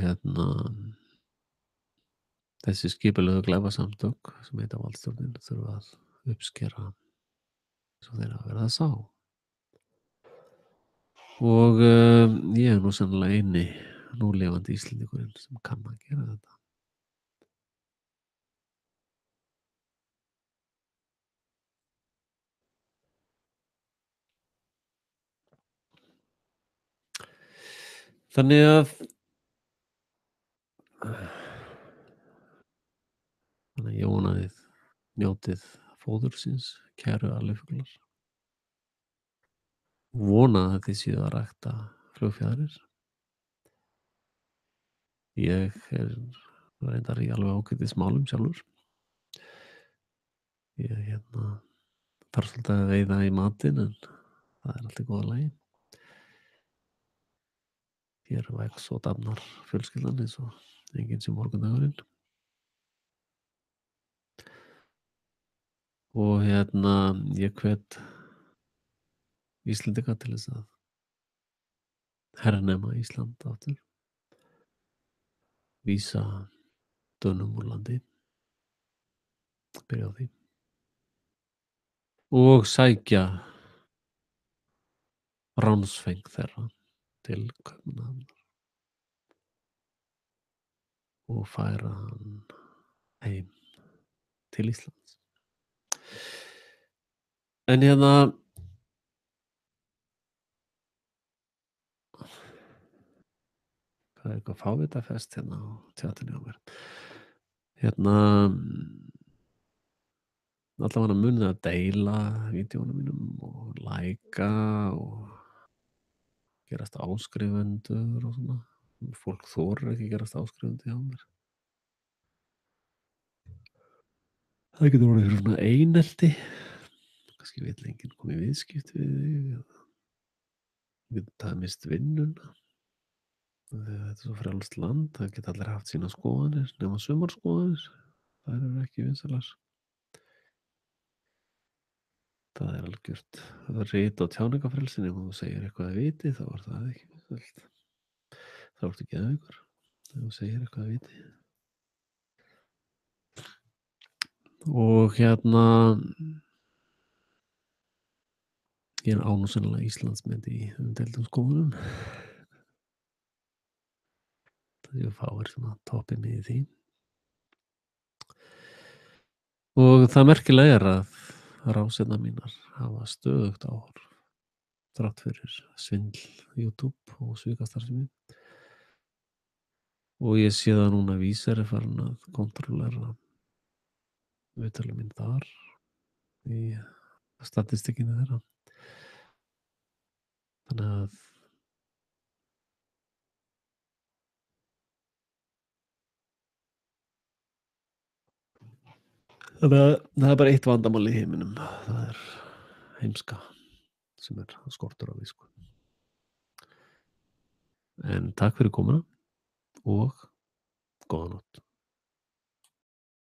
þessi skipulegu glæpasamtök sem heita valdstjórnin þurfa að uppskera svo þeir að verða að sá. Og ég er nú sannlega eini núlifandi Íslendingurinn sem kann að gera þetta. Þannig að ég vona að þið njótið fóðursins, kæru alifuglar. Vona að þið séu að rækta flugfjaðrir. Ég er reyndar í alveg ágætis málum sjálfur. Ég þarf svolítið að veiða í matinn en það er allt í góða lagi. Hér vex og dafnar fjölskyldan eins og enginn sem morgundagurinn. Og ég hvet Íslendinga til þess að hernema Ísland aftur, vísa Dönum úr landi, byrja á því, og sækja ránsfeng þeirra til Kaupmannahafnar og færa hann heim til Íslands. En það er eitthvað fávitafest á tjatinu á mér. Allavega munið að deila vídeónum mínum og læka og gerast áskrifendur og svona. Fólk þorir ekki gerast áskrifendur hjá mér. Það getur orðið fyrir svona einelti. Kannski vill enginn koma í viðskipti við þig. Þú getur mist vinnuna. Þetta er svo frjálst land, það geta allir haft sína skoðanir, nema sumarskoðanir. Það eru ekki vinsælar. Það er algjört rit á tjáningafrelsin. Ef þú segir eitthvað að viti, þá er það ekki vinsælt. Þá ertu geðveikur. Ef þú segir eitthvað að viti. Og ég er nú sennilega Íslandsmet í umdeildum skoðunum. Það séu fáir svona toppinni í því. Og það merkilega er að rásirnar mínar hafa stöðugt áhorf þrátt fyrir svindl YouTube og svikastarfsemi. Og ég sé það núna að Vísir er farin að kontrollera viðtölum mín þar í statistikinu þeirra. Þannig að það er bara eitt vandamál í heiminum. Það er heimska sem er skortur á visku. En takk fyrir komuna og góða nótt.